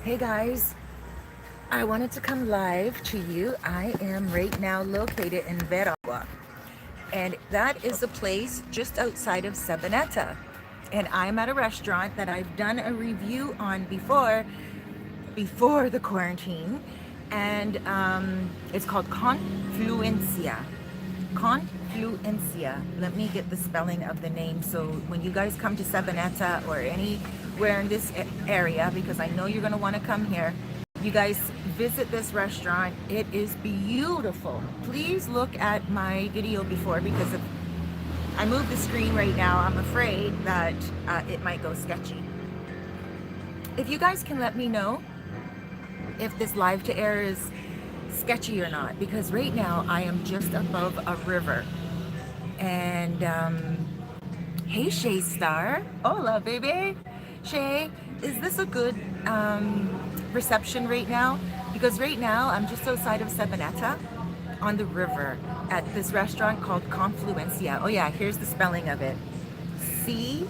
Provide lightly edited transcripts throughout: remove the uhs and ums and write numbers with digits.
Hey guys, I wanted to come live to you. I am right now located in Veragua, and that is a place just outside of Sabaneta. And I'm at a restaurant that I've done a review on before the quarantine, and it's called Confluencia. Confluencia. Let me get the spelling of the name so when you guys come to Sabaneta or anywhere in this area, because I know you're going to want to come here, you guys visit this restaurant. It is beautiful. Please look at my video before, because if I move the screen right now, I'm afraid that it might go sketchy. If you guys can let me know if this live to air is sketchy or not, because right now I am just above a river. And hey Shay Star, hola baby. Shay, is this a good reception right now? Because right now I'm just outside of Sabaneta on the river at this restaurant called Confluencia. Oh yeah, here's the spelling of it. Confluencia.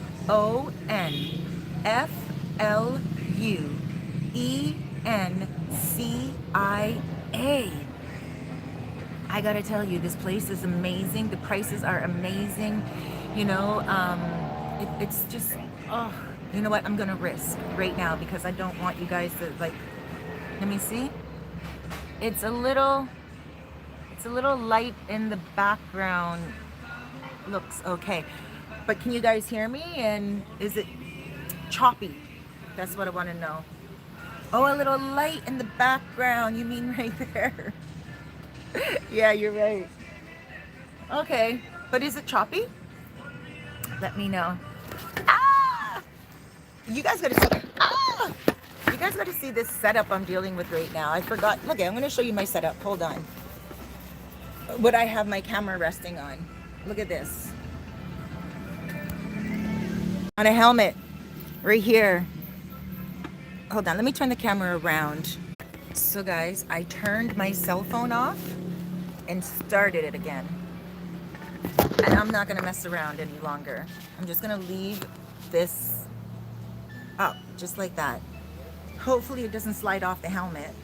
I gotta tell you, this place is amazing. The prices are amazing. You know, it's just, oh, you know what? I'm gonna risk right now because I don't want you guys to like. Let me see. It's a little, it's a little light in the background. Looks okay, but can you guys hear me? And is it choppy? That's what I want to know. Oh, a little light in the background. You mean right there? Yeah, you're right. Okay, but is it choppy? Let me know. Ah! You guys gotta see. Ah! You guys gotta see this setup I'm dealing with right now. I forgot. Okay, I'm gonna show you my setup. Hold on. What I have my camera resting on. Look at this. On a helmet, right here. Hold on. Let me turn the camera around. So guys, I turned my cell phone off and started it again. And I'm not gonna mess around any longer. I'm just gonna leave this up, just like that. Hopefully it doesn't slide off the helmet.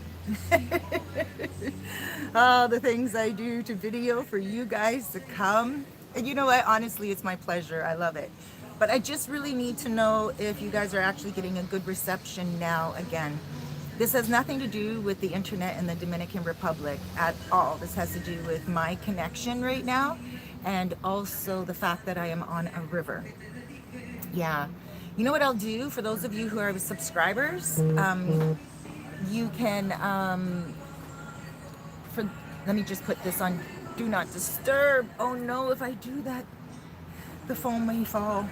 Oh, the things I do to video for you guys to come. And you know what? Honestly, it's my pleasure. I love it. But I just really need to know if you guys are actually getting a good reception now again. This has nothing to do with the internet in the Dominican Republic at all. This has to do with my connection right now, and also the fact that I am on a river. Yeah. You know what I'll do for those of you who are subscribers? You can, for, let me just put this on do not disturb. Oh no, if I do that, the phone may fall.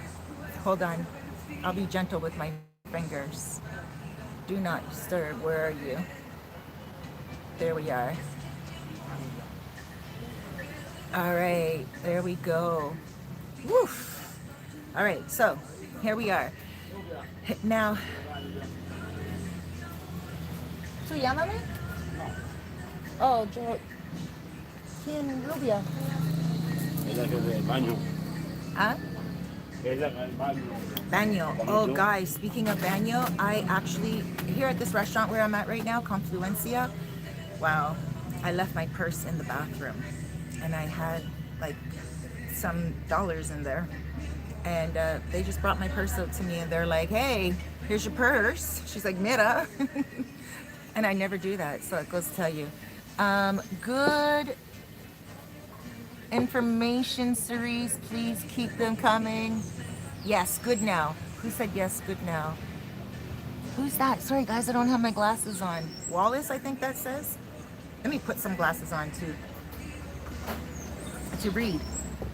Hold on. I'll be gentle with my fingers. Do not disturb. Where are you? There we are. All right, there we go. Woof. All right, so here we are. Now, ¿tú llámame? Oh, yo. ¿Quién? Rubia. Ella que del baño. ¿Ah? Ella que del baño. Baño. Oh, guys, speaking of baño, I actually, here at this restaurant where I'm at right now, Confluencia, wow, I left my purse in the bathroom. And I had like some dollars in there. And they just brought my purse out to me and they're like, hey, here's your purse. She's like, mira. And I never do that, so it goes to tell you. Good information, Cerise. Please keep them coming. Yes, good now. Who said yes, good now? Who's that? Sorry, guys, I don't have my glasses on. Wallace, I think that says. Let me put some glasses on to read.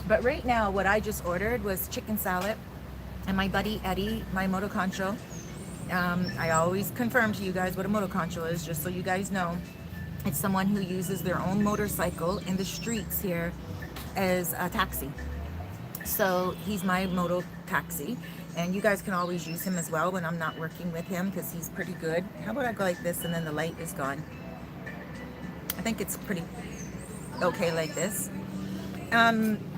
But right now, what I just ordered was chicken salad. And my buddy Eddie, my motoconcho, I always confirm to you guys what a motoconcho is, just so you guys know. It's someone who uses their own motorcycle in the streets here as a taxi. So he's my moto taxi, and you guys can always use him as well when I'm not working with him, because he's pretty good. How about I go like this and then the light is gone? I think it's pretty okay like this.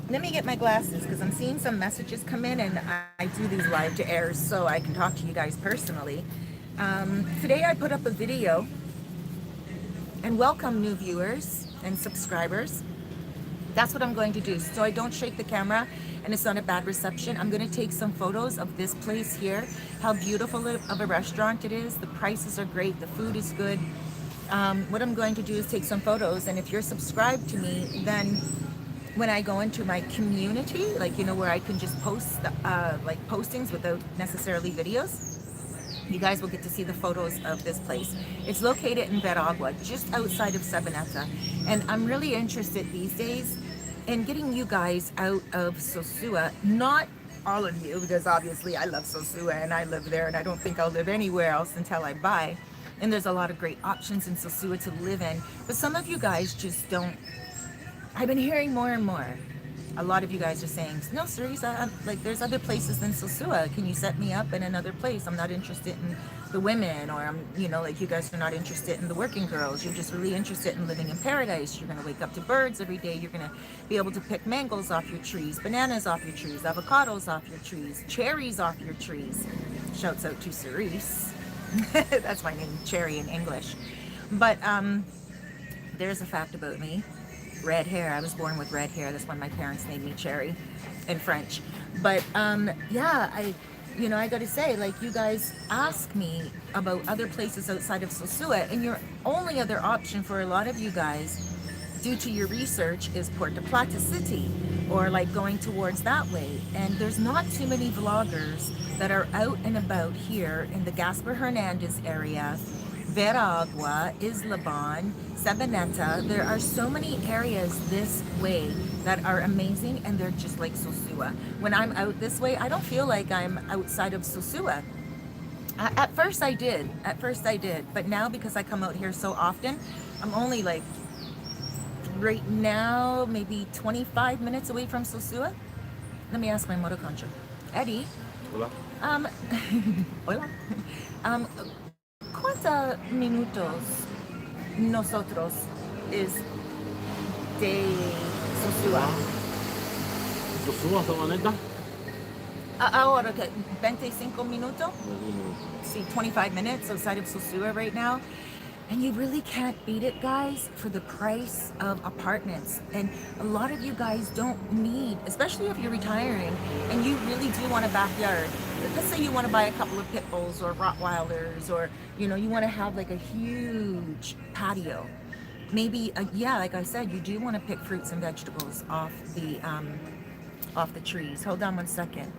Let me get my glasses because I'm seeing some messages come in, and I do these live to airs so I can talk to you guys personally. Today I put up a video and welcome new viewers and subscribers. That's what I'm going to do. So I don't shake the camera and it's not a bad reception. I'm going to take some photos of this place here, how beautiful of a restaurant it is. The prices are great. The food is good. What I'm going to do is take some photos, and if you're subscribed to me, then when I go into my community, like, you know, where I can just post like postings without necessarily videos, you guys will get to see the photos of this place. It's located in Veragua, just outside of Sabaneta. And I'm really interested these days in getting you guys out of Sosua. Not all of you, because obviously I love Sosua and I live there, and I don't think I'll live anywhere else until I buy. And there's a lot of great options in Sosua to live in. But some of you guys just don't. I've been hearing more and more. A lot of you guys are saying, no, Cerise, like, there's other places than Sosua. Can you set me up in another place? I'm not interested in the women, or I'm, you know, like, you guys are not interested in the working girls. You're just really interested in living in paradise. You're going to wake up to birds every day. You're going to be able to pick mangoes off your trees, bananas off your trees, avocados off your trees, cherries off your trees. Shouts out to Cerise. That's my name, Cherry in English. But there's a fact about me. Red hair. I was born with red hair. That's why my parents named me Cherry in French. But yeah, I gotta say, like, you guys ask me about other places outside of Sosua, and your only other option for a lot of you guys, due to your research, is Puerto Plata City, or like going towards that way. And there's not too many vloggers that are out and about here in the Gaspar Hernandez area, Veragua, Islaban, Sabaneta. There are so many areas this way that are amazing, and they're just like Sosua. When I'm out this way, I don't feel like I'm outside of Sosua. At first I did, but now, because I come out here so often, I'm only like, right now, maybe 25 minutes away from Sosua. Let me ask my moto concho. Eddie. Hola. Hola. ¿Cuántos minutos nosotros es de Sosua? Sosua, Sabaneta? Ahora que 25 minutos? See, 25 minutes outside of Sosua right now. And you really can't beat it, guys, for the price of apartments. And a lot of you guys don't need, especially if you're retiring and you really do want a backyard. Let's say you want to buy a couple of pit bulls or Rottweilers, or, you know, you want to have like a huge patio. Maybe, yeah, like I said, you do want to pick fruits and vegetables off the trees. Hold on one second.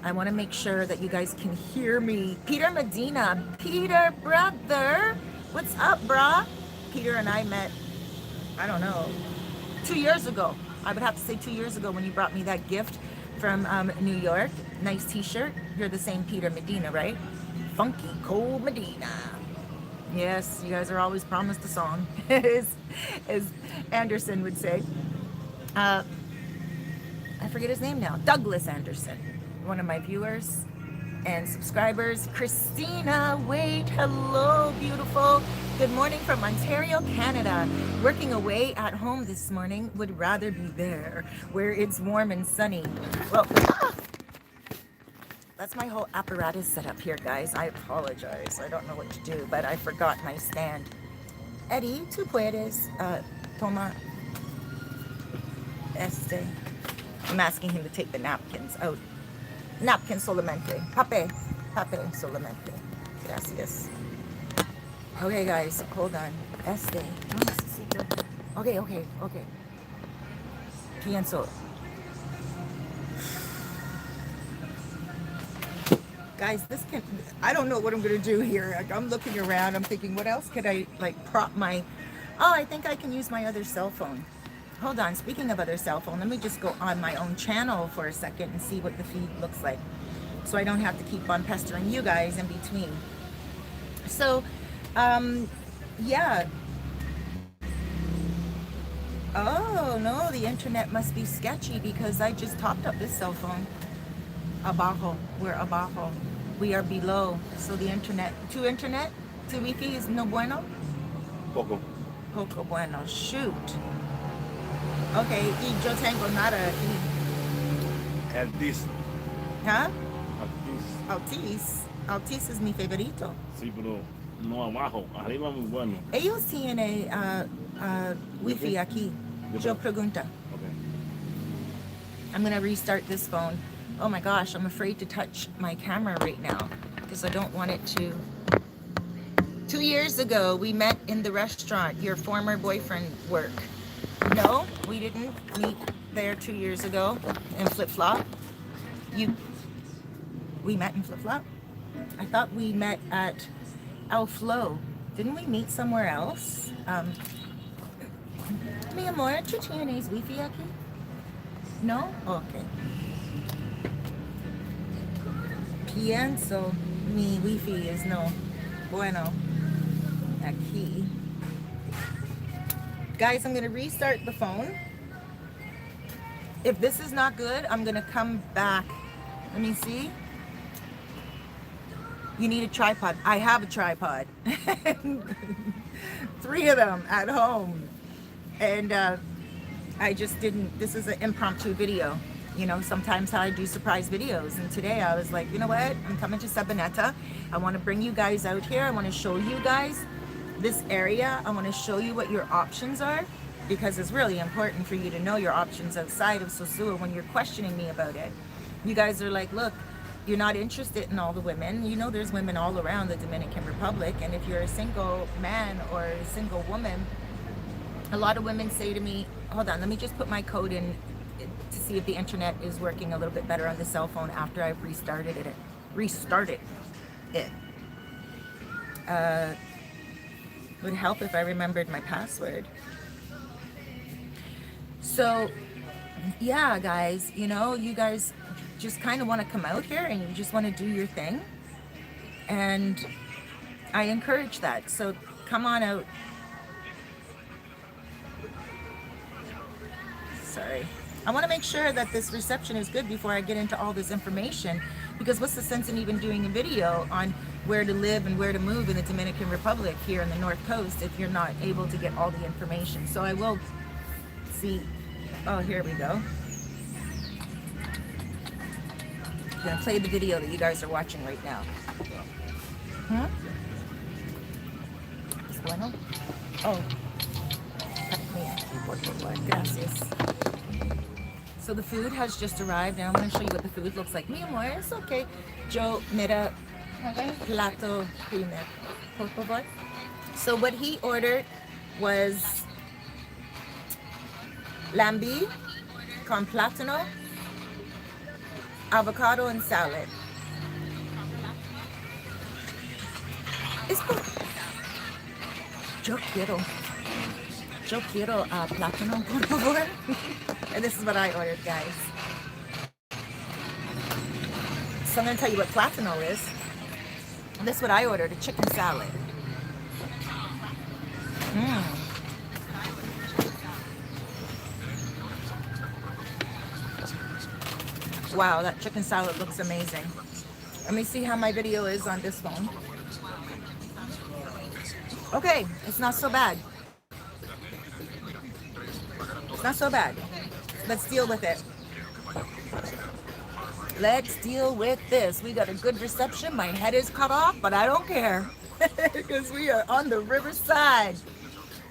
I want to make sure that you guys can hear me. Peter Medina. Peter, brother. What's up, brah? Peter and I met, I don't know, 2 years ago. I would have to say 2 years ago, when you brought me that gift from New York. Nice t-shirt. You're the same Peter Medina, right? Funky Cold Medina. Yes, you guys are always promised a song, as Anderson would say. I forget his name now. Douglas Anderson, one of my viewers and subscribers. Christina, wait, hello, beautiful. Good morning from Ontario, Canada. Working away at home this morning. Would rather be there, where it's warm and sunny. Well, that's my whole apparatus set up here, guys. I apologize. I don't know what to do, but I forgot my stand. Eddie, tú puedes toma este. I'm asking him to take the napkins out. Napkin solamente. Papel solamente. Gracias. Okay, guys, hold on. Este. No necesito. Okay. Pienso. Guys, I don't know what I'm going to do here. Like, I'm looking around. I'm thinking, what else could I, like, prop my... Oh, I think I can use my other cell phone. Hold on, speaking of other cell phone, let me just go on my own channel for a second and see what the feed looks like, so I don't have to keep on pestering you guys in between. So, yeah. Oh, no, the internet must be sketchy, because I just topped up this cell phone. Abajo, we're abajo. We are below. So the internet, tu Wi-Fi is no bueno? Poco. Poco bueno, shoot. Okay, y yo tengo nada aquí. At this. Huh? At this. Altis es mi favorito. Sí, pero no abajo. Arriba muy bueno. Ellos tienen wifi aquí. Yo pregunta. Okay. I'm gonna restart this phone. Oh my gosh, I'm afraid to touch my camera right now because I don't want it to. 2 years ago, we met in the restaurant your former boyfriend worked. No, we didn't meet there 2 years ago in Flip Flop. We met in Flip Flop? I thought we met at El Flow. Didn't we meet somewhere else? Mi amor, ¿tú tienes wifi aquí? No? Okay. Pienso mi wifi is no bueno aquí. Guys, I'm gonna restart the phone. If this is not good, I'm gonna come back. Let me see. You need a tripod. I have a tripod. 3 of them at home. And I just didn't, this is an impromptu video. You know, sometimes how I do surprise videos. And today I was like, you know what? I'm coming to Sabaneta. I want to bring you guys out here. I want to show you guys this area. I want to show you what your options are, because it's really important for you to know your options outside of Sosua when you're questioning me about it. You guys are like, look, you're not interested in all the women. You know, there's women all around the Dominican Republic. And if you're a single man or a single woman, a lot of women say to me, hold on, let me just put my code in to see if the internet is working a little bit better on the cell phone after I've restarted it. Would help if I remembered my password. So yeah, guys, you know, you guys just kind of want to come out here and you just want to do your thing, and I encourage that. So come on out. Sorry, I want to make sure that this reception is good before I get into all this information, because what's the sense in even doing a video on where to live and where to move in the Dominican Republic here in the North Coast if you're not able to get all the information? So I will see. Oh, here we go. I'm gonna play the video that you guys are watching right now. ¿Es bueno? Oh. Gracias. So the food has just arrived, and I'm gonna show you what the food looks like. Mi amor, it's okay. Joe, mira, plato primero, por favor. So what he ordered was lambi con plátano, avocado and salad. Yo quiero plátano, por favor. And this is what I ordered, guys. So I'm going to tell you what plátano is. This is what I ordered, a chicken salad. Wow, that chicken salad looks amazing. Let me see how my video is on this phone. Okay, it's not so bad. It's not so bad. Let's deal with it. Let's deal with this. We got a good reception. My head is cut off, but I don't care. Because we are on the riverside.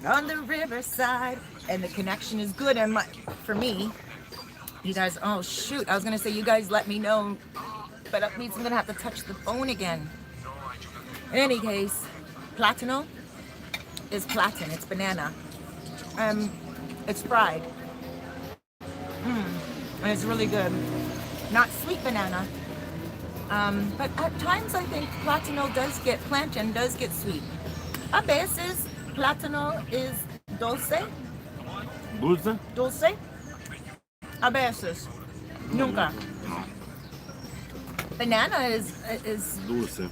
On the riverside. And the connection is good. And for me, you guys, oh shoot, I was going to say you guys let me know. But that means I'm going to have to touch the phone again. In any case, plátano is platin. It's banana. It's fried. And it's really good. Not sweet banana. But at times I think plantain does get sweet. A veces, plátano is dulce. ¿Dulce? Dulce. A veces. Nunca. Banana is Dulce.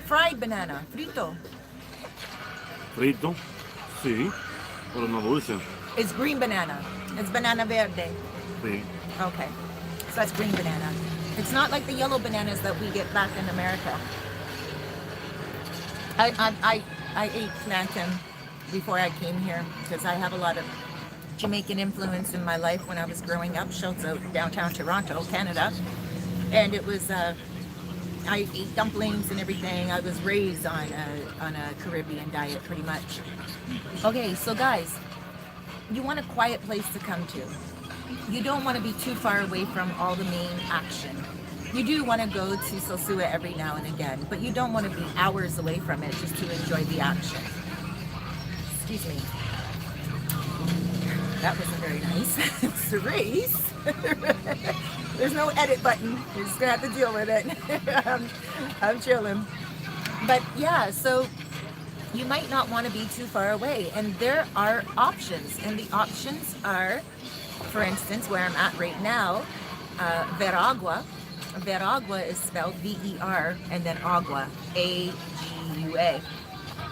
fried banana. Frito. ¿Frito? Sí, pero no dulce. It's green banana. It's banana verde. Sí. Okay. So that's green banana. It's not like the yellow bananas that we get back in America. I ate plantain before I came here because I have a lot of Jamaican influence in my life when I was growing up. Shouts out downtown Toronto, Canada. And it was I ate dumplings and everything. I was raised on a Caribbean diet pretty much. Okay, so guys, you want a quiet place to come to. You don't want to be too far away from all the main action. You do want to go to Sosua every now and again, but you don't want to be hours away from it just to enjoy the action. Excuse me. That wasn't very nice. Cerise. There's no edit button. You're just going to have to deal with it. I'm chilling. But yeah, so you might not want to be too far away. And there are options. And the options are, for instance, where I'm at right now, Veragua. Veragua is spelled V-E-R and then agua, A-G-U-A.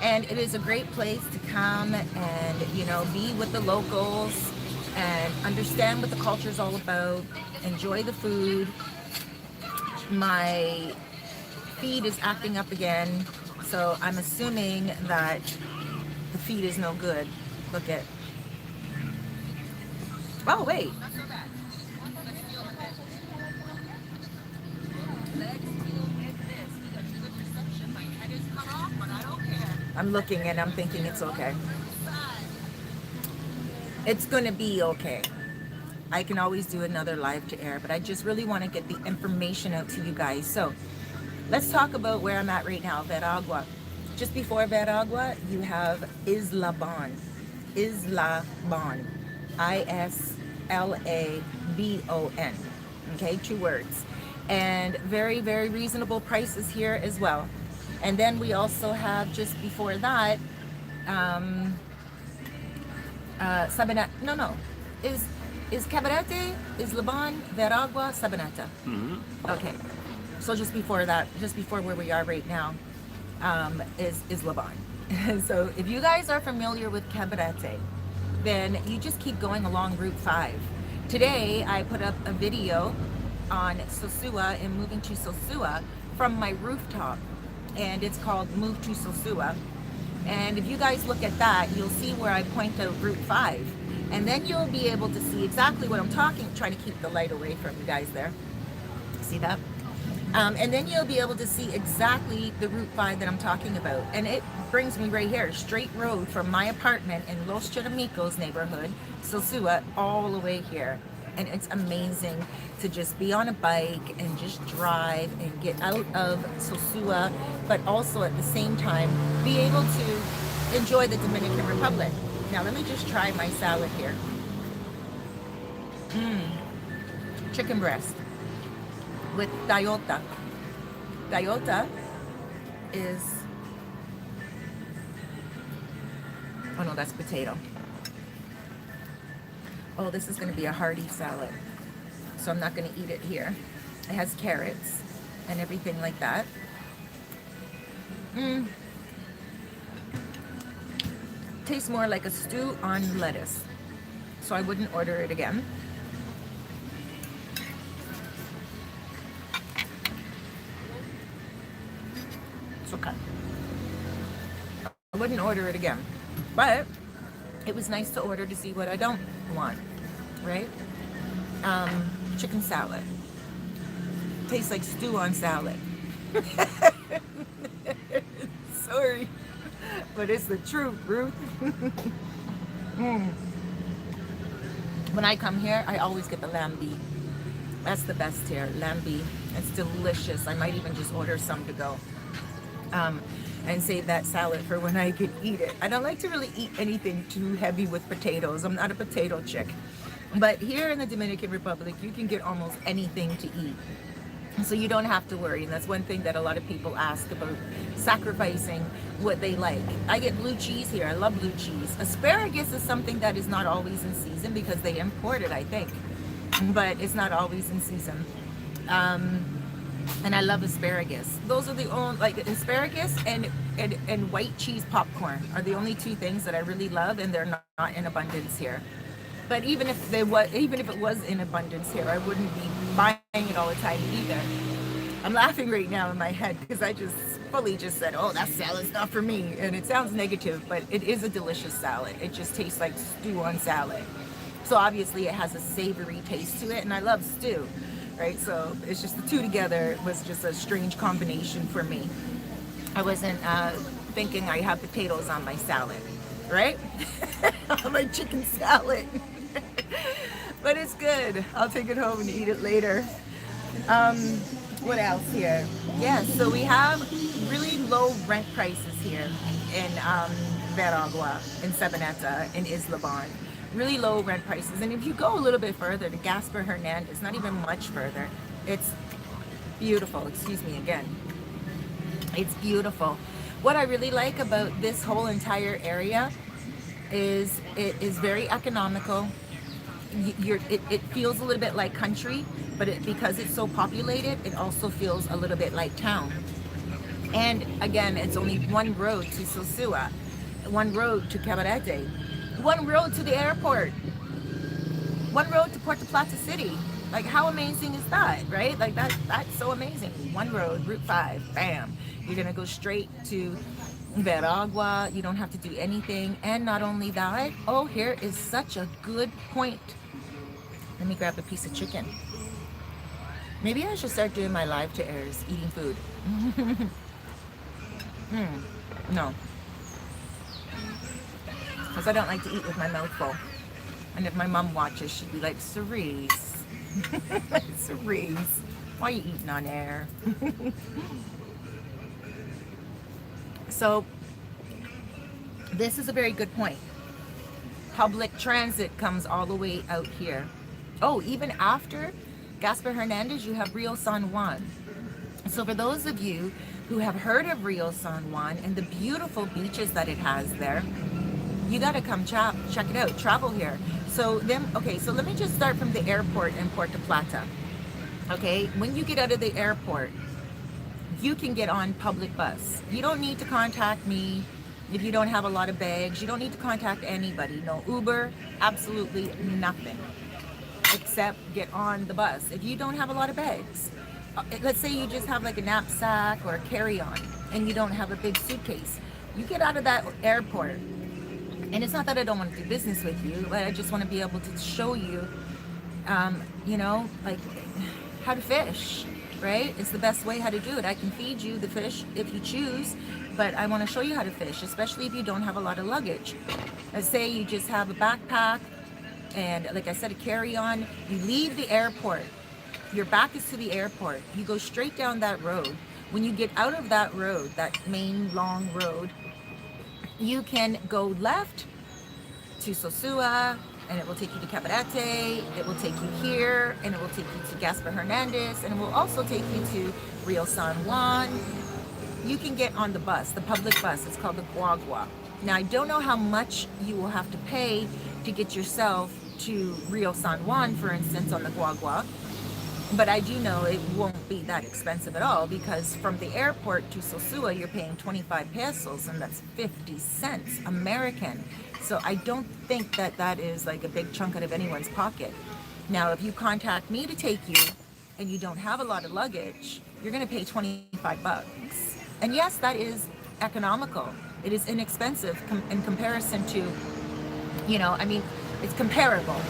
And it is a great place to come and, you know, be with the locals and understand what the culture is all about, enjoy the food. My feed is acting up again, so I'm assuming that the feed is no good. Look at, oh wait. I'm looking and I'm thinking it's okay. It's gonna be okay. I can always do another live to air, but I just really want to get the information out to you guys. So let's talk about where I'm at right now, Veragua. Just before Veragua, you have Isla Bon. Isla Bon. I-S-L-A-B-O-N. Okay, 2 words. And very, very reasonable prices here as well. And then we also have just before that, Sabaneta. No. Is Cabarete, is Laban, Veragua, Sabaneta. Okay. So just before that, just before where we are right now, is Laban. So if you guys are familiar with Cabarete, then you just keep going along Route 5. Today, I put up a video on Sosua and moving to Sosua from my rooftop. And it's called Move to Sosua. And if you guys look at that, you'll see where I point out Route 5. And then you'll be able to see exactly what I'm trying to keep the light away from you guys there. See that? And then you'll be able to see exactly the Route 5 that I'm talking about. And it brings me right here, straight road from my apartment in Los Chiramicos neighborhood, Sosua, all the way here. And it's amazing to just be on a bike and just drive and get out of Sosua, but also at the same time be able to enjoy the Dominican Republic. Now let me just try my salad here. Chicken breast with gallota. Gallota is, oh no, that's potato. Oh, this is going to be a hearty salad, so I'm not going to eat it here. It has carrots and everything like that. Tastes more like a stew on lettuce, so I wouldn't order it again. It's okay. I wouldn't order it again, but it was nice to order to see what I don't want, right? Chicken salad. Tastes like stew on salad. Sorry, but it's the truth, Ruth. When I come here, I always get the lambi. That's the best here, lambi. It's delicious. I might even just order some to go. And save that salad for when I can eat it. I don't like to really eat anything too heavy with potatoes. I'm not a potato chick. But here in the Dominican Republic, you can get almost anything to eat. So you don't have to worry. And that's one thing that a lot of people ask about sacrificing what they like. I get blue cheese here. I love blue cheese. Asparagus is something that is not always in season because they import it, I think. But it's not always in season. And I love asparagus. Those are the only, like asparagus and white cheese popcorn are the only 2 things that I really love, and they're not in abundance here. But even if it was in abundance here, I wouldn't be buying it all the time either. I'm laughing right now in my head because I just fully just said, oh, that salad's not for me. And it sounds negative, but it is a delicious salad. It just tastes like stew on salad. So obviously it has a savory taste to it, and I love stew. right? So it's just the two together was just a strange combination for me. I wasn't thinking I have potatoes on my salad, right? On my chicken salad. But it's good. I'll take it home and eat it later. Um, what else here? Yeah, so we have really low rent prices here in Veragua, in Sabaneta, in Isla Bon. Really low rent prices. And if you go a little bit further to Gaspar Hernandez, not even much further, it's beautiful. Excuse me again. It's beautiful. What I really like about this whole entire area is it is very economical. It feels a little bit like country, but because it's so populated, it also feels a little bit like town. And again, it's only one road to Sosua, one road to Cabarete, one road to the airport, one road to Puerto Plata City. Like, how amazing is that, right? Like, that's so amazing. One road, Route 5, bam. You're gonna go straight to Veragua. You don't have to do anything. And not only that, oh, here is such a good point. Let me grab a piece of chicken. Maybe I should start doing my live to airs, eating food. No. Because I don't like to eat with my mouth full. And if my mom watches, she'd be like, Cerise. Cerise, why are you eating on air? So, this is a very good point. Public transit comes all the way out here. Oh, even after Gaspar Hernandez, you have Rio San Juan. So for those of you who have heard of Rio San Juan and the beautiful beaches that it has there, you got to come check it out, travel here. So then, okay, so let me just start from the airport in Puerto Plata. Okay, when you get out of the airport, you can get on public bus. You don't need to contact me if you don't have a lot of bags. You don't need to contact anybody. No Uber, absolutely nothing, except get on the bus. If you don't have a lot of bags, let's say you just have like a knapsack or a carry-on and you don't have a big suitcase, you get out of that airport. And it's not that I don't want to do business with you, but I just want to be able to show you, you know, like how to fish, right? It's the best way how to do it. I can feed you the fish if you choose, but I want to show you how to fish, especially if you don't have a lot of luggage. Let's say you just have a backpack and, like I said, a carry-on. You leave the airport. Your back is to the airport. You go straight down that road. When you get out of that road, that main long road, you can go left to Sosua, and it will take you to Cabarete. It will take you here, and it will take you to Gaspar Hernandez, and it will also take you to Rio San Juan. You can get on the bus, the public bus. It's called the Guagua. Now, I don't know how much you will have to pay to get yourself to Rio San Juan, for instance, on the Guagua. But I do know it won't be that expensive at all, because from the airport to Sosua, you're paying 25 pesos, and that's 50 cents American. So I don't think that that is like a big chunk out of anyone's pocket. Now, if you contact me to take you and you don't have a lot of luggage, you're going to pay 25 bucks. And yes, that is economical. It is inexpensive in comparison to, you know, I mean, it's comparable,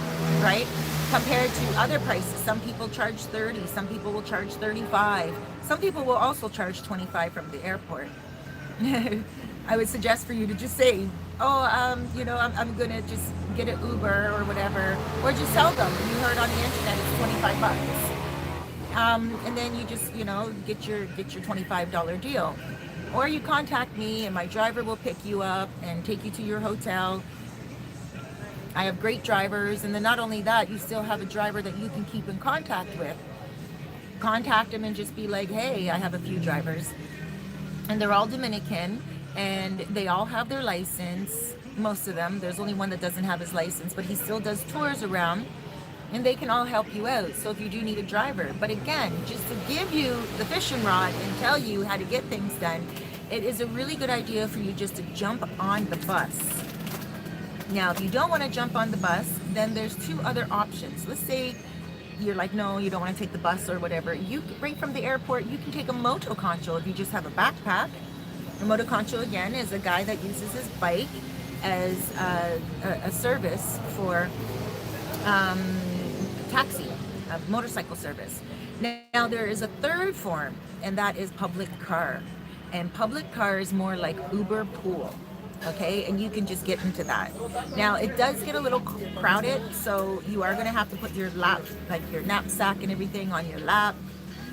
right? Compared to other prices. Some people charge 30, some people will charge 35. Some people will also charge 25 from the airport. I would suggest for you to just say, oh, you know, I'm gonna just get an Uber or whatever, or just tell them you heard on the internet it's 25 bucks. And then you just, you know, get your $25 deal. Or you contact me and my driver will pick you up and take you to your hotel. I have great drivers, and then not only that, you still have a driver that you can keep in contact with. Contact them and just be like, hey, I have a few drivers, and they're all Dominican, and they all have their license, most of them. There's only one that doesn't have his license, but he still does tours around, and they can all help you out, so if you do need a driver. But again, just to give you the fishing rod and tell you how to get things done, it is a really good idea for you just to jump on the bus. Now, if you don't want to jump on the bus, then there's two other options. Let's say you're like, no, you don't want to take the bus or whatever. You, right from the airport, you can take a motoconcho if you just have a backpack. A motoconcho, again, is a guy that uses his bike as a service for taxi, a motorcycle service. Now there is a third form, and that is public car. And public car is more like Uber Pool. Okay, and you can just get into that. Now it does get a little crowded, so you are gonna have to put your lap, like your knapsack and everything on your lap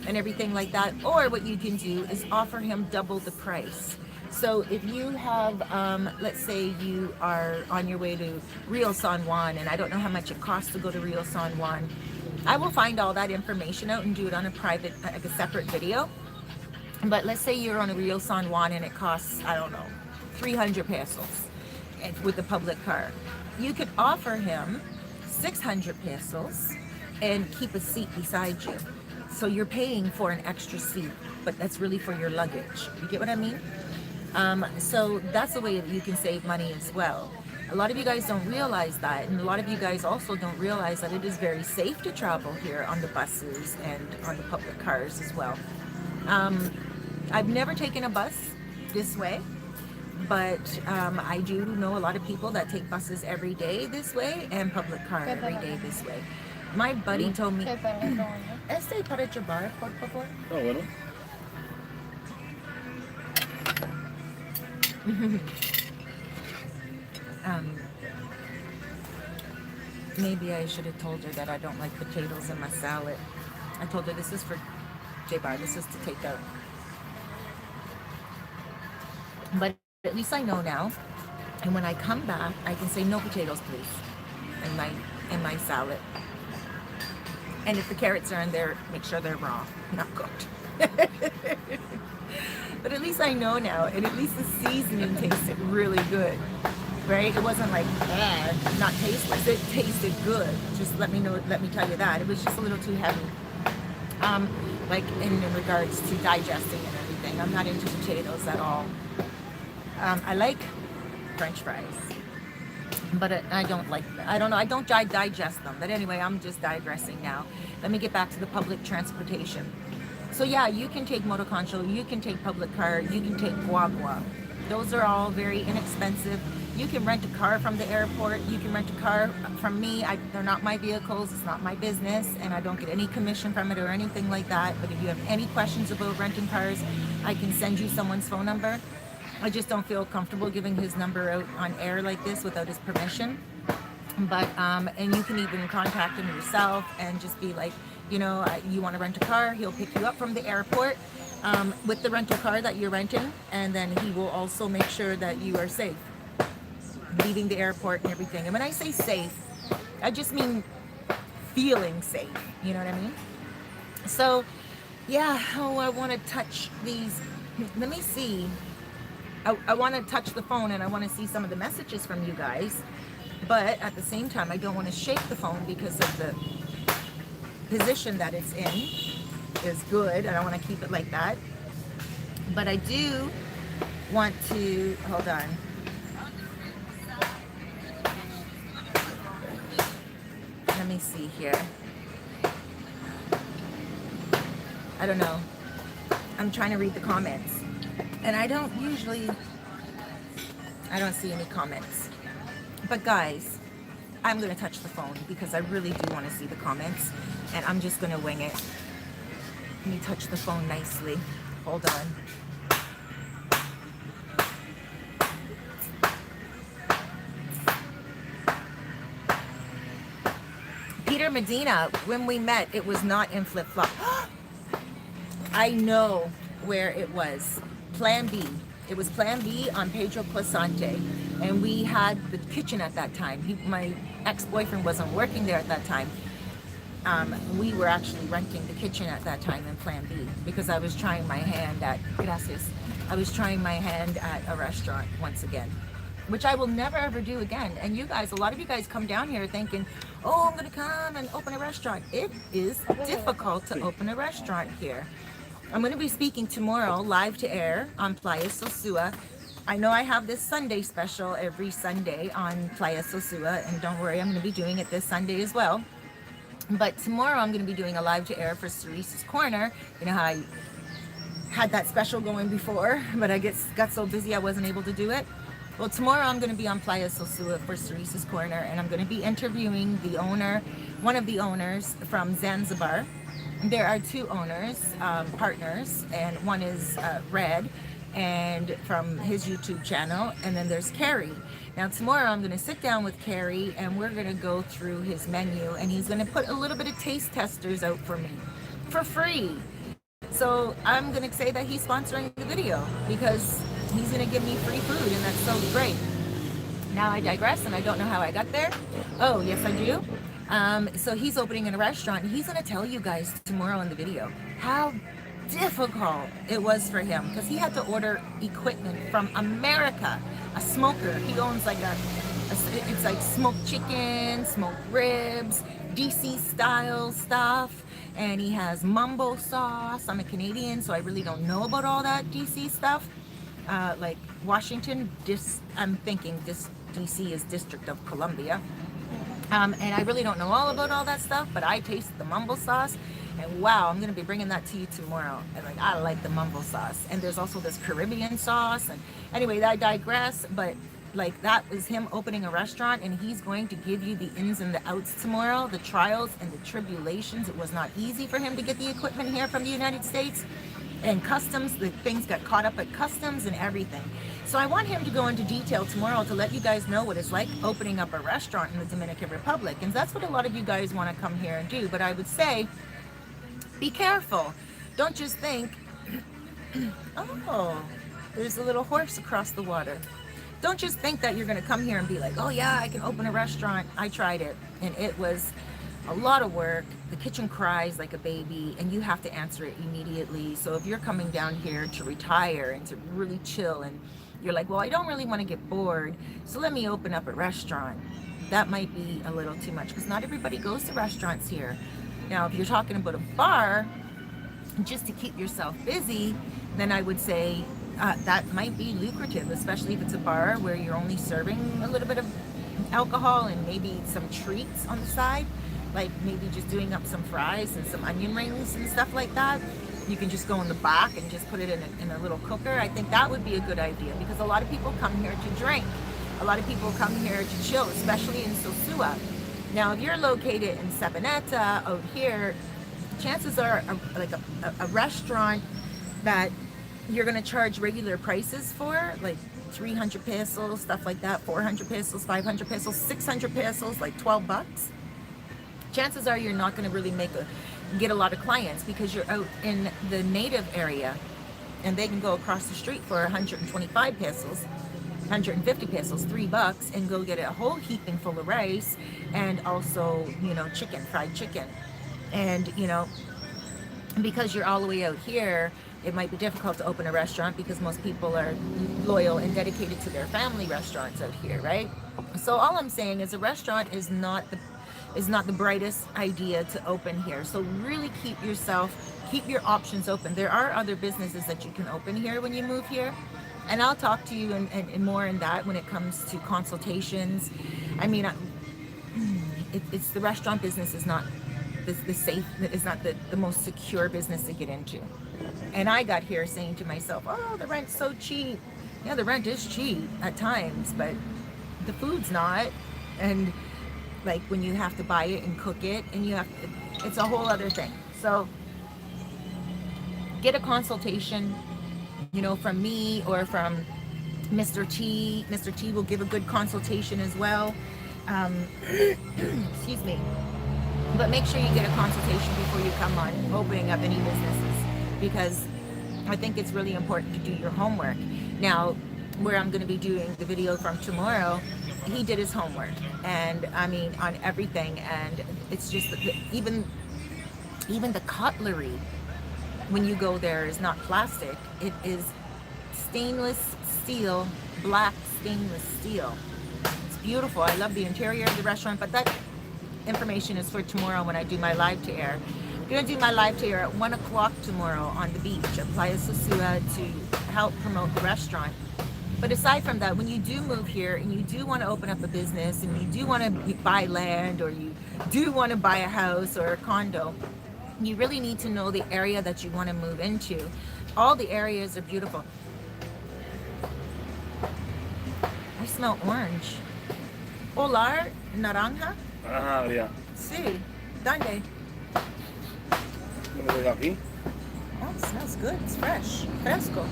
and everything like that. Or what you can do is offer him double the price. So if you have, let's say you are on your way to Rio San Juan, and I don't know how much it costs to go to Rio San Juan, I will find all that information out and do it on a private, like a separate video. But let's say you're on a Rio San Juan and it costs, I don't know, 300 pesos with the public car. You could offer him 600 pesos and keep a seat beside you. So you're paying for an extra seat, but that's really for your luggage. You get what I mean? So that's a way that you can save money as well. A lot of you guys don't realize that, and a lot of you guys also don't realize that it is very safe to travel here on the buses and on the public cars as well. I've never taken a bus this way, but I do know a lot of people that take buses every day this way and public car every day this way. My buddy told me, "Este para llevar, por favor." Oh, bueno. Maybe I should have told her that I don't like potatoes in my salad. I told her this is for J-Bar, this is to take out. But at least I know now. And when I come back, I can say no potatoes, please, in my salad. And if the carrots are in there, make sure they're raw, not cooked. But at least I know now, and at least the seasoning tasted really good, right? It wasn't like, not tasteless. It tasted good. Just let me tell you that. It was just a little too heavy. Like in regards to digesting and everything. I'm not into potatoes at all. I like French fries, but I don't like them. I don't know. I don't digest them. But anyway, I'm just digressing now. Let me get back to the public transportation. So yeah, you can take motoconcho, you can take public car, you can take guagua. Those are all very inexpensive. You can rent a car from the airport. You can rent a car from me. They're not my vehicles. It's not my business, and I don't get any commission from it or anything like that. But if you have any questions about renting cars, I can send you someone's phone number. I just don't feel comfortable giving his number out on air like this without his permission. But and you can even contact him yourself and just be like, you know, you want to rent a car, he'll pick you up from the airport with the rental car that you're renting, and then he will also make sure that you are safe leaving the airport and everything. And when I say safe, I just mean feeling safe, you know what I mean? So yeah, I want to touch these. Let me see. I want to touch the phone and I want to see some of the messages from you guys, but at the same time I don't want to shake the phone because of the position that it's in is good. I don't want to keep it like that, but I do want to, hold on. Let me see here. I don't know. I'm trying to read the comments, and I don't see any comments. But guys, I'm going to touch the phone because I really do want to see the comments, and I'm just going to wing it. Let me touch the phone nicely. Hold on. Peter Medina, when we met, it was not in flip-flop. I know where it was. Plan B. It was Plan B on Pedro Clasante. And we had the kitchen at that time. My ex-boyfriend wasn't working there at that time. We were actually renting the kitchen at that time in Plan B because I was trying my hand at, gracias, I was trying my hand at a restaurant once again, which I will never ever do again. And you guys, a lot of you guys come down here thinking, oh, I'm gonna come and open a restaurant. It is difficult to open a restaurant here. I'm gonna be speaking tomorrow live to air on Playa Sosua. I know I have this Sunday special every Sunday on Playa Sosua, and don't worry, I'm gonna be doing it this Sunday as well. But tomorrow I'm gonna be doing a live to air for Cerise's Corner. You know how I had that special going before, but I got so busy I wasn't able to do it. Well, tomorrow I'm going to be on Playa Sosua for Cerise's Corner, and I'm going to be interviewing the owner, one of the owners from Zanzibar, there are two owners, partners, and one is Red, and from his YouTube channel, and then there's Carrie. Now tomorrow I'm going to sit down with Carrie, and we're going to go through his menu, and he's going to put a little bit of taste testers out for me for free. So I'm going to say that he's sponsoring the video because he's going to give me free food, and that's so great. Now I digress, and I don't know how I got there. Oh, yes, I do. So he's opening in a restaurant, and he's going to tell you guys tomorrow in the video how difficult it was for him because he had to order equipment from America. A smoker. He owns like it's like smoked chicken, smoked ribs, DC style stuff, and he has mumbo sauce. I'm a Canadian, so I really don't know about all that DC stuff. Like Washington, I'm thinking this DC is District of Columbia. And I really don't know all about all that stuff, but I tasted the mumbo sauce, and wow, I'm going to be bringing that to you tomorrow. And like, I like the mumbo sauce. And there's also this Caribbean sauce. And anyway, I digress, but like that is him opening a restaurant, and he's going to give you the ins and the outs tomorrow, the trials and the tribulations. It was not easy for him to get the equipment here from the United States. And customs, the things got caught up at customs and everything. So I want him to go into detail tomorrow to let you guys know what it's like opening up a restaurant in the Dominican Republic. And that's what a lot of you guys want to come here and do. But I would say, be careful. Don't just think, oh, there's a little horse across the water. Don't just think that you're going to come here and be like, oh yeah, I can open a restaurant. I tried it, and it was a lot of work. The kitchen cries like a baby, and you have to answer it immediately. So if you're coming down here to retire and to really chill, and you're like, well, I don't really want to get bored, so let me open up a restaurant, that might be a little too much, because not everybody goes to restaurants here. Now, if you're talking about a bar, just to keep yourself busy, then I would say that might be lucrative, especially if it's a bar where you're only serving a little bit of alcohol and maybe some treats on the side, like maybe just doing up some fries and some onion rings and stuff like that. You can just go in the back and just put it in a little cooker. I think that would be a good idea, because a lot of people come here to drink. A lot of people come here to chill, especially in Sosua. Now, if you're located in Sabaneta out here, chances are a restaurant that you're going to charge regular prices for, like 300 pesos, stuff like that, 400 pesos, 500 pesos, 600 pesos, like 12 bucks. Chances are you're not going to really get a lot of clients, because you're out in the native area, and they can go across the street for 125 pesos, 150 pesos, $3, and go get a whole heaping full of rice, and also, chicken, fried chicken. And, because you're all the way out here, it might be difficult to open a restaurant, because most people are loyal and dedicated to their family restaurants out here, right? So all I'm saying is a restaurant is not the brightest idea to open here. So really keep your options open. There are other businesses that you can open here when you move here, and I'll talk to you and more in that when it comes to consultations. I mean, it's the restaurant business is not the safe, is not the most secure business to get into. And I got here saying to myself, oh, the rent's so cheap. Yeah, the rent is cheap at times, but the food's not. And like when you have to buy it and cook it, and it's a whole other thing. So get a consultation, from me or from Mr. T. Mr. T will give a good consultation as well. Excuse me. But make sure you get a consultation before you come on opening up any businesses, because I think it's really important to do your homework. Now, where I'm going to be doing the video from tomorrow, he did his homework, and I mean on everything, and it's just that even the cutlery when you go there is not plastic. It is stainless steel, black stainless steel. It's beautiful. I love the interior of the restaurant, but that information is for tomorrow when I do my live to air. I'm going to do my live to air at 1 o'clock tomorrow on the beach at Playa Sosua to help promote the restaurant. But aside from that, when you do move here and you do want to open up a business, and you do want to buy land, or you do want to buy a house or a condo, you really need to know the area that you want to move into. All the areas are beautiful. I smell orange. Olar naranja? Ah, yeah. Sí. ¿Dónde? ¿De aquí? Oh, it smells good. It's fresh. Fresco.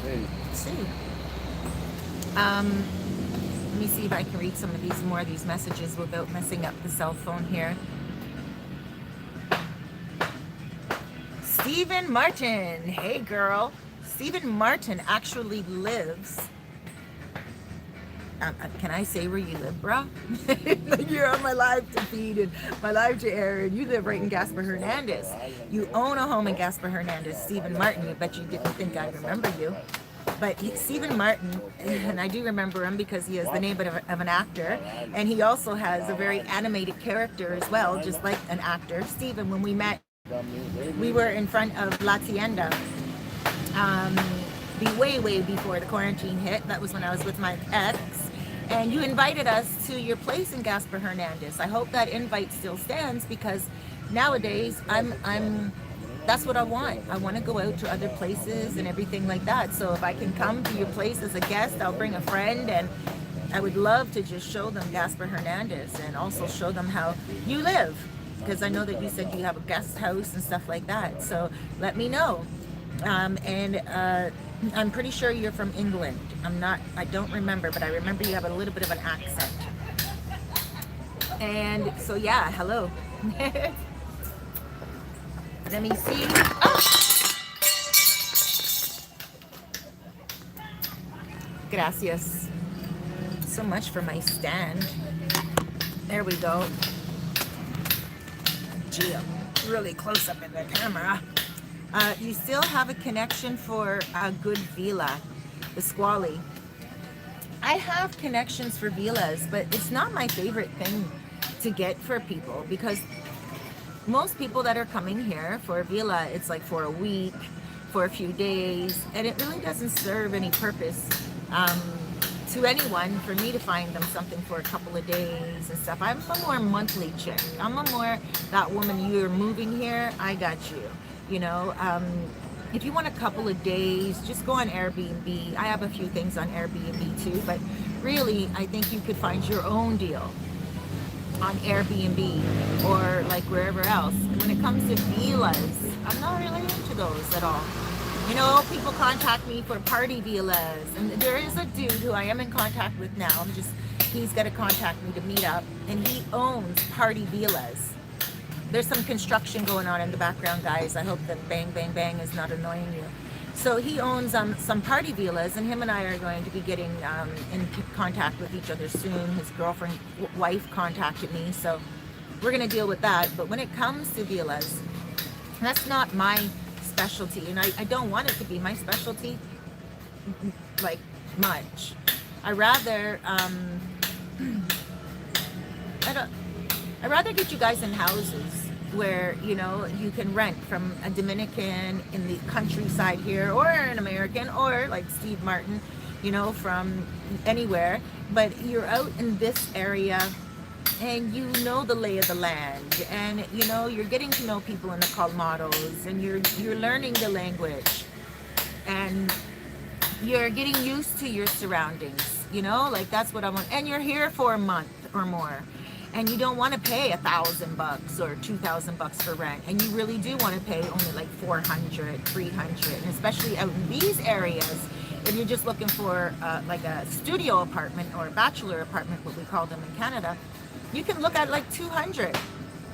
Sí. See. Let me see if I can read some of these more of these messages without messing up the cell phone here. Stephen Martin. Hey, girl. Stephen Martin actually lives. Can I say where you live, bro? You're on my live to feed and my live to air, and you live right in Gaspar Hernandez. You own a home in Gaspar Hernandez, Stephen Martin. I bet you didn't think I'd remember you. But Stephen Martin, and I do remember him because he has the name of an actor, and he also has a very animated character as well, just like an actor. Stephen, when we met, we were in front of La Tienda, way before the quarantine hit. That was when I was with my ex, and you invited us to your place in Gaspar Hernandez. I hope that invite still stands, because nowadays that's what I want. I want to go out to other places and everything like that. So if I can come to your place as a guest, I'll bring a friend, and I would love to just show them Gaspar Hernandez and also show them how you live, because I know that you said you have a guest house and stuff like that. So let me know. I'm pretty sure you're from England. I don't remember, but I remember you have a little bit of an accent. And so yeah, hello. Let me see. Oh! Gracias so much for my stand. There we go. Gee, really close up in the camera. You still have a connection for a good villa, the Squally. I have connections for villas, but it's not my favorite thing to get for people, because most people that are coming here for a villa, it's like for a week, for a few days, and it really doesn't serve any purpose to anyone for me to find them something for a couple of days and stuff. I'm a more monthly chick. I'm a more that woman, you're moving here, I got you. You know, if you want a couple of days, just go on Airbnb. I have a few things on Airbnb too, but really, I think you could find your own deal on Airbnb or like wherever else. And when it comes to villas, I'm not really into those at all. You know, people contact me for party villas, and there is a dude who I am in contact with now. He's got to contact me to meet up, and he owns party villas. There's some construction going on in the background, guys. I hope that bang, bang, bang is not annoying you. So he owns some party villas, and him and I are going to be getting in contact with each other soon. His girlfriend, wife contacted me, so we're going to deal with that. But when it comes to villas, that's not my specialty, and I don't want it to be my specialty, like, much. I rather, I'd rather get you guys in houses where, you know, you can rent from a Dominican in the countryside here, or an American, or like Steve Martin, you know, from anywhere. But you're out in this area and you know the lay of the land, and you know, you're getting to know people in the colmados, and you're learning the language, and you're getting used to your surroundings, you know, like that's what I want. And you're here for a month or more, and you don't want to pay $1,000 or $2,000 for rent, and you really do want to pay only like 400, 300, and especially out in these areas, if you're just looking for like a studio apartment or a bachelor apartment, what we call them in Canada, you can look at like 200,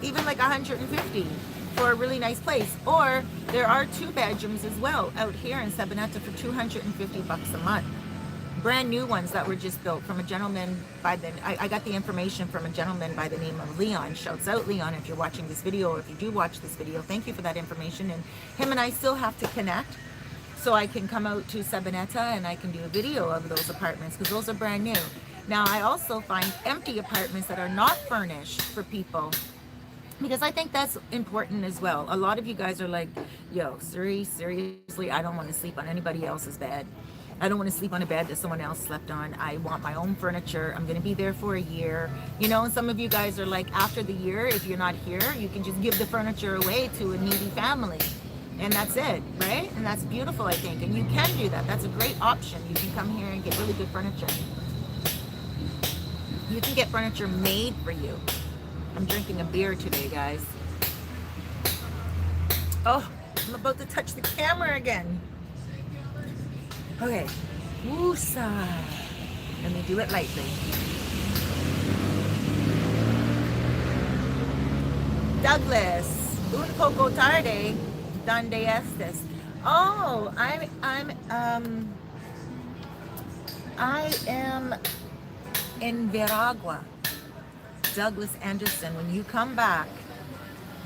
even like 150 for a really nice place. Or there are 2 bedrooms as well out here in Sabaneta for $250 a month. Brand new ones that were just built from a gentleman by the, I got the information from a gentleman by the name of Leon. Shouts out, Leon, if you're watching this video, or if you do watch this video, thank you for that information. And him and I still have to connect so I can come out to Sabaneta and I can do a video of those apartments, because those are brand new. Now, I also find empty apartments that are not furnished for people, because I think that's important as well. A lot of you guys are like, yo, Cerise, seriously, I don't want to sleep on anybody else's bed. I don't want to sleep on a bed that someone else slept on. I want my own furniture. I'm going to be there for a year. You know, and some of you guys are like, after the year, if you're not here, you can just give the furniture away to a needy family. And that's it, right? And that's beautiful, I think. And you can do that. That's a great option. You can come here and get really good furniture. You can get furniture made for you. I'm drinking a beer today, guys. Oh, I'm about to touch the camera again. Okay. Woosah. Let me do it lightly. Douglas, un poco tarde, ¿dónde estés? Oh, I am in Veragua. Douglas Anderson, when you come back,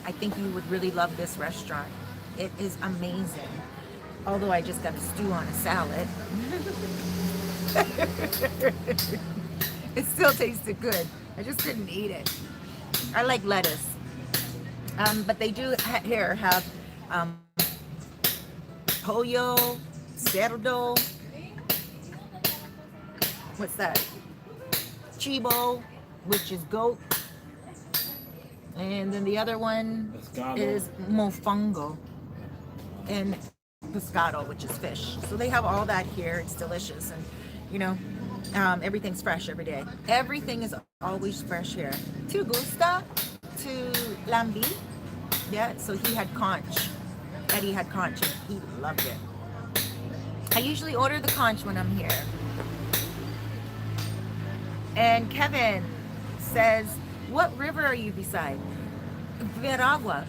I think you would really love this restaurant. It is amazing. Although I just got a stew on a salad. It still tasted good. I just didn't eat it. I like lettuce. But they do here have pollo, cerdo, what's that? Chivo, which is goat. And then the other one Pescado. is mofongo. And pescado, which is fish. So they have all that here. It's delicious. And, you know, everything's fresh every day. Everything is always fresh here. Tu gusta? To lambi? Yeah, so he had conch. Eddie had conch and he loved it. I usually order the conch when I'm here. And Kevin says, what river are you beside? Veragua.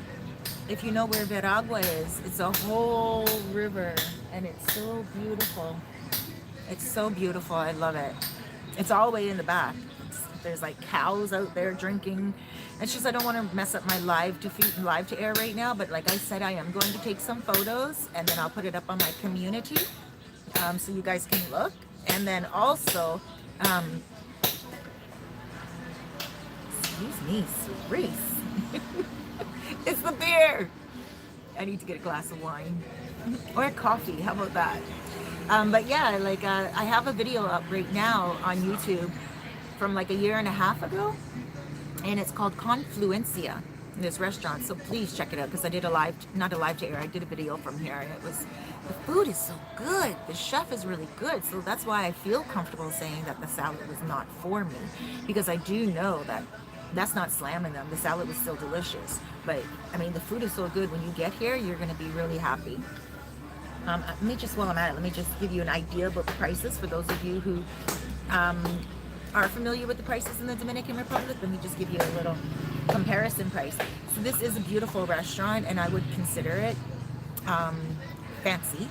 If you know where Veragua is, it's a whole river and it's so beautiful. It's so beautiful. I love it. It's all the way in the back. There's like cows out there drinking. It's just I don't want to mess up my live to air right now. But like I said, I am going to take some photos and then I'll put it up on my community so you guys can look. And then also, excuse me, Cerise. It's the beer. I need to get a glass of wine or coffee. How about that? But yeah, like I have a video up right now on YouTube from like a year and a half ago, and it's called Confluencia, this restaurant. So please check it out because I did not a live to air. I did a video from here, and the food is so good. The chef is really good, so that's why I feel comfortable saying that the salad was not for me, because I do know that. That's not slamming them. The salad was still delicious. But, I mean, the food is so good. When you get here, you're going to be really happy. Let me just, while I'm at it, let me just give you an idea about the prices for those of you who are familiar with the prices in the Dominican Republic. Let me just give you a little comparison price. So this is a beautiful restaurant, and I would consider it fancy,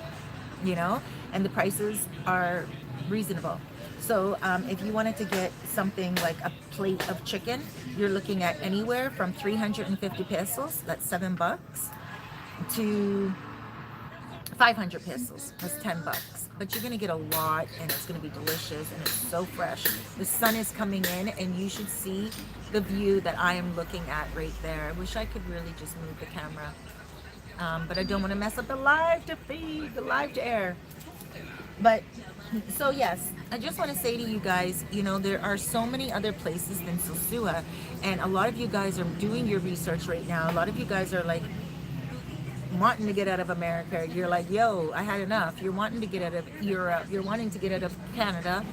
you know, and the prices are reasonable. So if you wanted to get something like a plate of chicken, you're looking at anywhere from 350 pesos, that's $7, to 500 pesos, that's $10. But you're gonna get a lot, and it's gonna be delicious, and it's so fresh. The sun is coming in, and you should see the view that I am looking at right there. I wish I could really just move the camera, but I don't want to mess up the live to feed, the live to air. But so yes, I just want to say to you guys, you know, there are so many other places than Sosua, and a lot of you guys are doing your research right now. A lot of you guys are like wanting to get out of America. You're like, yo, I had enough. You're wanting to get out of Europe. You're wanting to get out of Canada.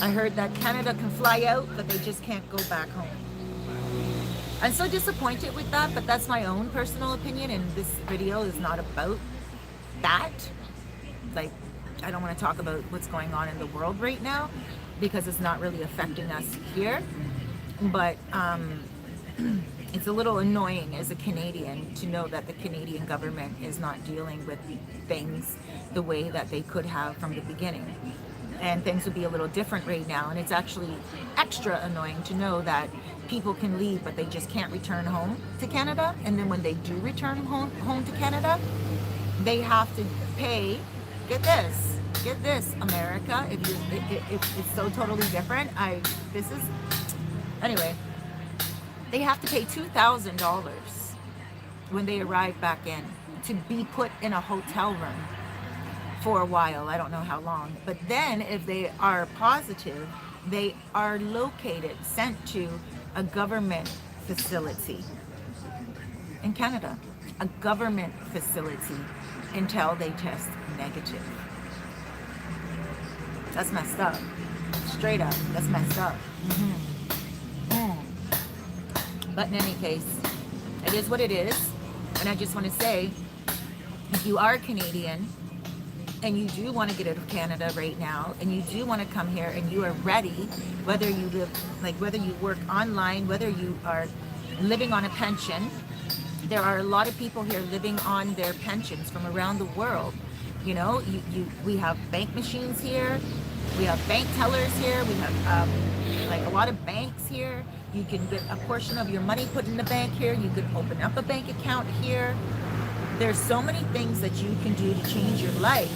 I heard that Canada can fly out, but they just can't go back home. I'm so disappointed with that, but that's my own personal opinion, and this video is not about that. Like, I don't want to talk about what's going on in the world right now because it's not really affecting us here. But it's a little annoying as a Canadian to know that the Canadian government is not dealing with things the way that they could have from the beginning. And things would be a little different right now. And it's actually extra annoying to know that people can leave, but they just can't return home to Canada. And then when they do return home to Canada, they have to pay. Get this, America. If it's so totally different. Anyway, they have to pay $2,000 when they arrive back in to be put in a hotel room for a while. I don't know how long. But then if they are positive, they are sent to a government facility in Canada, a government facility, until they test negative. That's messed up. Straight up, that's messed up. But in any case, it is what it is. And I just want to say, if you are Canadian and you do want to get out of Canada right now and you do want to come here and you are ready, whether you live, like whether you work online, whether you are living on a pension, there are a lot of people here living on their pensions from around the world. You know, we have bank machines here, we have bank tellers here, we have like a lot of banks here. You can get a portion of your money put in the bank here. You can open up a bank account here. There's so many things that you can do to change your life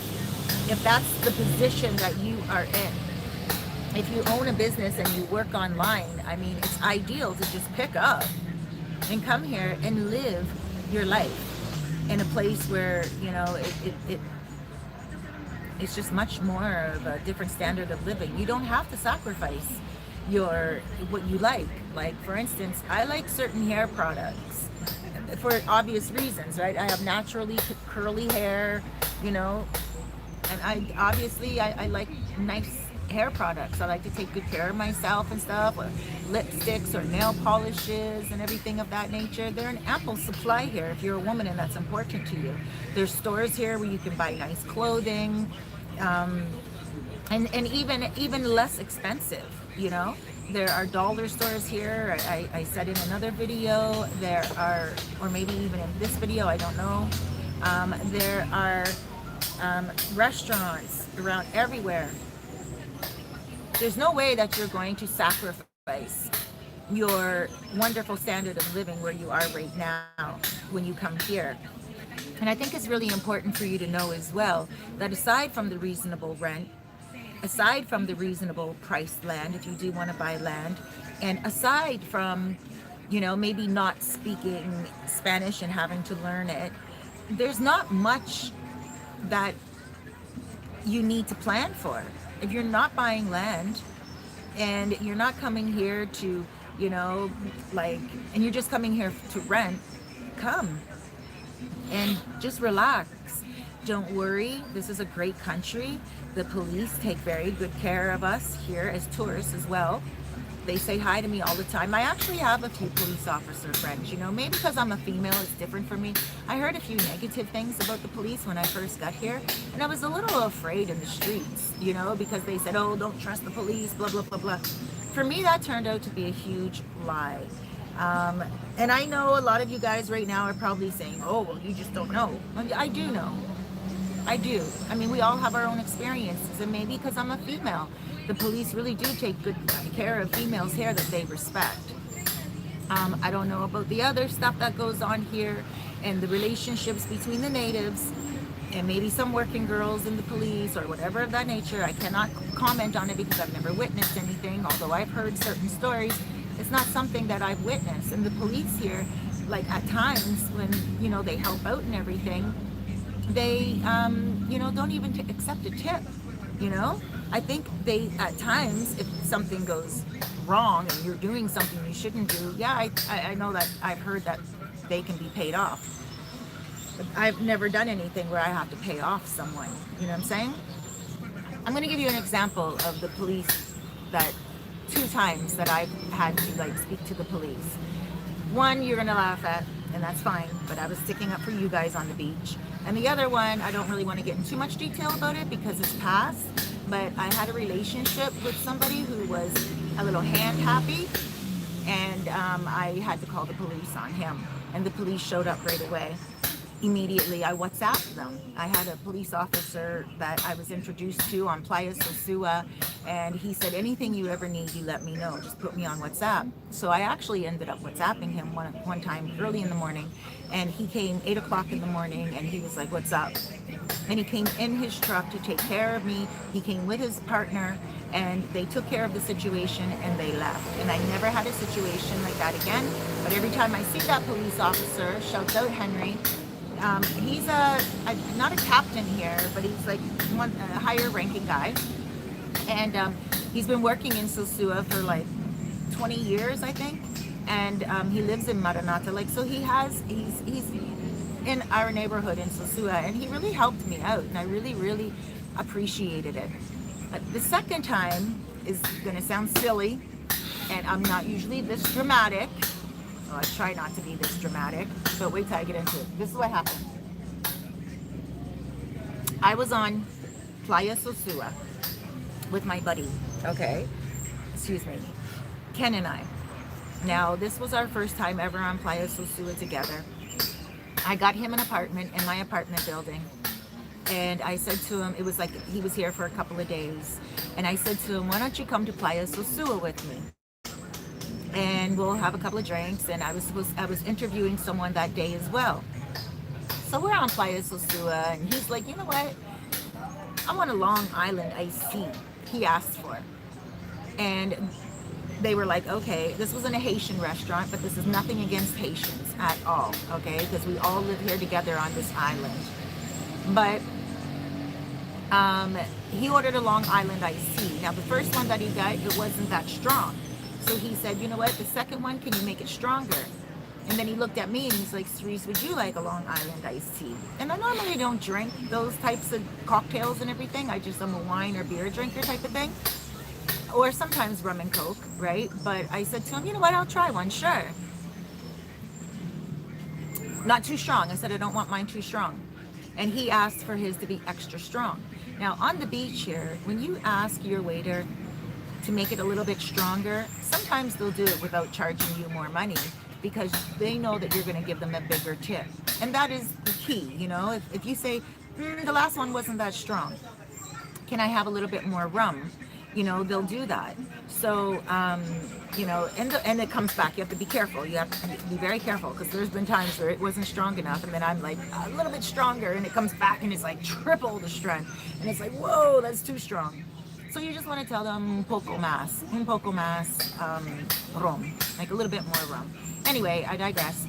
if that's the position that you are in. If you own a business and you work online, I mean, it's ideal to just pick up and come here and live your life in a place where, you know, it's just much more of a different standard of living. You don't have to sacrifice what you like. Like, for instance, I like certain hair products for obvious reasons, right? I have naturally curly hair, you know, and I like nice hair products. I like to take good care of myself and stuff, or lipsticks or nail polishes and everything of that nature. They're in ample supply here if you're a woman and that's important to you. There's stores here where you can buy nice clothing, and even less expensive, you know. There are dollar stores here. I said in another video, there are, or maybe even in this video, I don't know, there are restaurants around everywhere. There's no way that you're going to sacrifice your wonderful standard of living where you are right now when you come here. And I think it's really important for you to know as well that aside from the reasonable rent, aside from the reasonable priced land, if you do want to buy land, and aside from, you know, maybe not speaking Spanish and having to learn it, there's not much that you need to plan for. If you're not buying land and you're not coming here to, you know, like, and you're just coming here to rent, come and just relax. Don't worry, this is a great country. The police take very good care of us here as tourists as well. They say hi to me all the time. I actually have a few police officer friends, you know, maybe because I'm a female, it's different for me. I heard a few negative things about the police when I first got here, and I was a little afraid in the streets, you know, because they said, oh, don't trust the police, blah, blah, blah, blah. For me, that turned out to be a huge lie. And I know a lot of you guys right now are probably saying, oh, well, you just don't know. I do know. I do. I mean, we all have our own experiences, and maybe because I'm a female, the police really do take good care of females here that they respect. I don't know about the other stuff that goes on here and the relationships between the natives and maybe some working girls in the police or whatever of that nature. I cannot comment on it because I've never witnessed anything, although I've heard certain stories. It's not something that I've witnessed. And the police here, like at times when, you know, they help out and everything, they, you know, don't even accept a tip, you know? I think they, at times, if something goes wrong and you're doing something you shouldn't do, yeah, I know that I've heard that they can be paid off. But I've never done anything where I have to pay off someone, you know what I'm saying? I'm gonna give you an example of the police that 2 times that I've had to like speak to the police. One you're gonna laugh at, and that's fine, but I was sticking up for you guys on the beach. And the other one, I don't really want to get in too much detail about it because it's past, but I had a relationship with somebody who was a little hand happy, and I had to call the police on him, and the police showed up right away. Immediately, I WhatsApped them. I had a police officer that I was introduced to on Playa Sosua, and he said, anything you ever need, you let me know. Just put me on WhatsApp. So I actually ended up WhatsApping him one time early in the morning, and he came 8 o'clock in the morning, and he was like, what's up? And he came in his truck to take care of me. He came with his partner, and they took care of the situation, and they left. And I never had a situation like that again. But every time I see that police officer, shouts out Henry, he's not a captain here, but he's like a higher ranking guy. And he's been working in Sosua for like 20 years, I think. And he lives in Maranata. Like, so he's in our neighborhood in Sosua, and he really helped me out, and I really, really appreciated it. But the second time is gonna sound silly, and I'm not usually this dramatic. Well, I try not to be this dramatic, but wait till I get into it. This is what happened. I was on Playa Sosua with my buddy, okay? Excuse me. Ken and I. Now, this was our first time ever on Playa Sosua together. I got him an apartment in my apartment building. And I said to him, it was like he was here for a couple of days. And I said to him, why don't you come to Playa Sosua with me? And we'll have a couple of drinks. And I was interviewing someone that day as well. So we're on Playa Sosua, and he's like, you know what? I want a Long Island iced tea. He asked for. And they were like, okay, this wasn't a Haitian restaurant, but this is nothing against Haitians at all, okay? Because we all live here together on this island. But he ordered a Long Island iced tea. Now, the first one that he got, it wasn't that strong. So he said, you know what, the second one, can you make it stronger? And then he looked at me and he's like, Cerise, would you like a Long Island iced tea? And I normally don't drink those types of cocktails and everything. I'm a wine or beer drinker type of thing. Or sometimes rum and coke, right? But I said to him, you know what, I'll try one, sure. Not too strong. I said, I don't want mine too strong. And he asked for his to be extra strong. Now, on the beach here, when you ask your waiter to make it a little bit stronger, sometimes they'll do it without charging you more money because they know that you're going to give them a bigger tip. And that is the key, you know? If you say, the last one wasn't that strong, can I have a little bit more rum? You know, they'll do that. So, you know, and it comes back. You have to be careful. You have to be very careful because there's been times where it wasn't strong enough and then I'm like a little bit stronger and it comes back and it's like triple the strength. And it's like, whoa, that's too strong. So you just want to tell them un poco más rum, like a little bit more rum. Anyway, I digress.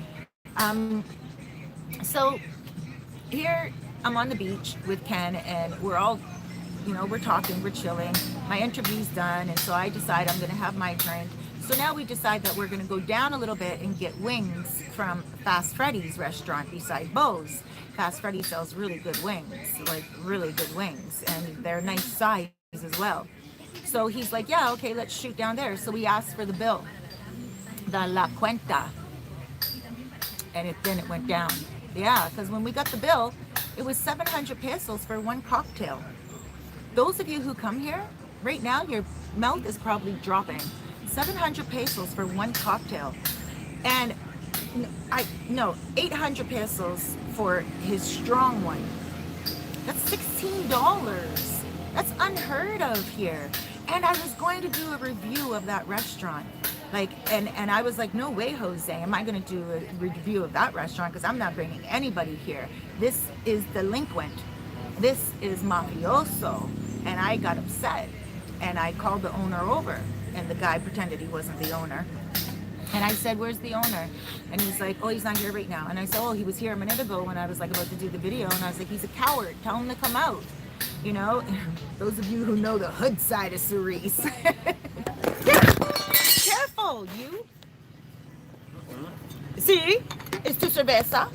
So here I'm on the beach with Ken and we're all, you know, we're talking, we're chilling. My interview's done, and so I decide I'm gonna have my drink. So now we decide that we're gonna go down a little bit and get wings from Fast Freddy's restaurant beside Bo's. Fast Freddy sells really good wings, like really good wings, and they're nice size as well. So he's like, yeah, okay, let's shoot down there. So we asked for the bill, the la cuenta, and then it went down. Yeah, because when we got the bill, it was 700 pesos for one cocktail. Those of you who come here, right now, your mouth is probably dropping. 700 pesos for one cocktail. And 800 pesos for his strong one. That's $16. That's unheard of here. And I was going to do a review of that restaurant. Like, and I was like, no way, Jose, am I going to do a review of that restaurant? Because I'm not bringing anybody here. This is delinquent. This is mafioso. And I got upset and I called the owner over and the guy pretended he wasn't the owner. And I said, where's the owner? And he's like, oh, he's not here right now. And I said, oh, he was here a minute ago when I was like about to do the video. And I was like, he's a coward. Tell him to come out. You know, those of you who know the hood side of Cerise. Careful, you. Sí, es tu cerveza.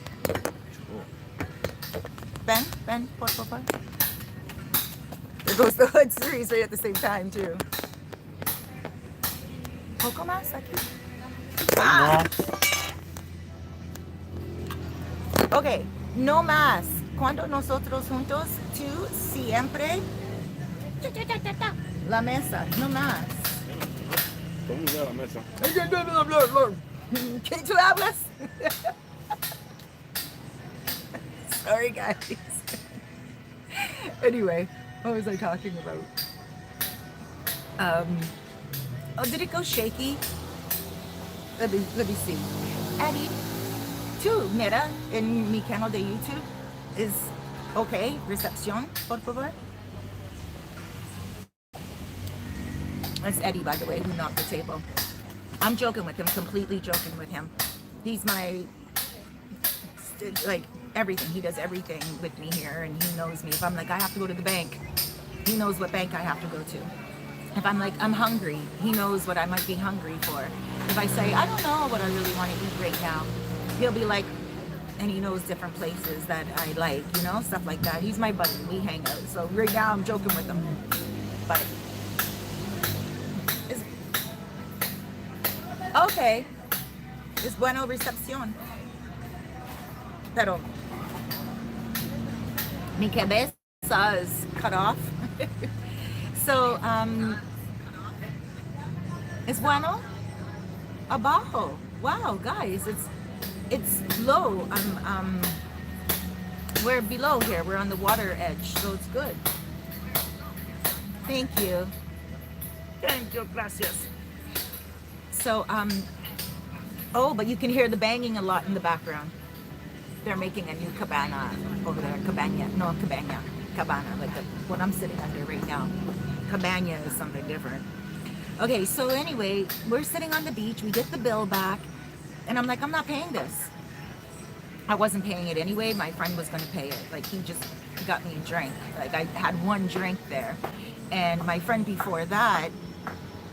Ben, por favor. There goes the hood Cerise right at the same time too. Poco más aquí. Ah. Okay, no más. Cuando nosotros juntos, tú siempre. La mesa, no más. ¿Cómo era la mesa? ¿Qué tú hablas? Sorry, guys. Anyway, what was I talking about? Oh, did it go shaky? Let me see. Eddie, tú, mira, en mi canal de YouTube is okay. Recepción, por favor. That's Eddie, by the way, who knocked the table. I'm joking with him, completely joking with him. He's my, like, everything. He does everything with me here, and he knows me. If I'm like, I have to go to the bank, he knows what bank I have to go to. If I'm like, I'm hungry, he knows what I might be hungry for. If I say, I don't know what I really want to eat right now, he'll be like, and he knows different places that I like, you know, stuff like that. He's my buddy. We hang out. So right now I'm joking with him. But okay. Es bueno recepción. Pero mi cabeza salsa is cut off. So, es bueno? Abajo. Wow, guys, it's low. We're below here. We're on the water edge, so it's good. Thank you. Thank you, gracias. So, oh, but you can hear the banging a lot in the background. They're making a new cabana over there. Cabana, like what I'm sitting under right now. Cabana is something different. Okay, so anyway, we're sitting on the beach. We get the bill back, and I'm like, I'm not paying this. I wasn't paying it anyway. My friend was going to pay it. Like, he just got me a drink. Like, I had one drink there. And my friend before that,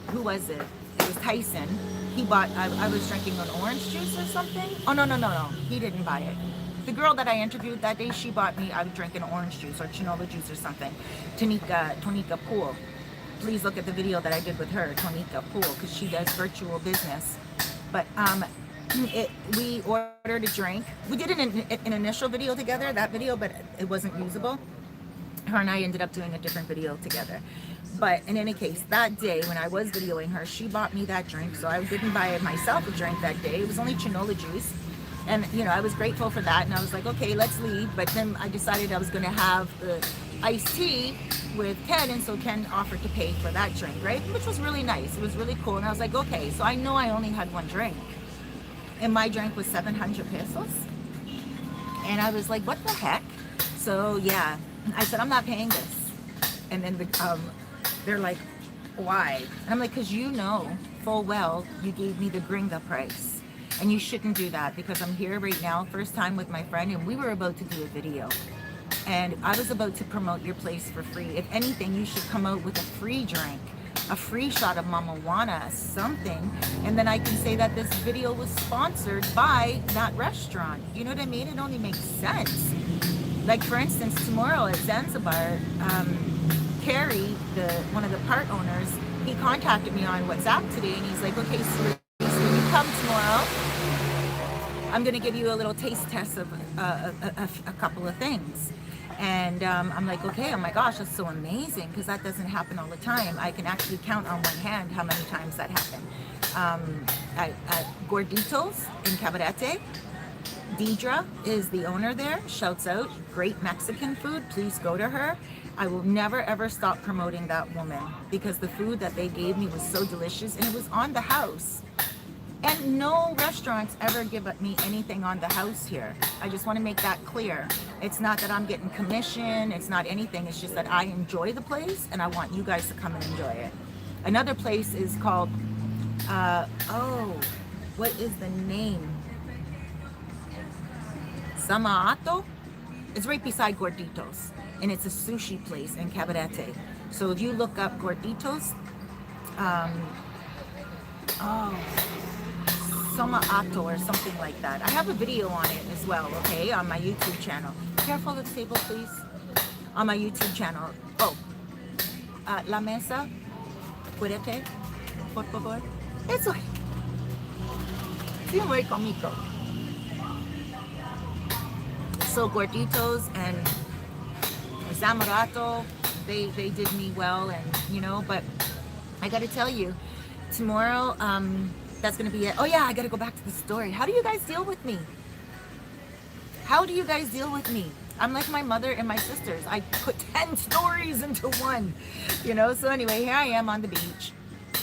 who was it? It was Tyson. He bought, I was drinking an orange juice or something. Oh, no. He didn't buy it. The girl that I interviewed that day, she bought me, I was drinking orange juice or chinola juice or something. Tonika Pool. Please look at the video that I did with her, Tonika Pool, because she does virtual business. But we ordered a drink. We did an initial video together, that video, but it wasn't usable. Her and I ended up doing a different video together. But in any case, that day when I was videoing her, she bought me that drink. So I didn't buy myself a drink that day. It was only chinola juice. And, you know, I was grateful for that. And I was like, okay, let's leave. But then I decided I was going to have the iced tea with Ken. And so Ken offered to pay for that drink, right? Which was really nice. It was really cool. And I was like, okay, so I know I only had one drink. And my drink was 700 pesos. And I was like, what the heck? So, yeah, I said, I'm not paying this. And then they're like, why? And I'm like, because you know full well you gave me the gringa price. And you shouldn't do that because I'm here right now, first time with my friend, and we were about to do a video. And I was about to promote your place for free. If anything, you should come out with a free drink, a free shot of Mama Juana, something. And then I can say that this video was sponsored by that restaurant. You know what I mean? It only makes sense. Like, for instance, tomorrow at Zanzibar, Carrie, one of the part owners, he contacted me on WhatsApp today, and he's like, okay, Cerise, when you come tomorrow, I'm going to give you a little taste test of a couple of things. And I'm like, okay, oh my gosh, that's so amazing, because that doesn't happen all the time. I can actually count on one hand how many times that happened. At Gorditos in Cabarete, Deidre is the owner there, shouts out, great Mexican food, please go to her. I will never ever stop promoting that woman because the food that they gave me was so delicious, and it was on the house. And no restaurants ever give me anything on the house here. I just want to make that clear. It's not that I'm getting commission, it's not anything, it's just that I enjoy the place and I want you guys to come and enjoy it. Another place is called, what is the name? Samaato? It's right beside Gorditos, and it's a sushi place in Cabarete. So if you look up Gorditos, Samaato or something like that. I have a video on it as well, okay, on my YouTube channel. Careful of the table, please. On my YouTube channel. La mesa, puede, por favor. Eso. Sí, muy comico. So Gorditos and Zamarato, they did me well, and you know, but I gotta tell you, tomorrow, that's gonna be it. Oh yeah, I gotta go back to the story. How do you guys deal with me? How do you guys deal with me? I'm like my mother and my sisters. I put 10 stories into one, you know? So anyway, here I am on the beach.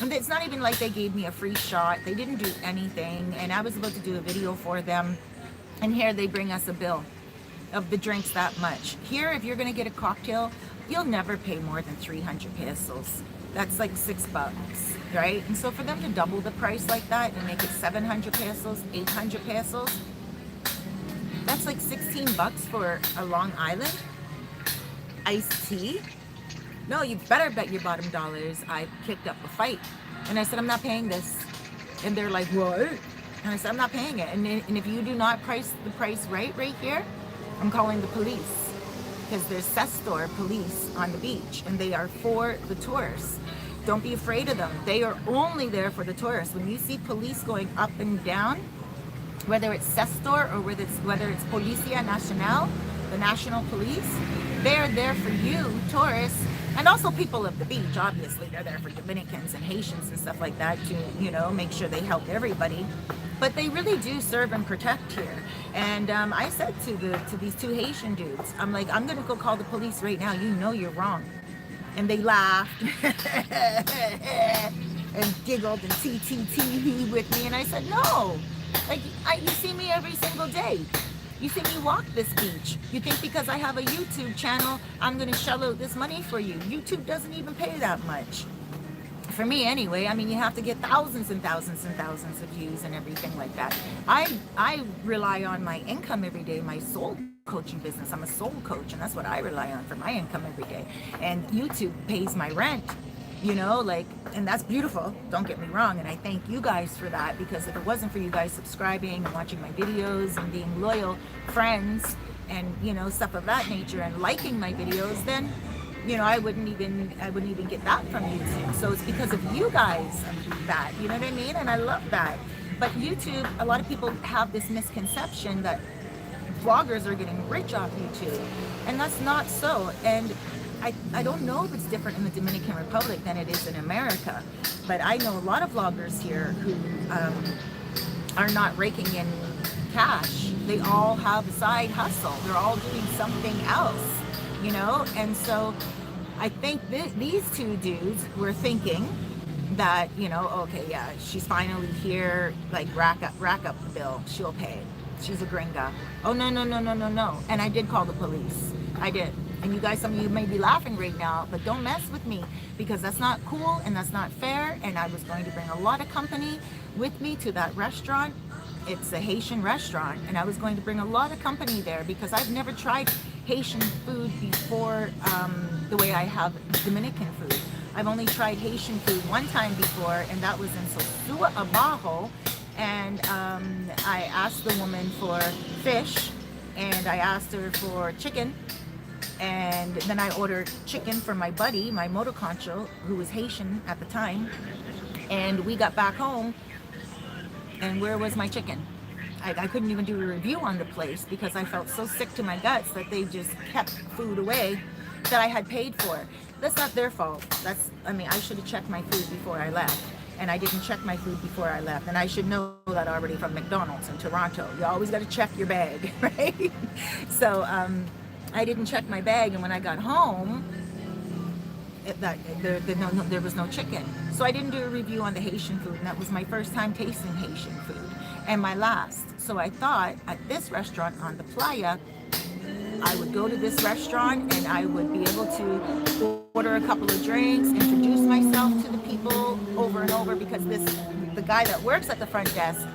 And it's not even like they gave me a free shot. They didn't do anything. And I was about to do a video for them. And here they bring us a bill of the drinks that much. Here, if you're gonna get a cocktail, you'll never pay more than 300 pesos. That's like $6, right? And so for them to double the price like that and make it 700 pesos, 800 pesos, that's like $16 for a Long Island iced tea. No, you better bet your bottom dollars I kicked up a fight. And I said, I'm not paying this. And they're like, what? And I said, I'm not paying it. And if you do not price the price right here, I'm calling the police. Because there's Sestor police on the beach, and they are for the tourists. Don't be afraid of them. They are only there for the tourists. When you see police going up and down, whether it's Sestor or whether it's Policía Nacional, the national police, they're there for you, tourists, and also people of the beach. Obviously, they're there for Dominicans and Haitians and stuff like that to, make sure they help everybody. But they really do serve and protect here. And I said to these two Haitian dudes, I'm like, I'm gonna go call the police right now. You know you're wrong. And they laughed and giggled and tee with me. And I said, no, like you see me every single day. You see me walk this beach. You think because I have a YouTube channel, I'm gonna shell out this money for you. YouTube doesn't even pay that much. For me anyway. I mean, you have to get thousands and thousands and thousands of views and everything like that. I rely on my income every day, my soul coaching business. I'm a soul coach, and that's what I rely on for my income every day. And YouTube pays my rent, and that's beautiful, don't get me wrong, and I thank you guys for that, because if it wasn't for you guys subscribing and watching my videos and being loyal friends and stuff of that nature and liking my videos, then I wouldn't even get that from YouTube. So it's because of you guys that, you know what I mean? And I love that. But YouTube, a lot of people have this misconception that vloggers are getting rich off YouTube, and that's not so. And I don't know if it's different in the Dominican Republic than it is in America, but I know a lot of vloggers here who are not raking in cash. They all have a side hustle. They're all doing something else, and so I think these two dudes were thinking that, okay, yeah, she's finally here, like rack up the bill, she'll pay. She's a gringa. Oh, no. And I did call the police. I did. And you guys, some of you may be laughing right now, but don't mess with me, because that's not cool and that's not fair. And I was going to bring a lot of company with me to that restaurant. It's a Haitian restaurant, and I was going to bring a lot of company there because I've never tried Haitian food before the way I have Dominican food. I've only tried Haitian food one time before, and that was in Sosua, Abajo. And I asked the woman for fish, and I asked her for chicken, and then I ordered chicken for my buddy, my motoconcho, who was Haitian at the time. And we got back home, and where was my chicken? I couldn't even do a review on the place because I felt so sick to my guts that they just kept food away that I had paid for. That's not their fault. I should have checked my food before I left. And I didn't check my food before I left. And I should know that already from McDonald's in Toronto. You always got to check your bag, right? So I didn't check my bag, and when I got home, there was no chicken. So I didn't do a review on the Haitian food, and that was my first time tasting Haitian food, and my last. So I thought at this restaurant on the playa, I would go to this restaurant and I would be able to order a couple of drinks, introduce myself to the people over and over, because the guy that works at the front desk,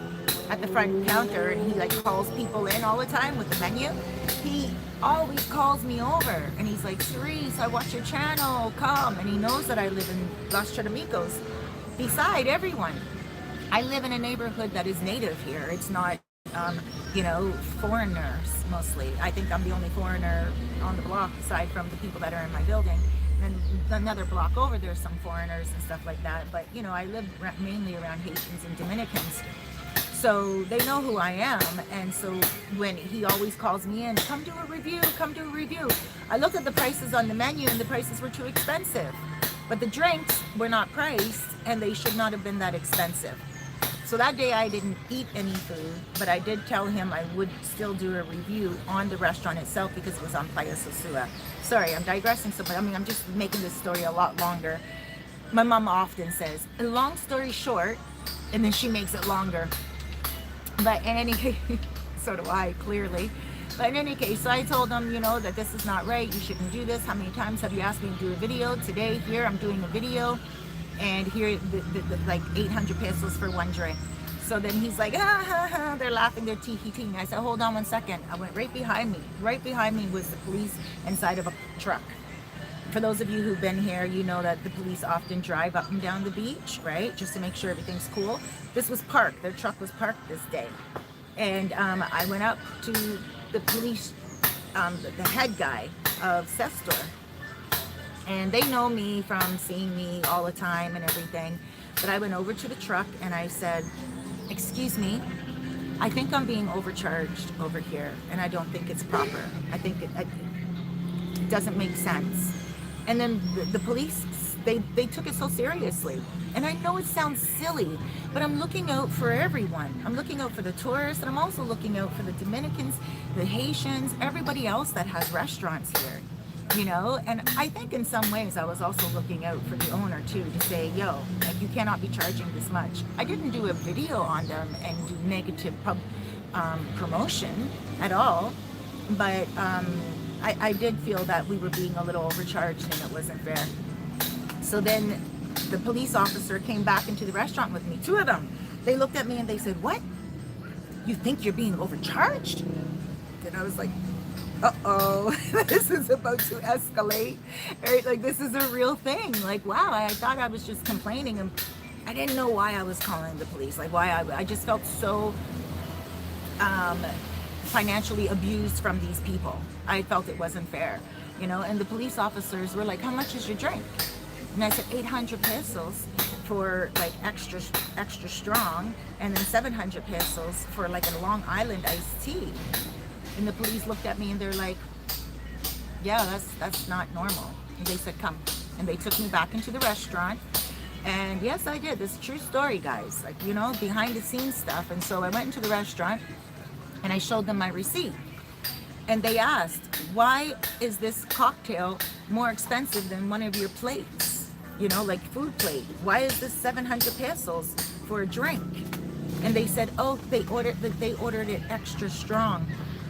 at the front counter, he like calls people in all the time with the menu. He always calls me over and he's like, Cerise, I watch your channel, come. And he knows that I live in Los Charamicos beside everyone. I live in a neighborhood that is native here. It's not foreigners mostly. I think I'm the only foreigner on the block aside from the people that are in my building. And another block over, there's some foreigners and stuff like that. But, I live mainly around Haitians and Dominicans. So they know who I am. And so when he always calls me in, come do a review. I looked at the prices on the menu and the prices were too expensive. But the drinks were not priced and they should not have been that expensive. So that day I didn't eat any food, but I did tell him I would still do a review on the restaurant itself because it was on Playa Sosua. Sorry, I'm digressing so much. I'm just making this story a lot longer. My mom often says, a long story short, and then she makes it longer. But in any case, so do I, clearly. But in any case, so I told him, that this is not right. You shouldn't do this. How many times have you asked me to do a video? Today, here, I'm doing a video. And here, like 800 pesos for one drink. So then he's like, they're laughing, they're tee-hee-ting. I said, hold on one second. I went right behind me. Right behind me was the police inside of a truck. For those of you who've been here, you know that the police often drive up and down the beach, right? Just to make sure everything's cool. This was parked. Their truck was parked this day. And I went up to the police, the head guy of Sestor. And they know me from seeing me all the time and everything. But I went over to the truck and I said, excuse me, I think I'm being overcharged over here, and I don't think it's proper. I think it doesn't make sense. And then the police, they took it so seriously. And I know it sounds silly, but I'm looking out for everyone. I'm looking out for the tourists, and I'm also looking out for the Dominicans, the Haitians, everybody else that has restaurants here. You know, and I think in some ways I was also looking out for the owner too, to say, yo, like, you cannot be charging this much. I didn't do a video on them and do negative promotion at all, but I did feel that we were being a little overcharged and it wasn't fair. So then the police officer came back into the restaurant with me, two of them. They looked at me and they said, what? You think you're being overcharged? And I was like, uh-oh, this is about to escalate, right? Like, this is a real thing. Like, wow, I thought I was just complaining, and I didn't know why I was calling the police. Like, why I just felt so financially abused from these people. I felt it wasn't fair, you know. And the police officers were like, how much is your drink? And I said 800 pesos for like extra strong, and then 700 pesos for like a Long Island iced tea. And the police looked at me and they're like, yeah, that's not normal. And they said, come. And they took me back into the restaurant. And yes, I did. This is a true story, guys. Like, you know, behind the scenes stuff. And so I went into the restaurant and I showed them my receipt. And they asked, why is this cocktail more expensive than one of your plates? You know, like food plate. Why is this 700 pesos for a drink? And they said, oh, they ordered it extra strong.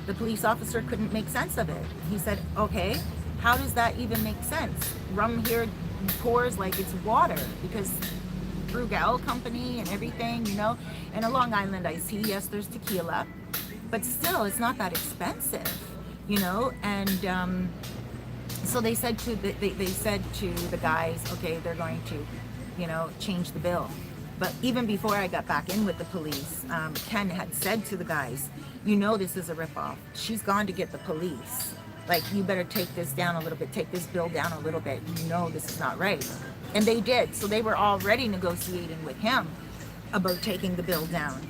The police officer couldn't make sense of it. He said, okay, how does that even make sense? Rum here pours like it's water, because Frugal company and everything, you know, and a Long Island iced tea, yes, there's tequila, but still, it's not that expensive, you know. And so they said to the guys, okay, they're going to, you know, change the bill. But even before I got back in with the police, Ken had said to the guys, you know, this is a ripoff. She's gone to get the police. Like, you better take this down a little bit, take this bill down a little bit. You know, this is not right. And they did. So they were already negotiating with him about taking the bill down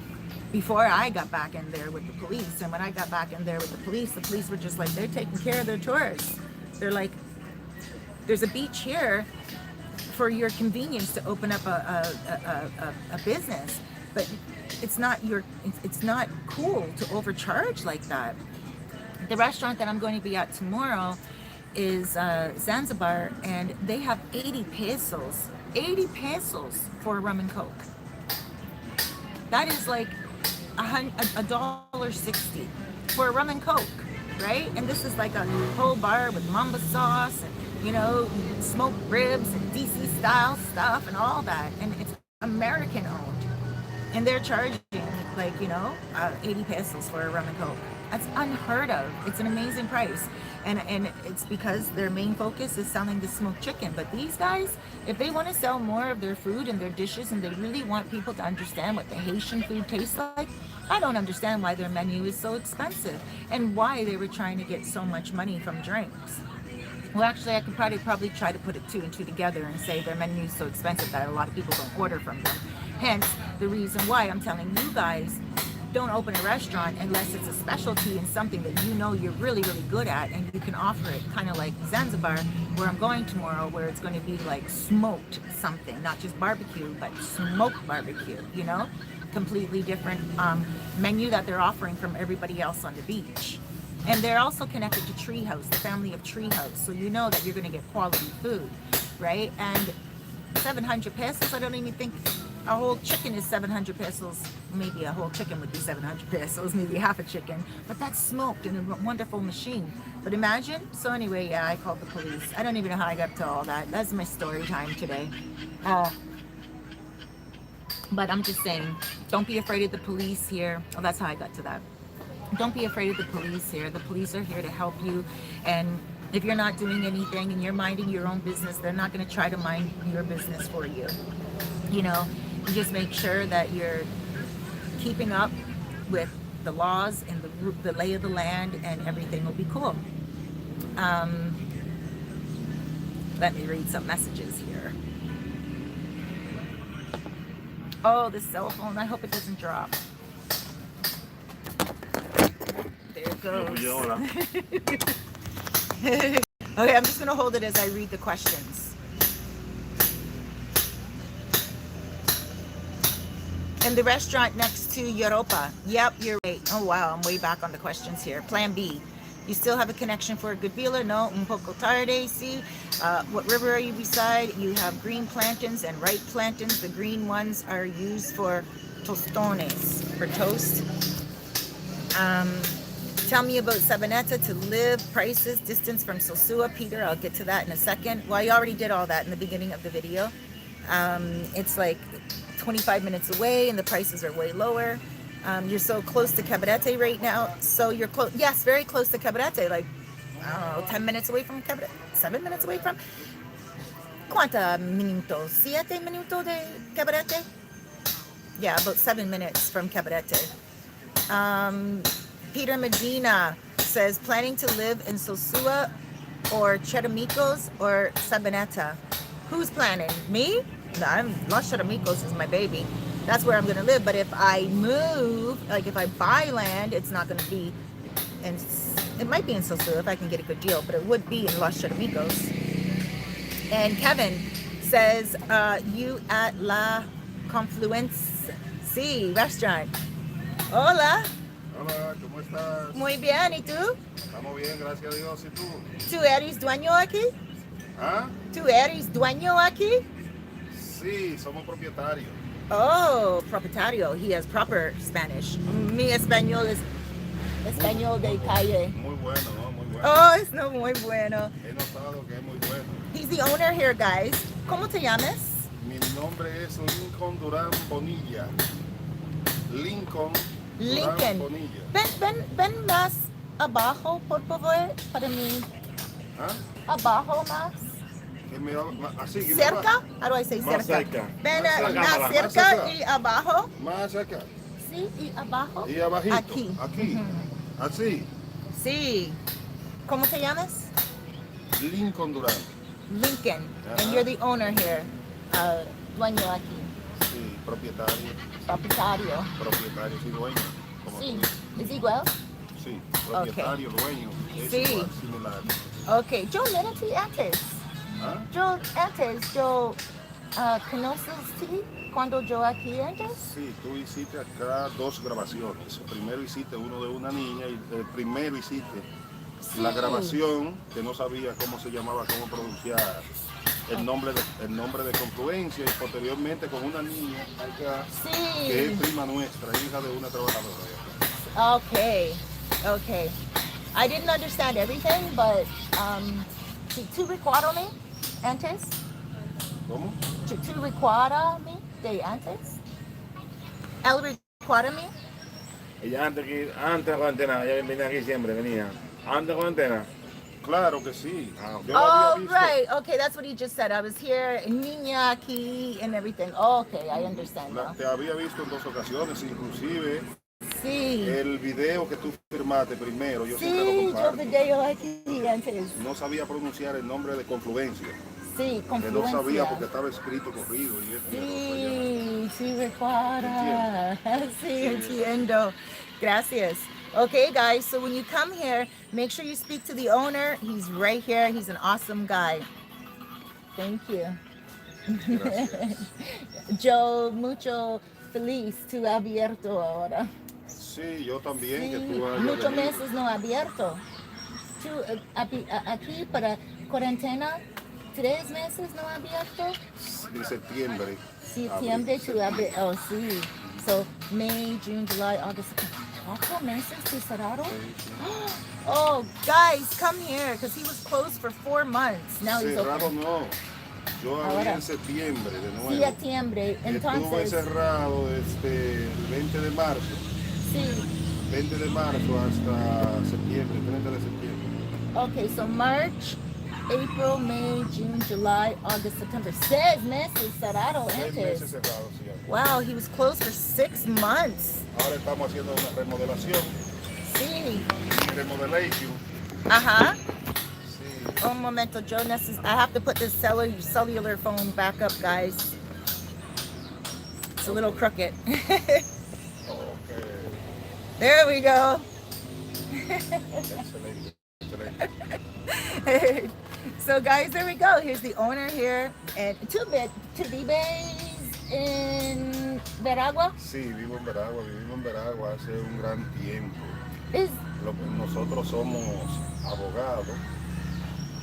before I got back in there with the police. And when I got back in there with the police were just like, they're taking care of their tourists. They're like, there's a beach here for your convenience to open up a business, but it's not cool to overcharge like that. The restaurant that I'm going to be at tomorrow is Zanzibar, and they have 80 pesos for a rum and coke. That is like $1.60 for a rum and coke, right? And this is like a whole bar with mamba sauce and, you know, smoked ribs and DC style stuff and all that, and it's American owned, and they're charging like, you know, 80 pesos for a rum and coke. That's unheard of. It's an amazing price, and it's because their main focus is selling the smoked chicken. But these guys, if they want to sell more of their food and their dishes, and they really want people to understand what the Haitian food tastes like, I don't understand why their menu is so expensive and why they were trying to get so much money from drinks. Well, actually, I could probably try to put it two and two together and say their menu is so expensive that a lot of people don't order from them. Hence, the reason why I'm telling you guys, don't open a restaurant unless it's a specialty and something that you know you're really, really good at, and you can offer it, kind of like Zanzibar, where I'm going tomorrow, where it's going to be like smoked something, not just barbecue, but smoked barbecue, you know? Completely different menu that they're offering from everybody else on the beach. And they're also connected to Treehouse, the family of Treehouse, so you know that you're going to get quality food, right? And 700 pesos, I don't even think a whole chicken is 700 pesos. Maybe a whole chicken would be 700 pesos, maybe half a chicken, but that's smoked in a wonderful machine. But imagine. So anyway, yeah, I called the police. I don't even know how I got to all that. That's my story time today. But I'm just saying, don't be afraid of the police here. Oh, that's how I got to that. Don't be afraid of the police here. The police are here to help you, and if you're not doing anything and you're minding your own business, they're not going to try to mind your business for you. You know, you just make sure that you're keeping up with the laws and the lay of the land, and everything will be cool. Let me read some messages here. Oh, this cell phone, I hope it doesn't drop. goes. Yo, hola. Okay, I'm just gonna hold it as I read the questions. In the restaurant next to Europa. Yep, you're right. Oh wow, I'm way back on the questions here. Plan B. You still have a connection for a good villa? No, un poco tarde. See, what river are you beside? You have green plantains and ripe plantains. The green ones are used for tostones, for toast. Tell me about Sabaneta to live, prices, distance from Sosua. Peter, I'll get to that in a second. Well, I already did all that in the beginning of the video. It's like 25 minutes away and the prices are way lower. You're so close to Cabarete right now. So you're close. Yes, very close to Cabarete. Like, I don't know, 10 minutes away from Cabarete. 7 minutes away from. ¿Cuántos minutos? 7 minutos de Cabarete? Yeah, about 7 minutes from Cabarete. Peter Medina says, planning to live in Sosua or Chetamicos or Sabaneta? Who's planning? Me? No, Los Chetamicos is my baby. That's where I'm going to live. But if I move, like if I buy land, it's not going to be, and it might be in Sosua if I can get a good deal, but it would be in Los Chetamicos. And Kevin says, you at La Confluencia restaurant. Hola. Hola, ¿cómo estás? Muy bien, ¿y tú? Estamos bien, gracias a Dios. ¿Y tú? ¿Tú eres dueño aquí? ¿Ah? ¿Tú eres dueño aquí? Sí, somos propietarios. Oh, propietario. He has proper Spanish. Mi español es español de calle. Muy bueno, ¿no? Muy bueno. Oh, es no muy bueno. He notado que es muy bueno. He's the owner here, guys. ¿Cómo te llamas? Mi nombre es Lincoln Durán Bonilla. Lincoln Durán Bonilla. Ven más abajo, por favor, para mí. ¿Ah? Abajo más. Así, que ¿Cerca? How do I say más cerca? cerca. Ven Más cerca cerca. y abajo. Más acá. Sí, y abajo. Y abajito. Aquí. Aquí. Así. Sí. ¿Cómo te llamas? Lincoln Durán. Lincoln. And you're the owner here. Dueño aquí. Sí, propietario. Propietario. Propietario, sí, dueño. Como Sí. tú. ¿Es igual? Sí, propietario, dueño. Es Sí. igual, similar. Ok. Yo vine aquí antes. ¿Ah? Yo ¿conoces ti cuando yo aquí antes? Sí, tú hiciste acá 2 grabaciones. Primero hiciste uno de una niña y el primero hiciste la grabación que no sabía cómo se llamaba, cómo pronunciar el nombre de confluencia y posteriormente con una niña acá que es prima nuestra, hija de una trabajadora. Okay. I didn't understand everything, but ¿tú recuárdame antes? ¿Cómo? ¿Tú recuárdame de antes? ¿Él recuárdame? Ella antes de la cuarentena, ella venía aquí siempre, venía. Antes de la cuarentena. Claro que sí. Yo la Oh, había visto. right. Okay, that's what he just said. I was here, niña aquí, and everything. Oh, okay, I understand now. Te había visto en 2 ocasiones, inclusive Sí. el video que tú firmaste primero, yo siempre Sí, lo yo comparto. video aquí antes. No sabía pronunciar el nombre de confluencia. Sí, Que confluencia. no sabía porque estaba escrito corrido. Y esto y el otro allá. Sí, recuerda. Sí, entiendo. Gracias. Okay, guys, so when you come here, make sure you speak to the owner. He's right here. He's an awesome guy. Thank you. Gracias. Yo mucho feliz tú abierto ahora. Sí, yo también, Sí, que tú hayas muchos venido. meses no abierto. Tú aquí para cuarentena, 3 meses no abierto. En septiembre. Septiembre tú abierto. Oh, sí. So May, June, July, August. 4 meses te cerraron? Oh, guys, come here, because he was closed for 4 months. Now he's Cerrado open. no. Yo abrí Ahora. en septiembre de nuevo. Septiembre, Estuve entonces. cerrado desde el 20 de marzo. Sí. 20 de marzo hasta septiembre, 30 de septiembre. Okay, so March, April, May, June, July, August, September. 6 meses cerrado 6 meses antes. cerrados, sí. Wow, he was closed for 6 months. Ahora estamos haciendo una remodelación. Sí. Remodelation. Ajá. Sí. Un momento, Joe. I have to put this cellular phone back up, guys. It's a little crooked. Okay. There we go. Excelente, excelente. So guys, there we go. Here's the owner here. And tú vives en Veragua? Sí, vivo en Veragua, vivimos en Veragua hace un gran tiempo. Is Nosotros somos abogados.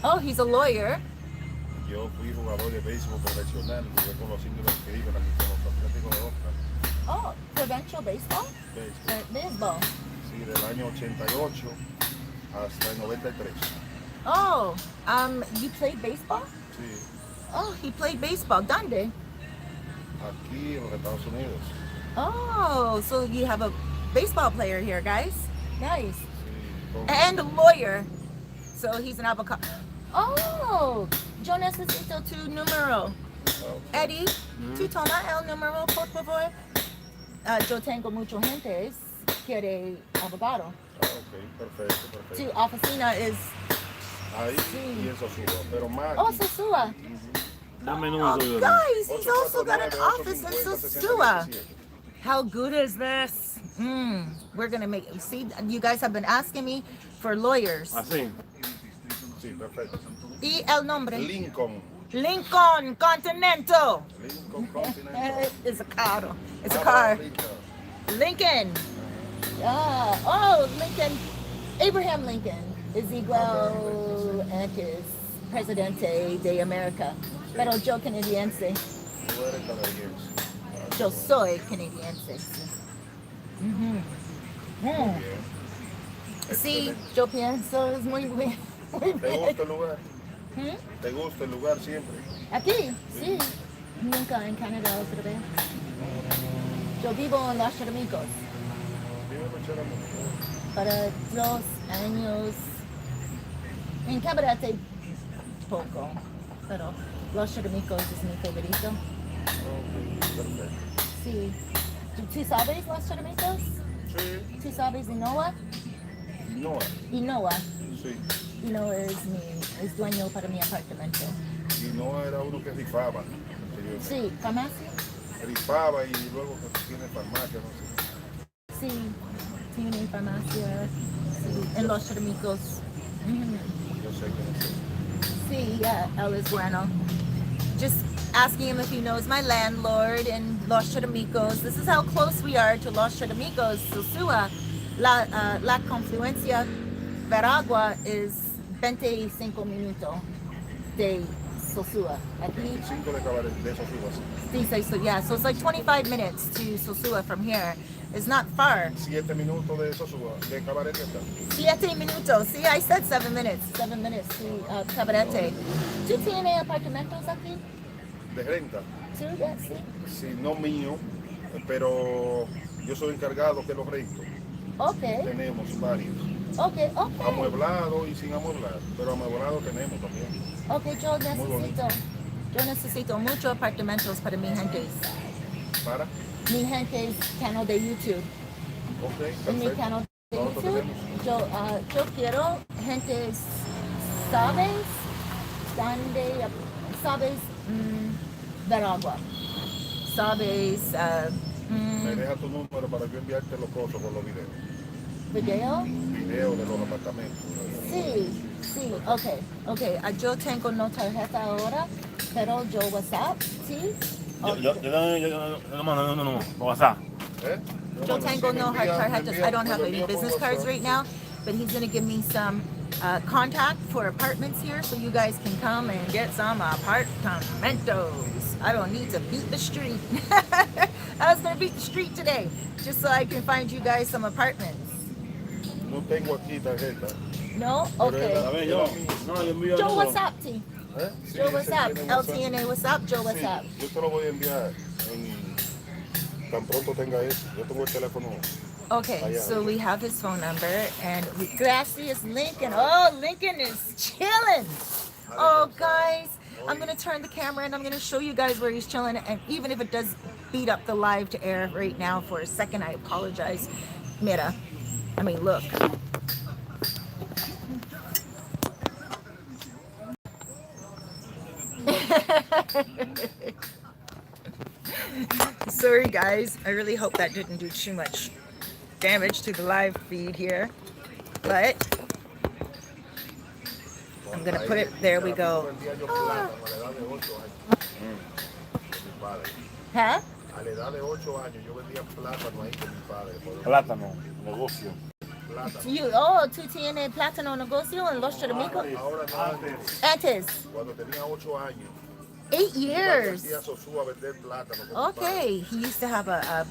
Oh, he's a lawyer. Yo fui jugador de béisbol profesional, jugué con los indios de Cleveland y con los Atléticos de Oakland. Oh, provincial baseball? Béisbol. Baseball. Sí, del año 88 hasta el 93. Oh, you played baseball? Sí, Oh, he played baseball. ¿Dónde? aquí en los Estados Unidos. Oh, so you have a baseball player here, guys. Nice. Sí, con- And a lawyer. So he's an avocado. Oh, yo necesito tu número. Eddie, tú toma el número, por favor. Yo tengo mucha gente que quiere abogado. ok, perfecto, Tu perfecto. oficina is, Ahí Sí. y en Sosua, pero más. oh, Sosua. Dame el Oh, número tuyo. guys, he's also got an office in Sosua. 849-850-6027. How good is this? We're gonna make, see, you guys have been asking me for lawyers. Así. Sí, perfecto. Y el nombre. Lincoln. Lincoln Continental. Lincoln Continental. It's a car. It's a Ah, car. Lincoln. Lincoln. Oh, Lincoln. Abraham Lincoln is igual antes presidente de América. Pero yo canadiense. Tú eres canadiense. Yo soy canadiense. Mhm. Bien. Sí, Excelente. yo pienso es muy bien. Muy ¿Te bien. gusta el lugar? ¿Mm? ¿Te gusta el lugar siempre? Aquí, sí. Nunca en Canadá otra vez. Yo vivo en Los Charamicos Vive en Charamaco. para 2 años. En Cabarete poco, pero Los Charamicos es mi favorito. Ok, perfecto. Sí. ¿Tú sabes Los Charamicos? Sí. ¿Tú sabes Inoa? Noah. Inoa. Sí. Inoa es dueño para mi apartamento. Y Noah era uno que rifaba. Sí, farmacia. Rifaba y luego que tiene farmacia, no sé. Sí, tiene farmacia. Sí, en Los Charamicos. Ujú. Yo sé que no sé. Sí, yeah, él es bueno. Just asking him if he knows my landlord in Los Charamicos. This is how close we are to Los Charamicos. Sosua, la confluencia Veragua is 25 minutos de Sosua. Aquí 25 de Cabarete, de esos uvas. dice, so yeah, so it's like 25 minutes to Sosua from here. It's not far. 7 minutos de esos uvas. De Cabarete está. 7 minutos. See, I said 7 minutes. 7 minutes to Cabarete. ¿Tú tienes apartamentos aquí? De renta. ¿Tú? Yeah, sí. Sí, no mío, pero yo soy encargado que los rento. Okay, Tenemos varios. okay, okay. Amueblado y sin amueblar, pero amueblado tenemos también. Okay, bonito. yo necesito muchos apartamentos para mi gente. ¿Para? Mi gente canal de YouTube. Ok, En mi perfecto. canal de Nosotros YouTube, tenemos. yo quiero gente, ¿sabes? Donde, ¿sabes? Veragua. ¿Sabes? Me deja tu número para yo enviarte los cosas con los videos. Video. Videos de los apartamentos. Sí, sí, okay. Yo tengo una tarjeta ahora, pero yo WhatsApp, ¿sí? No, por WhatsApp. ¿Eh? Yo tengo no hard tarjetas. I don't have me any envía por business cards WhatsApp. right now, but he's gonna give me some contact for apartments here, so you guys can come and get some apartamentos. I don't need to beat the street. I was gonna beat the street today, just so I can find you guys some apartments. No tengo aquí tarjeta. No? Pero Okay. A ver, yo. No, yo envío el Yo número. WhatsApp, T. ¿Eh? Sí, Yo ese WhatsApp. tiene WhatsApp. LTNA WhatsApp, Joe WhatsApp. Sí, yo te lo voy a enviar tan pronto tenga eso. Yo tengo el teléfono. Okay, Allá, so allá. we have his phone number, and gracias, Lincoln. Oh, Lincoln is chilling. Oh, guys, I'm gonna turn the camera and I'm gonna show you guys where he's chilling. And even if it does beat up the live to air right now for a second, I apologize. Mira, I mean, look. Sorry, guys. I really hope that didn't do too much damage to the live feed here. But I'm gonna put it. There we go. Vendía yo plátano a la edad de 8 años con mi padre. Huh? A la edad de 8 años yo vendía plátano ahí con mi padre. Plátano, negocio. Plátano. Tú tienes plátano negocio en Los Charamicos? Ahora no antes, Antes. cuando tenía 8 años. 8 years. Hacía Sosua a vender plátano con mi Okay, he used to have a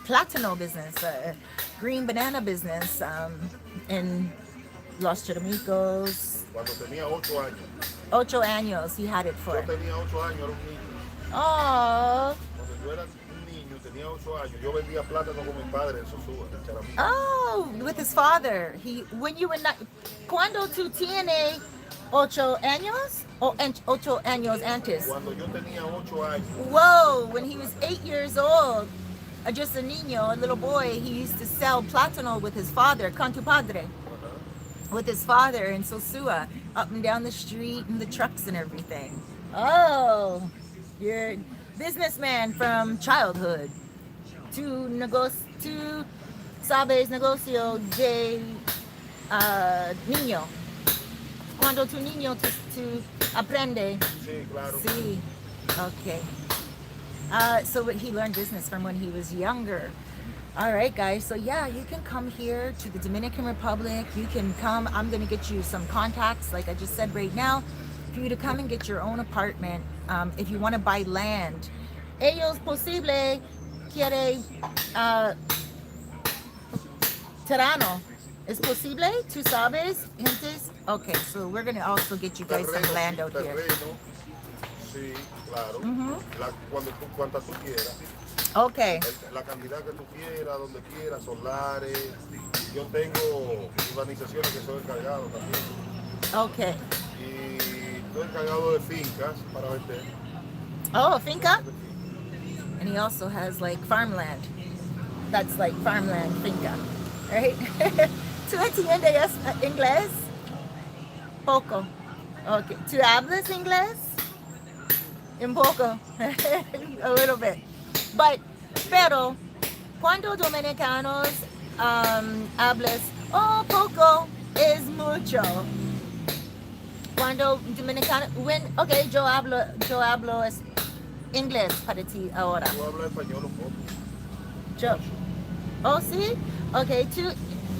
plátano business, a green banana business in Los Charamicos. Cuando tenía 8 años. 8 años he had it Yo for. tenía 8 años, era un niño. Oh, Cuando yo era un niño, tenía 8 años, yo vendía plátano con mi padre en Sosúa, en Charamí. oh, with his father. When you were not, ¿cuándo tú tienes 8 años? O 8 años antes? Cuando yo tenía 8 años, Whoa, when he was 8 years old, just a niño, a little boy, he used to sell plátano with his father, con tu padre, with his father in Sosua, up and down the street and the trucks and everything. Oh, you're a businessman from childhood to sabes negocio de niño. Cuando tu niño tu aprende. sí, claro. Sí. Okay. So he learned business from when he was younger. All right, guys. So yeah, you can come here to the Dominican Republic. You can come. I'm going to get you some contacts, like I just said right now, for you to come and get your own apartment. If you want to buy land. Ellos posible quiere terreno. ¿Es posible? ¿Tú sabes, gentes? Okay, so we're going to also get you guys some land out here. Terreno, sí, claro. Cuanta tú quieras. Okay. La cantidad que tú quieras, donde quieras, solares. Yo tengo urbanizaciones que soy encargado también. Okay. Y estoy encargado de fincas para vender. Oh, finca? And he also has like farmland. That's like farmland finca, right? ¿Tú entiendes inglés? Poco. Okay. ¿Tú hablas inglés? Un poco. A little bit. Pero, cuando dominicanos hablas, oh, poco es mucho. Cuando dominicano, okay, yo hablo inglés para ti ahora. Yo hablo español un poco. Oh, sí? Okay,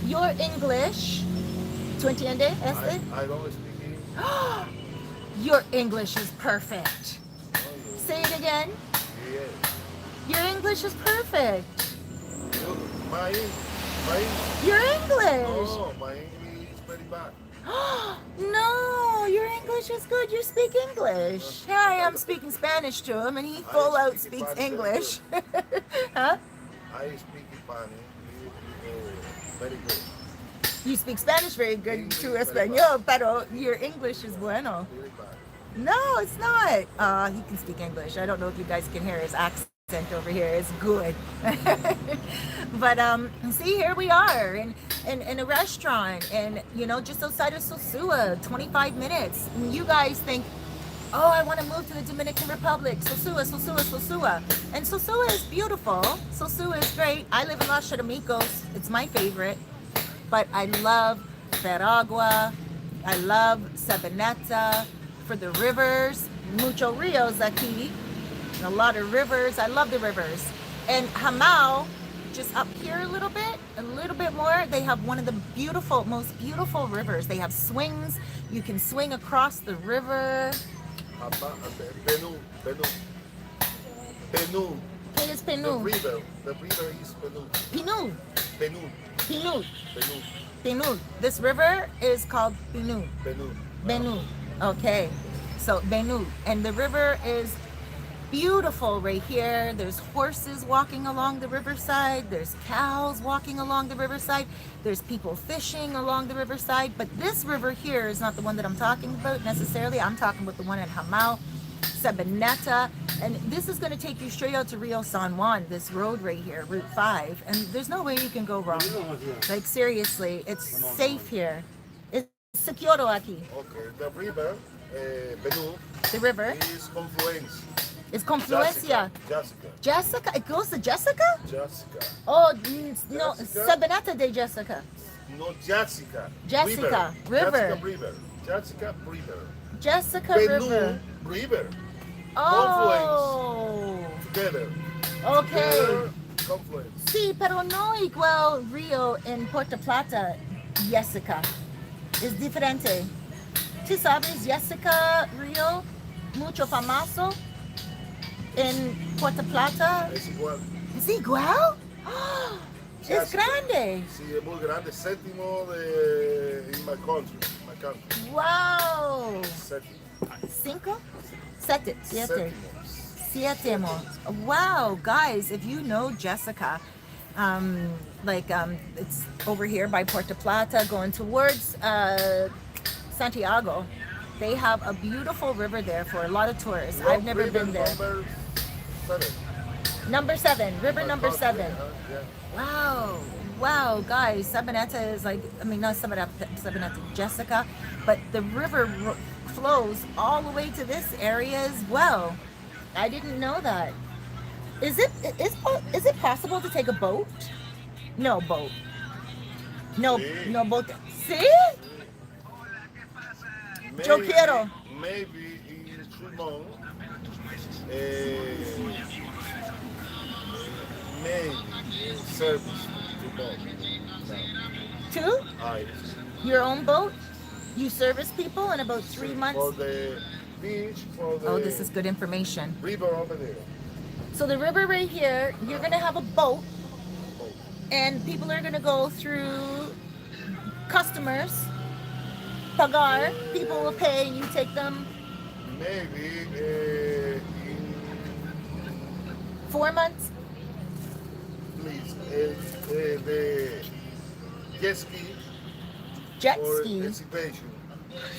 your English, ¿tú entiendes este? I don't speak English. Your English is perfect. Say it again. Yeah. Your English is perfect. My Your English. no, my English is very bad. No, your English is good. You speak English. Here I am speaking Spanish to him, and he full out speaks English. Huh? I speak Spanish very good. You speak Spanish very good to Espanol, pero your English is bueno. Very bad. No, it's not. He can speak English. I don't know if you guys can hear his accent over here. It's good. But see, here we are in a restaurant, and just outside of Sosua, 25 minutes. And you guys think, oh, I want to move to the Dominican Republic. Sosua. And Sosua is beautiful. Sosua is great. I live in Los Charamicos. It's my favorite. But I love Veragua. I love Sabaneta for the rivers. Mucho rios aquí. A lot of rivers. I love the rivers. And Hamao, just up here a little bit more, they have one of the most beautiful rivers. They have swings. You can swing across the river. Penu. ¿Qué es Penu? The river is Penu. Pinu. Pinu. This river is called Pinu. Benu. Okay. So Benu. And the river is beautiful right here. There's horses walking along the riverside. There's cows walking along the riverside. There's people fishing along the riverside. But this river here is not the one that I'm talking about necessarily. I'm talking about the one in Hamao, Sabaneta. And this is going to take you straight out to Rio San Juan, this road right here, Route 5. And there's no way you can go wrong. Like, seriously, it's safe here. It's secure aquí. Okay, the river, Benu, The river is confluencia. is confluencia. Jessica? It goes to Jessica? Jessica. Oh, no, Jessica? Sabaneta de Jessica. No, Jessica. Jessica River. Jessica River. Jessica Benue River. River. Oh. Together. Okay. Together, confluence. Sí, pero no igual Río en Puerto Plata, Jessica. Es diferente. ¿Tú sabes Jessica Río? Mucho famoso en Puerto Plata. Es igual. ¿Es igual? ¡Ah! Es Jessica. grande. Sí, es muy grande. Séptimo de in my country. Wow. Séptimo. ¿Cinco? Siete. Séptimo. Wow, guys, if you know Jessica, it's over here by Puerto Plata going towards Santiago. They have a beautiful river there for a lot of tourists. I've never been there. Number 7. River number 7. Yeah. Wow, guys, Sabaneta is not Sabaneta, Jessica, but the river flows all the way to this area as well. I didn't know that. Is it possible to take a boat? No boat. No boat. See? Yo quiero. Maybe in 3 months, maybe service to boat. Two? Aye. Your own boat? You service people in about 3 months? For the beach, for the Oh, this is good information. river over there. So the river right here, you're gonna have a boat, and people are gonna go through customers. Pagar, people will pay, and you take them Maybe in 4 months. please the jet ski Jet or ski exhibition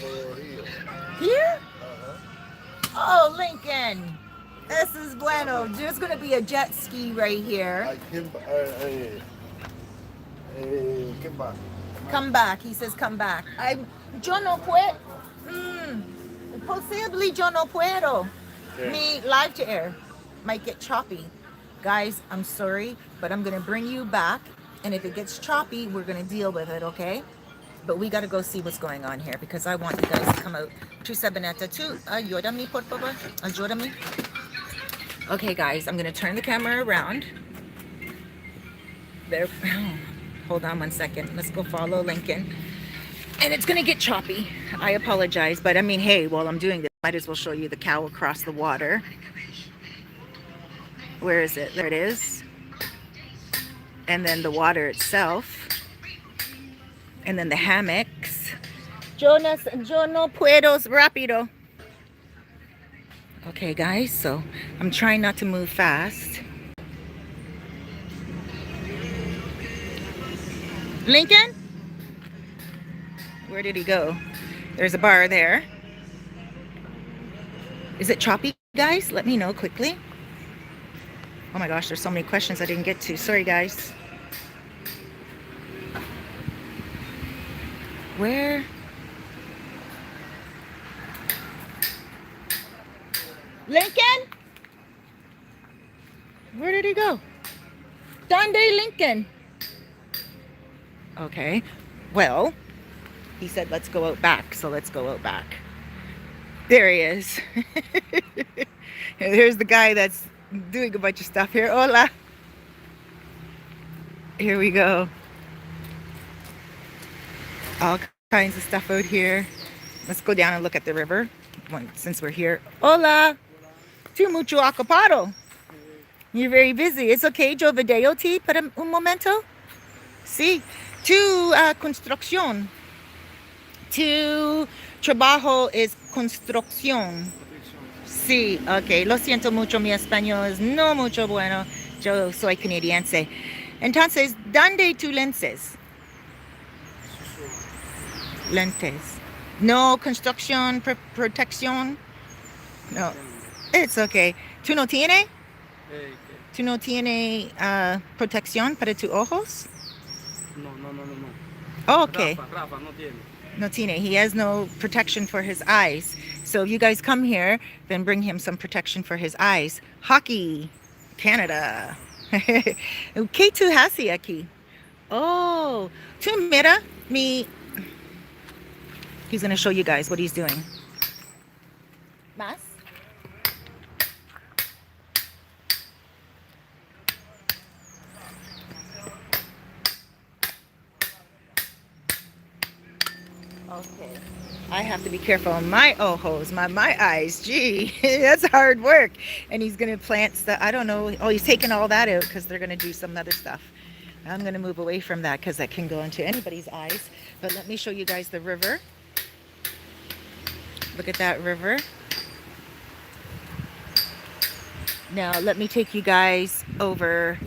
for here. here. Uh-huh. Oh, Lincoln, this is bueno. There's gonna be a jet ski right here. I came back. Come back. He says, come back. Yo no puedo. Possibly yo no puedo. Me live to air might get choppy. Guys, I'm sorry, but I'm going to bring you back. And if it gets choppy, we're going to deal with it, okay? But we got to go see what's going on here because I want you guys to come out. Tu Sabaneta, tu ayúdame, por favor. Ayúdame. Okay, guys, I'm going to turn the camera around. There. Hold on 1 second. Let's go follow Lincoln. And it's gonna get choppy. I apologize, but I mean, hey, while I'm doing this, might as well show you the cow across the water. Where is it? There it is. And then the water itself. And then the hammocks. Yo no puedo rápido. Okay, guys, so I'm trying not to move fast. Lincoln? Where did he go? There's a bar there. Is it choppy, guys? Let me know quickly. Oh my gosh, there's so many questions I didn't get to. Sorry, guys. Where? Lincoln? Where did he go? Donde Lincoln? Okay, well, he said, let's go out back. So let's go out back. There he is. There's the guy that's doing a bunch of stuff here. Hola. Here we go. All kinds of stuff out here. Let's go down and look at the river since we're here. Hola. Tu mucho ocupado. You're very busy. It's okay. Yo video ti para un momento. Sí. Tu construcción. Tu trabajo es construcción. Sí, ok. Lo siento mucho, mi español es no mucho bueno. Yo soy canadiense. Entonces, ¿dónde tu lentes? Lentes. No construcción, protección. No. It's okay. ¿Tú no tienes? ¿Tú no tienes protección para tus ojos? No. Oh, okay. Rafa no tiene. No tiene. He has no protection for his eyes. So if you guys come here, then bring him some protection for his eyes. Hockey, Canada. ¿Qué tú haces aquí? Oh, tu mira me. He's going to show you guys what he's doing. Mas? Okay. I have to be careful on my ojos, my eyes. Gee, that's hard work. And he's going to plant stuff. I don't know. Oh, he's taking all that out because they're going to do some other stuff. I'm going to move away from that because that can go into anybody's eyes. But let me show you guys the river. Look at that river. Now, let me take you guys over.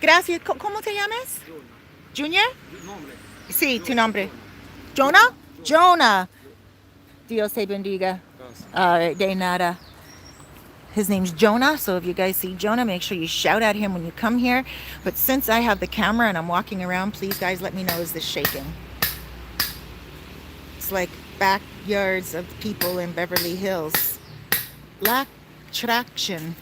Gracias. ¿Cómo te llamas? Junior? Sí, tu nombre. Jonah? Jonah. Dios te bendiga. De nada. His name's Jonah, so if you guys see Jonah, make sure you shout at him when you come here. But since I have the camera and I'm walking around, please guys let me know, is this shaking? It's like backyards of people in Beverly Hills. Lack traction.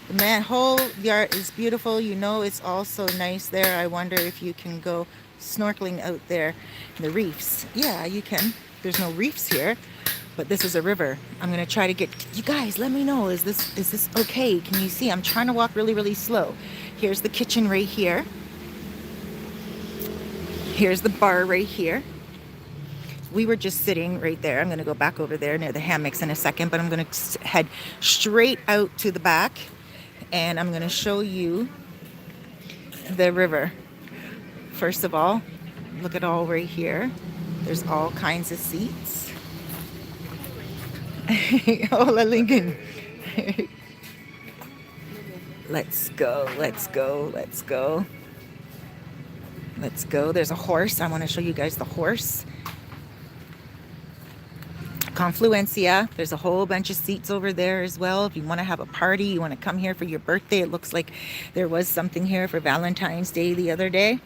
The whole yard is beautiful. You know, it's also nice there. I wonder if you can go snorkeling out there in the reefs. Yeah, you can. There's no reefs here, but this is a river. I'm gonna try to get you guys. Let me know. Is this okay? Can you see? I'm trying to walk really, really slow. Here's the kitchen right here. Here's the bar right here. We were just sitting right there. I'm gonna go back over there near the hammocks in a second, but I'm gonna head straight out to the back, and I'm gonna show you the river. First of all, look at all right here. There's all kinds of seats. Hola, Lincoln. Let's go, let's go, let's go. Let's go. There's a horse. I want to show you guys the horse. Confluencia. There's a whole bunch of seats over there as well. If you want to have a party, you want to come here for your birthday. It looks like there was something here for Valentine's Day the other day.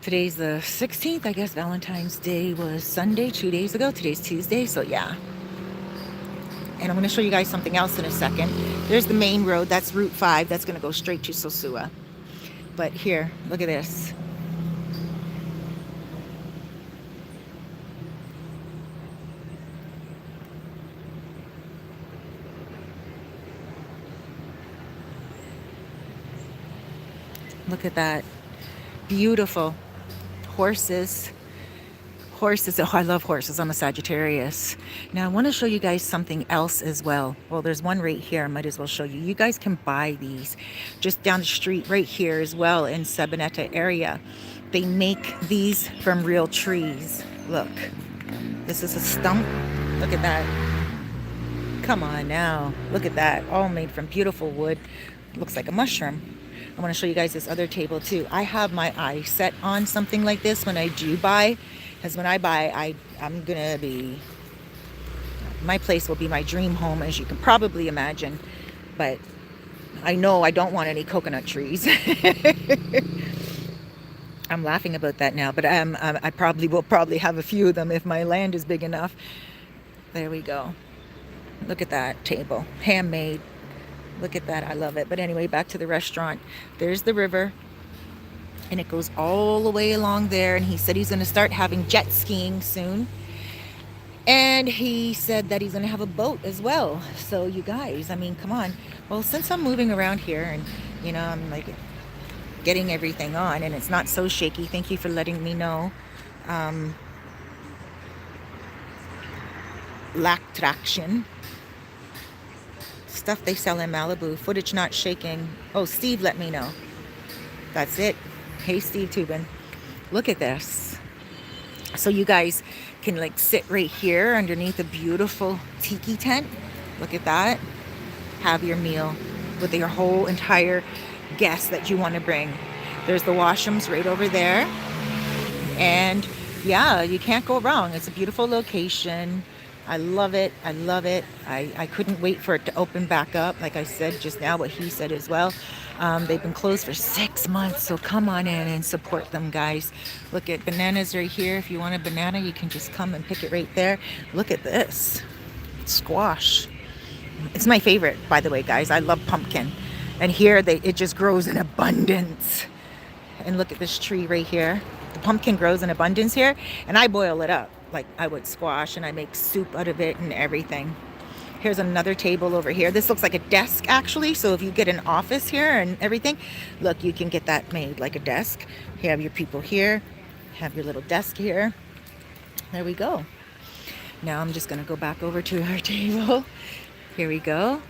Today's the 16th. I guess Valentine's Day was Sunday 2 days ago. Today's Tuesday, so yeah. And I'm going to show you guys something else in a second. There's the main road. That's Route 5. That's going to go straight to Sosua. But here, look at this. Look at that. Beautiful. Horses. Horses. Oh, I love horses. I'm a Sagittarius. Now, I want to show you guys something else as well. Well, there's one right here. I might as well show you. You guys can buy these just down the street right here as well in Sabaneta area. They make these from real trees. Look. This is a stump. Look at that. Come on now. Look at that. All made from beautiful wood. Looks like a mushroom. I want to show you guys this other table too. I have my eye set on something like this when I do buy, because when I buy, I'm gonna be, my place will be my dream home, as you can probably imagine. But I know I don't want any coconut trees. I'm laughing about that now, but I probably will have a few of them if my land is big enough. There we go. Look at that table, handmade. Look at that. I love it. But anyway, back to the restaurant. There's the river. And it goes all the way along there. And he said he's going to start having jet skiing soon. And he said that he's going to have a boat as well. So you guys, I mean, come on. Well, since I'm moving around here and, you know, I'm like getting everything on and it's not so shaky. Thank you for letting me know. Lack traction. Stuff they sell in Malibu. Footage not shaking. Oh, Steve let me know. That's it. Hey, Steve Tubin. Look at this. So you guys can like sit right here underneath a beautiful tiki tent. Look at that. Have your meal with your whole entire guest that you want to bring. There's the washrooms right over there. And yeah, you can't go wrong. It's a beautiful location. I love it. I love it. I couldn't wait for it to open back up. Like I said just now, what he said as well. They've been closed for 6 months, so come on in and support them, guys. Look at bananas right here. If you want a banana, you can just come and pick it right there. Look at this. Squash. It's my favorite, by the way, guys. I love pumpkin. And here it just grows in abundance. And look at this tree right here. The pumpkin grows in abundance here, and I boil it up. Like I would squash, and I make soup out of it and everything. Here's another table over here. This looks like a desk actually. So if you get an office here and everything, look, you can get that made like a desk. You have your people here, have your little desk here. There we go. Now I'm just gonna go back over to our table. Here we go.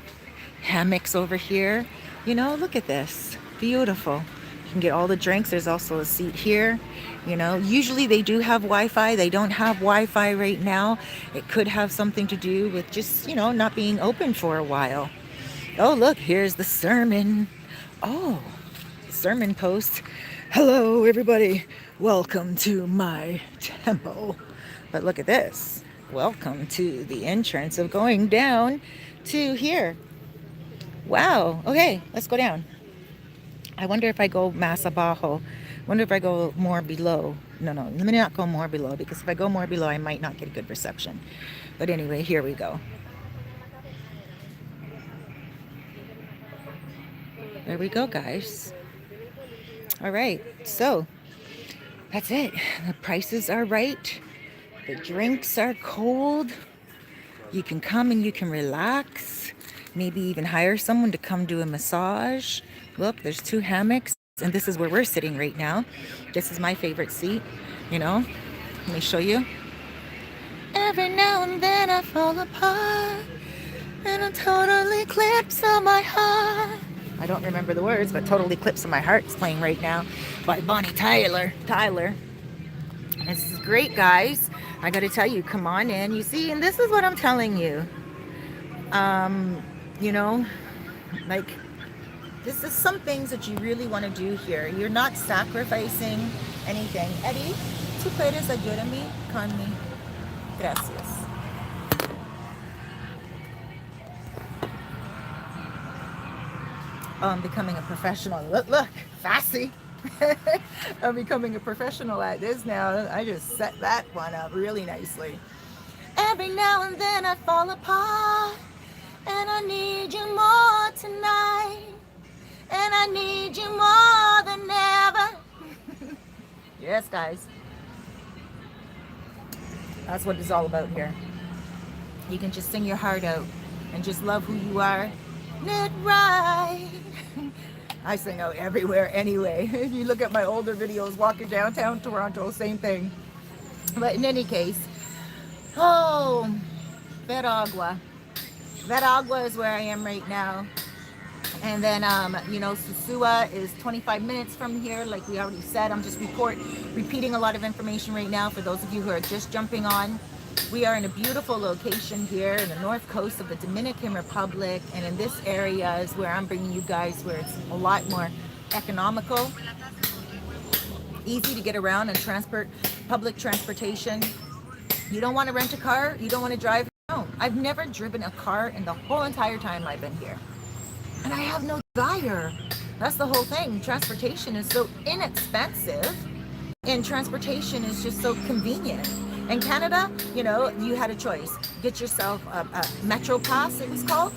Hammocks over here. You know, look at this. Beautiful. You can get all the drinks. There's also a seat here. You know, usually they do have Wi-Fi. They don't have Wi-Fi right now. It could have something to do with just, you know, not being open for a while. Oh, look, here's the sermon. Oh, sermon post. Hello, everybody. Welcome to my temple. But look at this. Welcome to the entrance of going down to here. Wow. Okay, let's go down. I wonder if I go más abajo. Wonder if I go more below. No, let me not go more below, because if I go more below, I might not get a good reception. But anyway, here we go. There we go, guys. All right, so that's it. The prices are right. The drinks are cold. You can come and you can relax. Maybe even hire someone to come do a massage. Look, there's 2 hammocks. And this is where we're sitting right now. This is my favorite seat, you know. Let me show you. Every now and then I fall apart, and a total eclipse of my heart. I don't remember the words, but Total Eclipse of My Heart is playing right now by Bonnie Tyler. This is great, guys. I got to tell you, come on in. You see, and this is what I'm telling you. You know, like, this is some things that you really want to do here. You're not sacrificing anything. Eddie, ¿tú puedes ayudarme con mi? Gracias. Oh, I'm becoming a professional. Look, Fassy. I'm becoming a professional at this now. I just set that one up really nicely. Every now and then I fall apart, and I need you more tonight. And I need you more than ever. Yes, guys. That's what it's all about here. You can just sing your heart out and just love who you are. Knit right. I sing out everywhere anyway. If you look at my older videos walking downtown Toronto, same thing. But in any case, oh, Veragua. Veragua is where I am right now. And then, you know, Sosua is 25 minutes from here, like we already said. I'm just repeating a lot of information right now for those of you who are just jumping on. We are in a beautiful location here in the north coast of the Dominican Republic. And in this area is where I'm bringing you guys, where it's a lot more economical, easy to get around and public transportation. You don't want to rent a car. You don't want to drive home. I've never driven a car in the whole entire time I've been here. And I have no desire. That's the whole thing. Transportation is so inexpensive, and transportation is just so convenient. In Canada, you know, you had a choice. Get yourself a Metro Pass, it was called,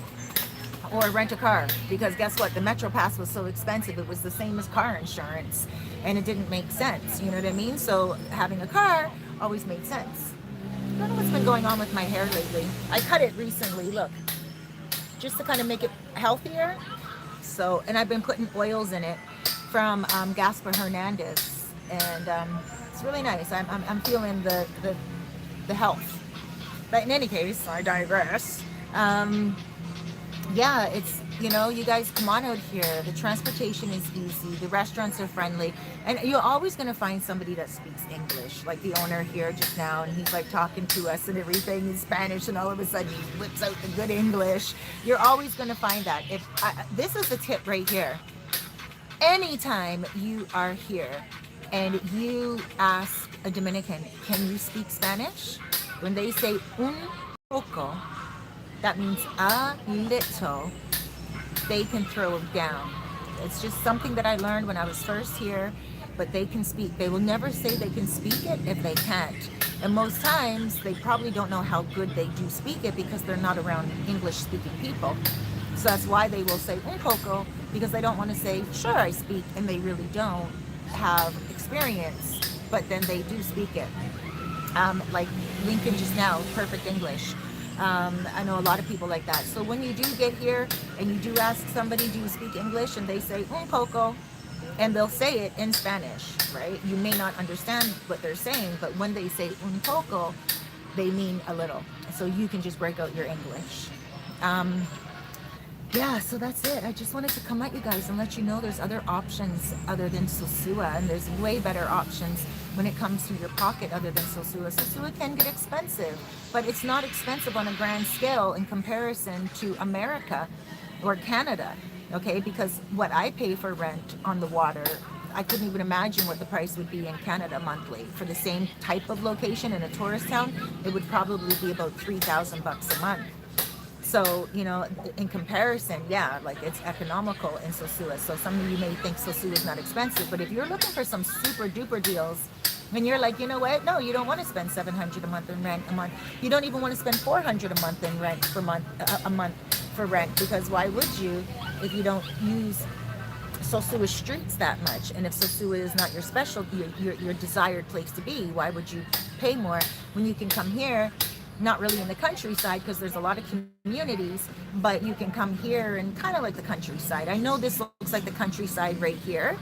or rent a car. Because guess what? The Metro Pass was so expensive. It was the same as car insurance, and it didn't make sense. You know what I mean? So having a car always made sense. I don't know what's been going on with my hair lately. I cut it recently, look, just to kind of make it healthier. So, and I've been putting oils in it from Gaspar Hernandez, and it's really nice. I'm feeling the health. But in any case, I digress. Yeah, it's, you know, you guys come on out here. The transportation is easy. The restaurants are friendly. And you're always going to find somebody that speaks English, like the owner here just now. And he's like talking to us and everything in Spanish. And all of a sudden he whips out the good English. You're always going to find that. This is the tip right here. Anytime you are here and you ask a Dominican, can you speak Spanish? When they say un poco, that means a little. They can throw it down. It's just something that I learned when I was first here, but they can speak. They will never say they can speak it if they can't. And most times, they probably don't know how good they do speak it because they're not around English-speaking people. So that's why they will say un poco, because they don't want to say, sure, I speak, and they really don't. have experience, but then they do speak it. Like Lincoln just now, perfect English. I know a lot of people like that. So when you do get here and you do ask somebody, do you speak English? And they say, un poco, and they'll say it in Spanish, right? You may not understand what they're saying, but when they say un poco, they mean a little. So you can just break out your English. Yeah, so that's it. I just wanted to come at you guys and let you know there's other options other than Sosua, and there's way better options when it comes to your pocket other than Sosua. Sosua can get expensive, but it's not expensive on a grand scale in comparison to America or Canada, okay? Because what I pay for rent on the water, I couldn't even imagine what the price would be in Canada monthly. For the same type of location in a tourist town, it would probably be about $3,000 a month. So, you know, in comparison, yeah, like it's economical in Sosua. So some of you may think Sosua is not expensive, but if you're looking for some super duper deals, and you're like, you know what? No, you don't want to spend $700 a month in rent a month. You don't even want to spend $400 a month in rent for a month for rent, because why would you if you don't use Sosua streets that much? And if Sosua is not your specialty, your desired place to be, why would you pay more when you can come here? Not really in the countryside, because there's a lot of communities, but you can come here and kind of like the countryside. I know this looks like the countryside right here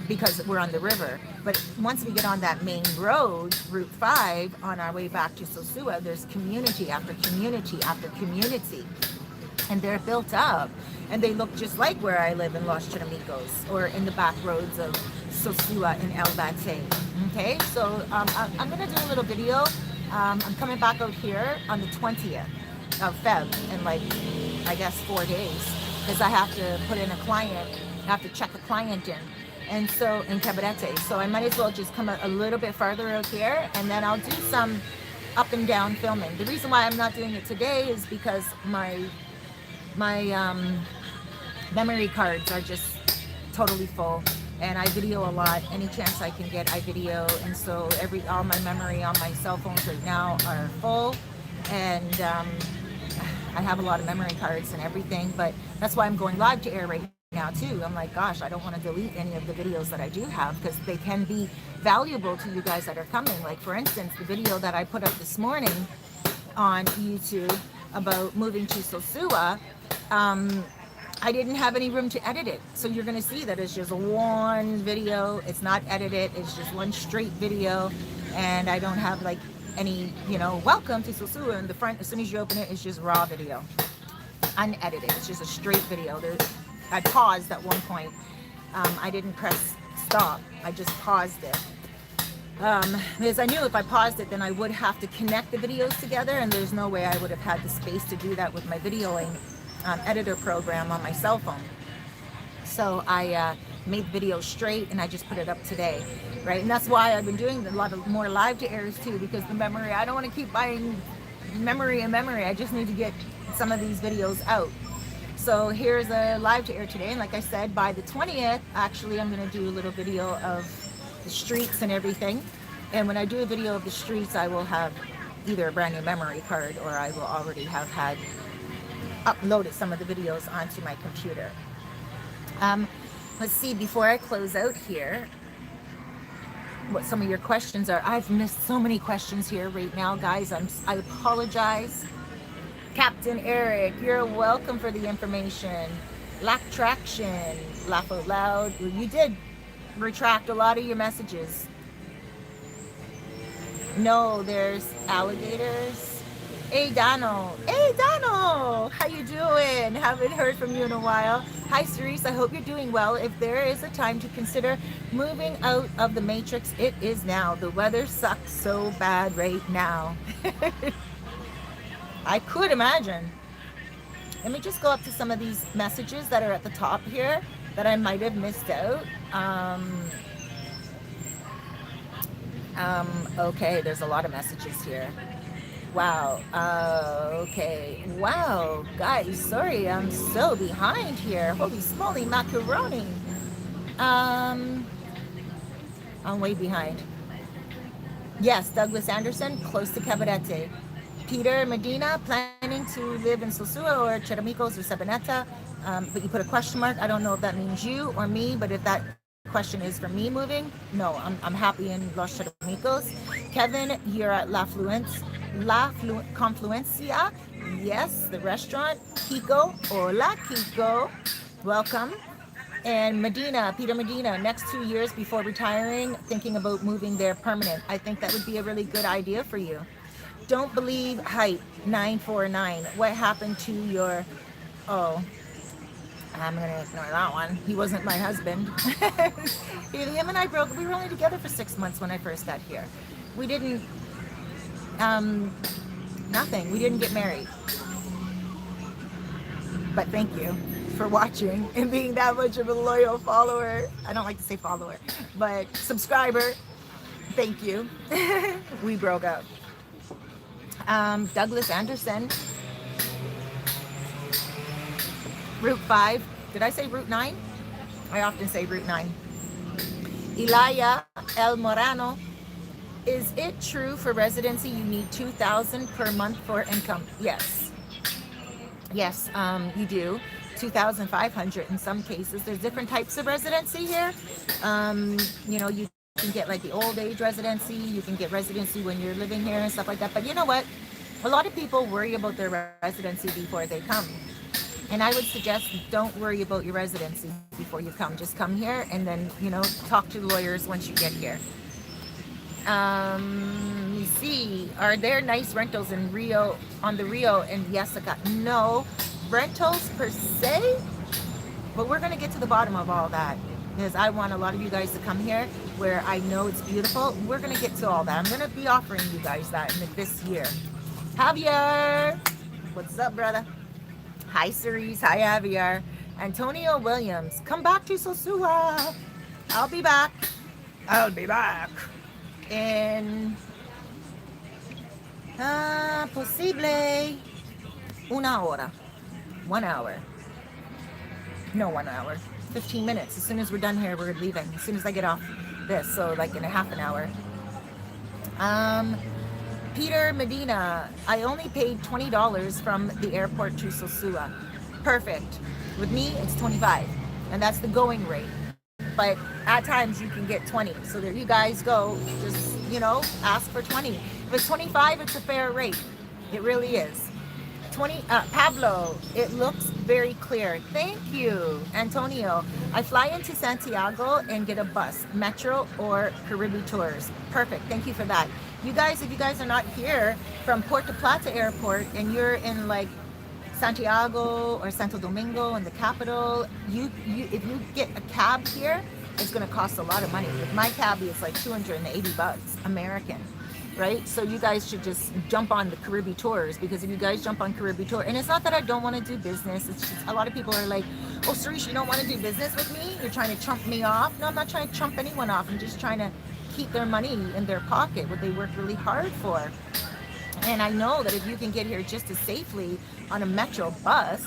because we're on the river, but once we get on that main road, Route 5, on our way back to Sosua, there's community after community after community, and they're built up and they look just like where I live in Los Chiramicos or in the back roads of Sosua in El Bate. Okay, so I'm gonna do a little video. I'm coming back out here on the 20th of Feb in like, I guess 4 days, because I have to put in a client, I have to check a client in. And so in Cabarete, so I might as well just come a little bit farther out here, and then I'll do some up and down filming. The reason why I'm not doing it today is because my memory cards are just totally full, and I video a lot. Any chance I can get, I video, and so all my memory on my cell phones right now are full, and I have a lot of memory cards and everything. But that's why I'm going live to air right now too. I'm like, gosh, I don't want to delete any of the videos that I do have, because they can be valuable to you guys that are coming. Like for instance, the video that I put up this morning on YouTube about moving to Sosua, I didn't have any room to edit it. So you're going to see that it's just one video. It's not edited. It's just one straight video. And I don't have like any, you know, welcome to Sosua in the front. As soon as you open it, it's just raw video. Unedited. It's just a straight video. I paused at one point. I didn't press stop. I just paused it. Because I knew if I paused it, then I would have to connect the videos together. And there's no way I would have had the space to do that with my videoing editor program on my cell phone. So I made the video straight, and I just put it up today, right? And that's why I've been doing a lot of more live to airs too, because the memory, I don't want to keep buying memory and memory. I just need to get some of these videos out. So here's a live to air today, and like I said, by the 20th, actually, I'm going to do a little video of the streets and everything. And when I do a video of the streets, I will have either a brand new memory card, or I will already have had uploaded some of the videos onto my computer. Let's see, before I close out here, what some of your questions are. I've missed so many questions here right now, guys. I apologize. Captain Eric, you're welcome for the information. Lack traction, laugh out loud. You did retract a lot of your messages. No, there's alligators. Hey Donald, how you doing? Haven't heard from you in a while. Hi Cerise, I hope you're doing well. If there is a time to consider moving out of the matrix, it is now. The weather sucks so bad right now. I could imagine. Let me just go up to some of these messages that are at the top here that I might have missed out. Okay, there's a lot of messages here. Wow. Okay. Wow, guys, sorry, I'm so behind here. Holy smoly macaroni. I'm way behind. Yes, Douglas Anderson, close to Cabarete. Peter Medina, planning to live in Sosua or Chiramicos or Sabaneta, but you put a question mark. I don't know if that means you or me, but if that question is for me moving. No, I'm happy in Los Chatomicos. Kevin, you're at Confluencia. Yes, the restaurant. Kiko, hola Kiko, welcome. And Medina, Peter Medina, next 2 years before retiring, thinking about moving there permanent. I think that would be a really good idea for you. Don't believe hype 949. What happened to your, oh, I'm gonna ignore that one. He wasn't my husband. Him and I broke, we were only together for 6 months when I first got here. We didn't, nothing. We didn't get married. But thank you for watching and being that much of a loyal follower. I don't like to say follower, but subscriber. Thank you. We broke up. Douglas Anderson, Route 5. Did I say Route 9? I often say Route 9. Elia El Morano. Is it true for residency you need $2,000 per month for income? Yes. Yes, you do. 2,500 in some cases. There's different types of residency here. You know, you can get like the old age residency. You can get residency when you're living here and stuff like that. But you know what? A lot of people worry about their residency before they come. And I would suggest don't worry about your residency before you come. Just come here and then, you know, talk to lawyers once you get here. You see, are there nice rentals in Rio, on the Rio and Jessica? No rentals per se, but we're going to get to the bottom of all that because I want a lot of you guys to come here where I know it's beautiful. We're going to get to all that. I'm going to be offering you guys that in this year. Javier, what's up, brother? Hi, Cerise. Hi, Javier. Antonio Williams, come back to Sosua. I'll be back. I'll be back. En posible una hora. 1 hour. No, 1 hour. 15 minutes. As soon as we're done here, we're leaving. As soon as I get off this, so like in a half an hour. Peter Medina, I only paid $20 from the airport to Sosua. Perfect. With me, it's 25, and that's the going rate. But at times you can get 20. So there you guys go. Just, you know, ask for 20. If it's 25, it's a fair rate. It really is. 20, Pablo, it looks very clear. Thank you, Antonio. I fly into Santiago and get a bus, Metro or Caribbean Tours. Perfect. Thank you for that. You guys, if you guys are not here from Puerto Plata Airport and you're in like Santiago or Santo Domingo in the capital, if you get a cab here, it's going to cost a lot of money. With my cab, it's like $280 American, right? So you guys should just jump on the Caribbean Tours, because if you guys jump on Caribbean Tour, and it's not that I don't want to do business, it's just a lot of people are like, oh, Cerise, you don't want to do business with me? You're trying to chump me off? No, I'm not trying to chump anyone off. I'm just trying to keep their money in their pocket, what they work really hard for. And I know that if you can get here just as safely on a Metro bus,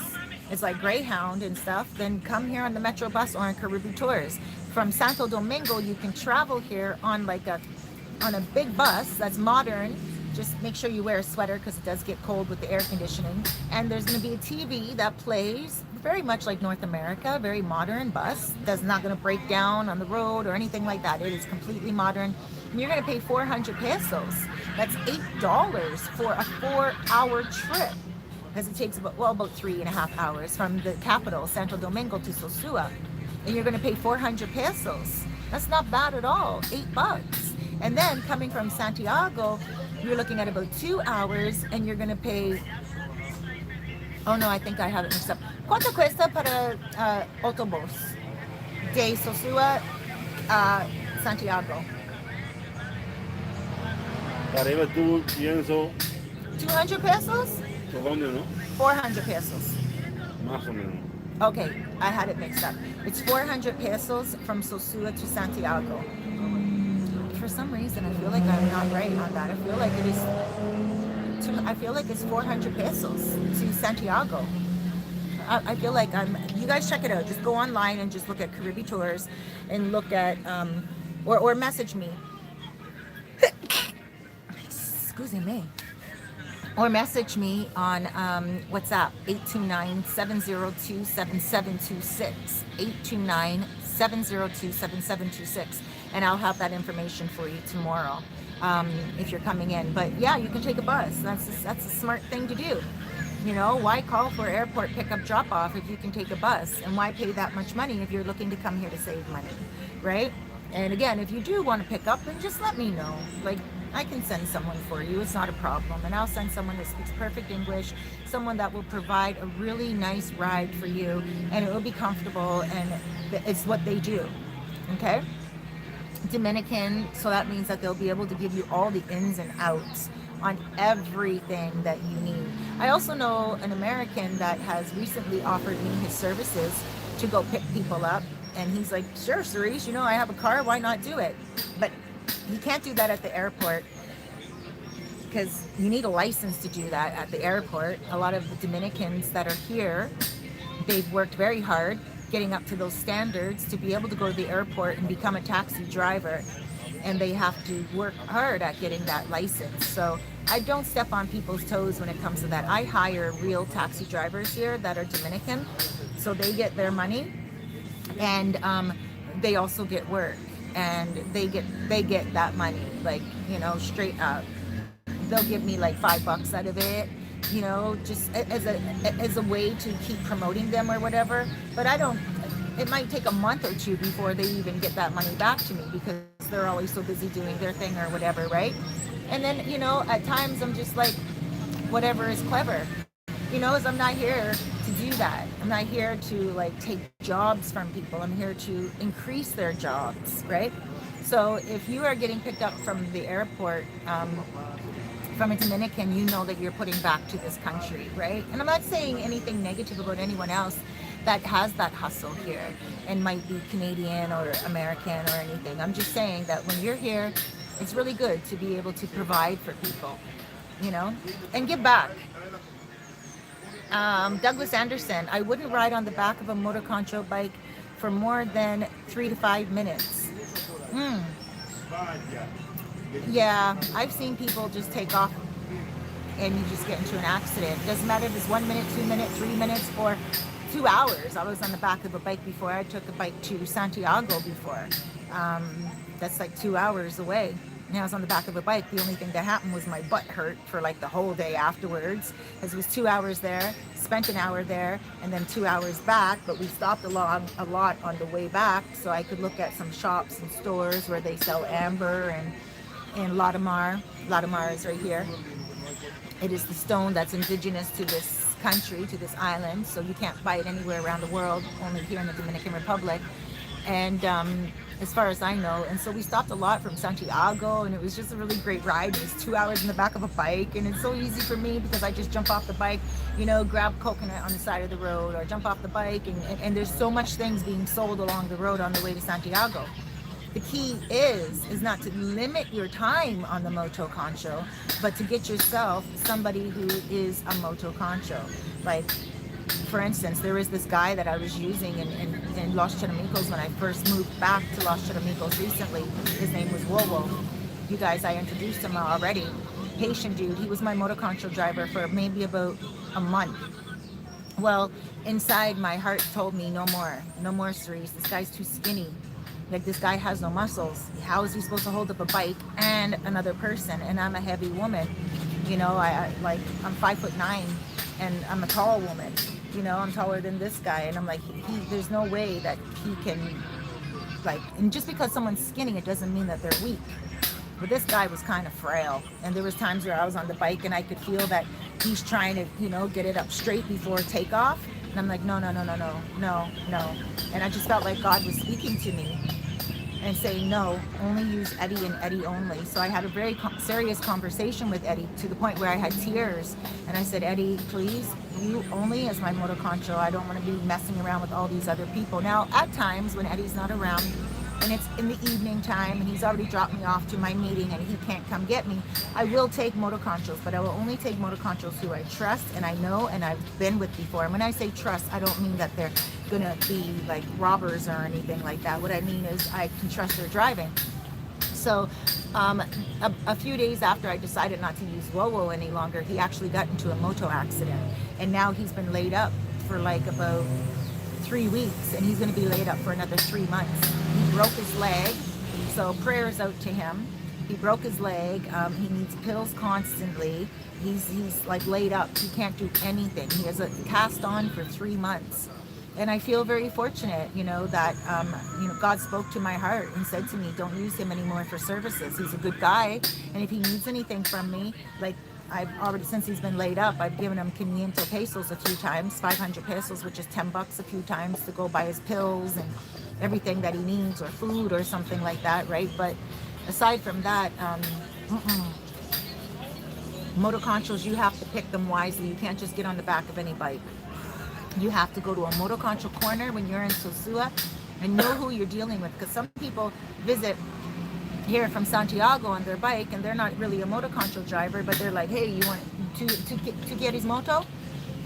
it's like Greyhound and stuff, then come here on the Metro bus or on Caribbean Tours. From Santo Domingo, you can travel here on like on a big bus that's modern. Just make sure you wear a sweater because it does get cold with the air conditioning. And there's going to be a TV that plays very much like North America, very modern bus that's not going to break down on the road or anything like that. It is completely modern. And you're going to pay 400 pesos. That's $8 for a 4-hour trip, because it takes about 3.5 hours from the capital, Santo Domingo, to Sosua. And you're going to pay 400 pesos. That's not bad at all. $8. And then coming from Santiago, you're looking at about 2 hours, and you're going to pay, oh no, I think I have it mixed up. ¿Cuánto cuesta para autobús de Sosua a Santiago? Arriba tú pienso 200 pesos? 200, ¿no? 400 pesos. Más o menos. Okay, I had it mixed up. It's 400 pesos from Sosua to Santiago. For some reason, I feel like I'm not right on that. I feel like it's 400 pesos to Santiago. I feel like you guys check it out. Just go online and just look at Caribbean Tours and look at, or message me. Excuse me. Or message me on WhatsApp, 829-702-7726. 702-7726, and I'll have that information for you tomorrow, if you're coming in. But yeah, you can take a bus. That's a smart thing to do. You know, why call for airport pickup drop off if you can take a bus? And why pay that much money if you're looking to come here to save money, right? And again, if you do want to pick up, then just let me know. Like, I can send someone for you. It's not a problem. And I'll send someone that speaks perfect English, someone that will provide a really nice ride for you, and it will be comfortable, and it's what they do. Okay? Dominican, so that means that they'll be able to give you all the ins and outs on everything that you need. I also know an American that has recently offered me his services to go pick people up, and he's like, sure, Cerise, you know, I have a car, why not do it? But you can't do that at the airport, because you need a license to do that at the airport. A lot of the Dominicans that are here, they've worked very hard getting up to those standards to be able to go to the airport and become a taxi driver, and they have to work hard at getting that license. So I don't step on people's toes when it comes to that. I hire real taxi drivers here that are Dominican, so they get their money, and they also get work, and they get that money, like, you know, straight up. They'll give me like $5 out of it, you know, just as a way to keep promoting them or whatever. But I don't, it might take a month or two before they even get that money back to me, because they're always so busy doing their thing or whatever, right? And then, you know, at times I'm just like, whatever is clever, you know, as I'm not here to do that. I'm not here to like take jobs from people. I'm here to increase their jobs, right? So if you are getting picked up from the airport, from a Dominican, you know that you're putting back to this country, right? And I'm not saying anything negative about anyone else that has that hustle here and might be Canadian or American or anything. I'm just saying that when you're here, it's really good to be able to provide for people, you know, and give back. Douglas Anderson, I wouldn't ride on the back of a motor concho bike for more than 3 to 5 minutes. Yeah, I've seen people just take off and you just get into an accident. Doesn't matter if it's 1 minute, 2 minutes, 3 minutes, or 2 hours. I was on the back of a bike before. I took a bike to Santiago before. That's like 2 hours away. And I was on the back of a bike. The only thing that happened was my butt hurt for like the whole day afterwards, because it was 2 hours there, spent an hour there, and then 2 hours back. But we stopped a lot on the way back, so I could look at some shops and stores where they sell amber and Latimar. Latimar is right here. It is the stone that's indigenous to this country, to this island, so you can't buy it anywhere around the world, only here in the Dominican Republic. And as far as I know, and so we stopped a lot from Santiago, and it was just a really great ride. It was 2 hours in the back of a bike, and it's so easy for me because I just jump off the bike, you know, grab coconut on the side of the road, or jump off the bike, and there's so much things being sold along the road on the way to Santiago. The key is not to limit your time on the moto concho, but to get yourself somebody who is a moto concho. Like, for instance, there is this guy that I was using in Los Charamicos when I first moved back to Los Charamicos recently. His name was Wowo. You guys, I introduced him already. Haitian dude. He was my moto concho driver for maybe about a month. Well, inside my heart told me no more, Cerise. This guy's too skinny. Like, this guy has no muscles. How is he supposed to hold up a bike and another person? And I'm a heavy woman. You know, I'm 5'9", and I'm a tall woman. You know, I'm taller than this guy, and I'm like, there's no way that he can, like, and just because someone's skinny, it doesn't mean that they're weak. But this guy was kind of frail, and there was times where I was on the bike and I could feel that he's trying to, you know, get it up straight before takeoff. And I'm like, no. And I just felt like God was speaking to me and saying, no, only use Eddie and Eddie only. So I had a very serious conversation with Eddie, to the point where I had tears. And I said, Eddie, please, you only as my moto concho. I don't want to be messing around with all these other people. Now, at times when Eddie's not around, and it's in the evening time, and he's already dropped me off to my meeting and he can't come get me, I will take moto conchos, but I will only take moto conchos who I trust and I know and I've been with before. And when I say trust, I don't mean that they're gonna be like robbers or anything like that. What I mean is I can trust their driving. So a few days after I decided not to use Wowo any longer, he actually got into a moto accident, and now he's been laid up for like about 3 weeks, and he's going to be laid up for another 3 months. He broke his leg, so prayers out to him. He broke his leg. He needs pills constantly. He's like laid up. He can't do anything. He has a cast on for 3 months. And I feel very fortunate, that, God spoke to my heart and said to me, don't use him anymore for services. He's a good guy. And if he needs anything from me, like I've already, since he's been laid up, I've given him 500 pesos a few times, 500 pesos, which is $10 a few times to go buy his pills and everything that he needs, or food or something like that, right? But aside from that, motoconchos, you have to pick them wisely. You can't just get on the back of any bike. You have to go to a motoconcho corner when you're in Sosua and know who you're dealing with, because some people visit here from Santiago on their bike and they're not really a motoconcho driver, but they're like, hey, you want to get his moto?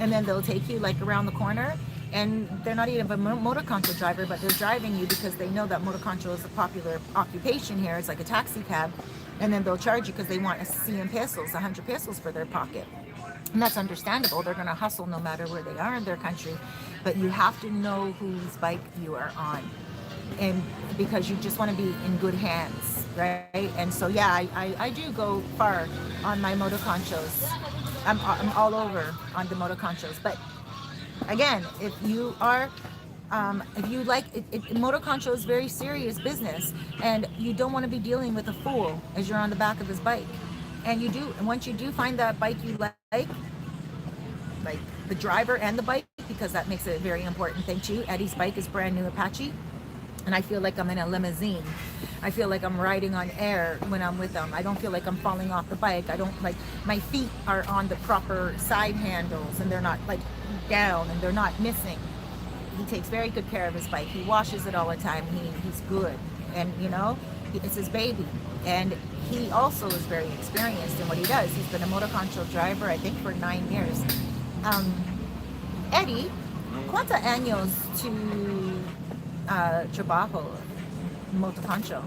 And then they'll take you like around the corner, and they're not even a motoconcho driver, but they're driving you because they know that motoconcho is a popular occupation here. It's like a taxi cab, and then they'll charge you because they want 100 pesos for their pocket. And that's understandable. They're going to hustle no matter where they are in their country. But you have to know whose bike you are on. And because you just want to be in good hands, right? And so, yeah, I do go far on my motoconchos. I'm all over on the motoconchos. But again, if you are, if you like, motoconcho is very serious business. And you don't want to be dealing with a fool as you're on the back of his bike. And once you do find that bike you like the driver and the bike, because that makes it a very important thing too. Eddie's bike is brand new Apache, and I feel like I'm in a limousine. I feel like I'm riding on air when I'm with them. I don't feel like I'm falling off the bike. I don't like, my feet are on the proper side handles and they're not like down and they're not missing. He takes very good care of his bike. He washes it all the time. He's good, and it's his baby. And he also is very experienced in what he does. He's been a motoconcho driver, I think, for 9 years. Eddie, ¿cuántos años tu trabajo motoconcho?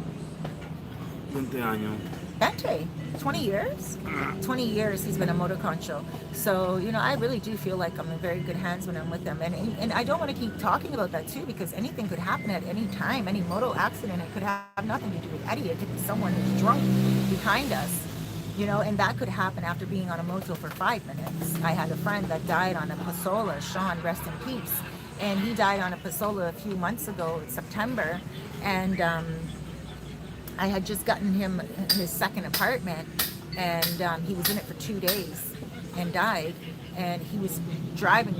20 años. 20 years? 20 years he's been a motoconcho. So, I really do feel like I'm in very good hands when I'm with them. And I don't want to keep talking about that too, because anything could happen at any time. Any moto accident, it could have nothing to do with Eddie. It could be someone who's drunk behind us, and that could happen after being on a moto for 5 minutes. I had a friend that died on a Pasola, Sean, rest in peace. And he died on a Pasola a few months ago in September. And I had just gotten him his second apartment, and he was in it for 2 days and died. And he was riding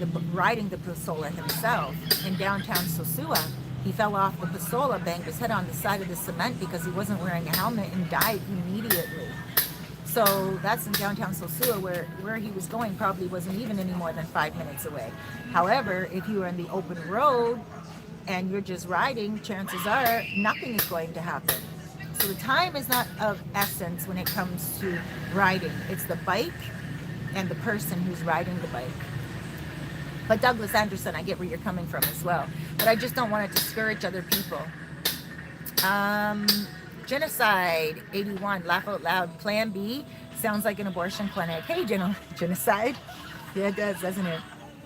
the Pasola himself in downtown Sosua. He fell off the Pasola, banged his head on the side of the cement because he wasn't wearing a helmet, and died immediately. So that's in downtown Sosua, where he was going probably wasn't even any more than 5 minutes away. However, if you are in the open road and you're just riding, chances are nothing is going to happen. So the time is not of essence when it comes to riding. It's the bike and the person who's riding the bike. But Douglas Anderson, I get where you're coming from as well. But I just don't want to discourage other people. Genocide 81, laugh out loud. Plan B sounds like an abortion clinic. Hey, genocide. Yeah, it does, doesn't it?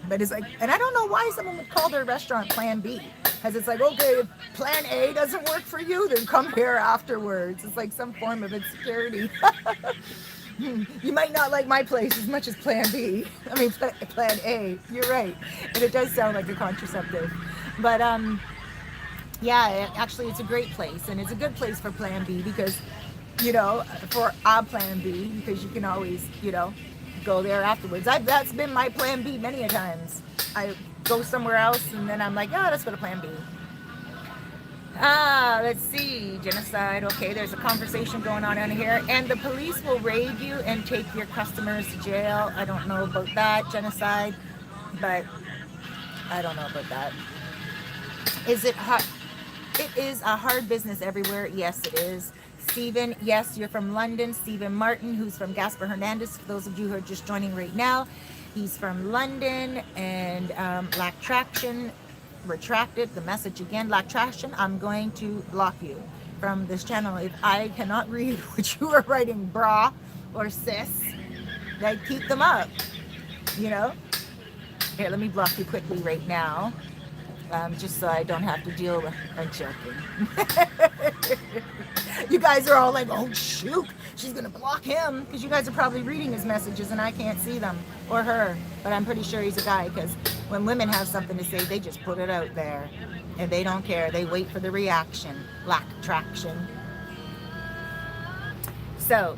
But it's like, and I don't know why someone would call their restaurant Plan B. Because it's like, okay, if Plan A doesn't work for you, then come here afterwards. It's like some form of insecurity. You might not like my place as much as Plan B. I mean, Plan A. You're right. And it does sound like a contraceptive. But yeah, actually, it's a great place. And it's a good place for Plan B because, for our Plan B, because you can always, go there afterwards. That's been my Plan B many a times. I go somewhere else and then I'm like, let's go to Plan B. Let's see, genocide. Okay, there's a conversation going on here, and the police will raid you and take your customers to jail. I don't know about that, genocide, but I don't know about that. Is it hard? It is a hard business everywhere. Yes, it is. Stephen, yes, you're from London. Stephen Martin, who's from Gaspar Hernandez, for those of you who are just joining right now. He's from London. And lack traction, retracted the message again. Lack traction, I'm going to block you from this channel if I cannot read what you are writing, bra or sis. Like, keep them up, Here, let me block you quickly right now. just so I don't have to deal with. I'm joking. You guys are all like, oh shoot, she's gonna block him, because you guys are probably reading his messages and I can't see them, or her, but I'm pretty sure he's a guy, because when women have something to say, they just put it out there and they don't care. They wait for the reaction, lack traction. So,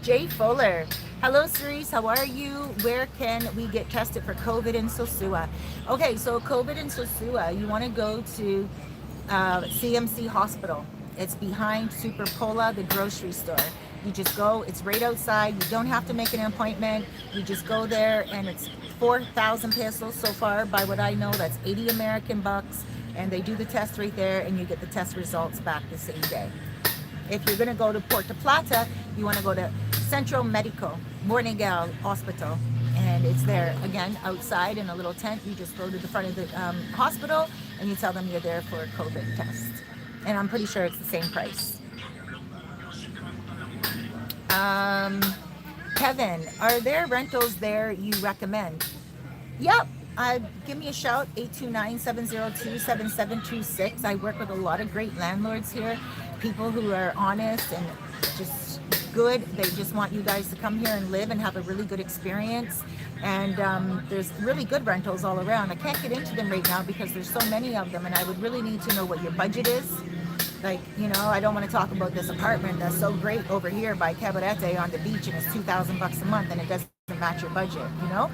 Jay Fuller. Hello, Cerise. How are you? Where can we get tested for COVID in Sosua? Okay, so COVID in Sosua, you want to go to CMC Hospital. It's behind Superpola, the grocery store. You just go, it's right outside. You don't have to make an appointment. You just go there, and it's 4,000 pesos so far. By what I know, that's 80 American bucks. And they do the test right there, and you get the test results back the same day. If you're going to go to Puerto Plata, you want to go to Centro Medico, Morningale Hospital. And it's there, again, outside in a little tent. You just go to the front of the hospital, and you tell them you're there for a COVID test. And I'm pretty sure it's the same price. Kevin, are there rentals there you recommend? Yep. Give me a shout, 829-702-7726. I work with a lot of great landlords here, people who are honest and just good. They just want you guys to come here and live and have a really good experience. And there's really good rentals all around. I can't get into them right now because there's so many of them, and I would really need to know what your budget is. Like, you know, I don't want to talk about this apartment that's so great over here by Cabarete on the beach, and it's 2,000 bucks a month, and it doesn't match your budget, you know?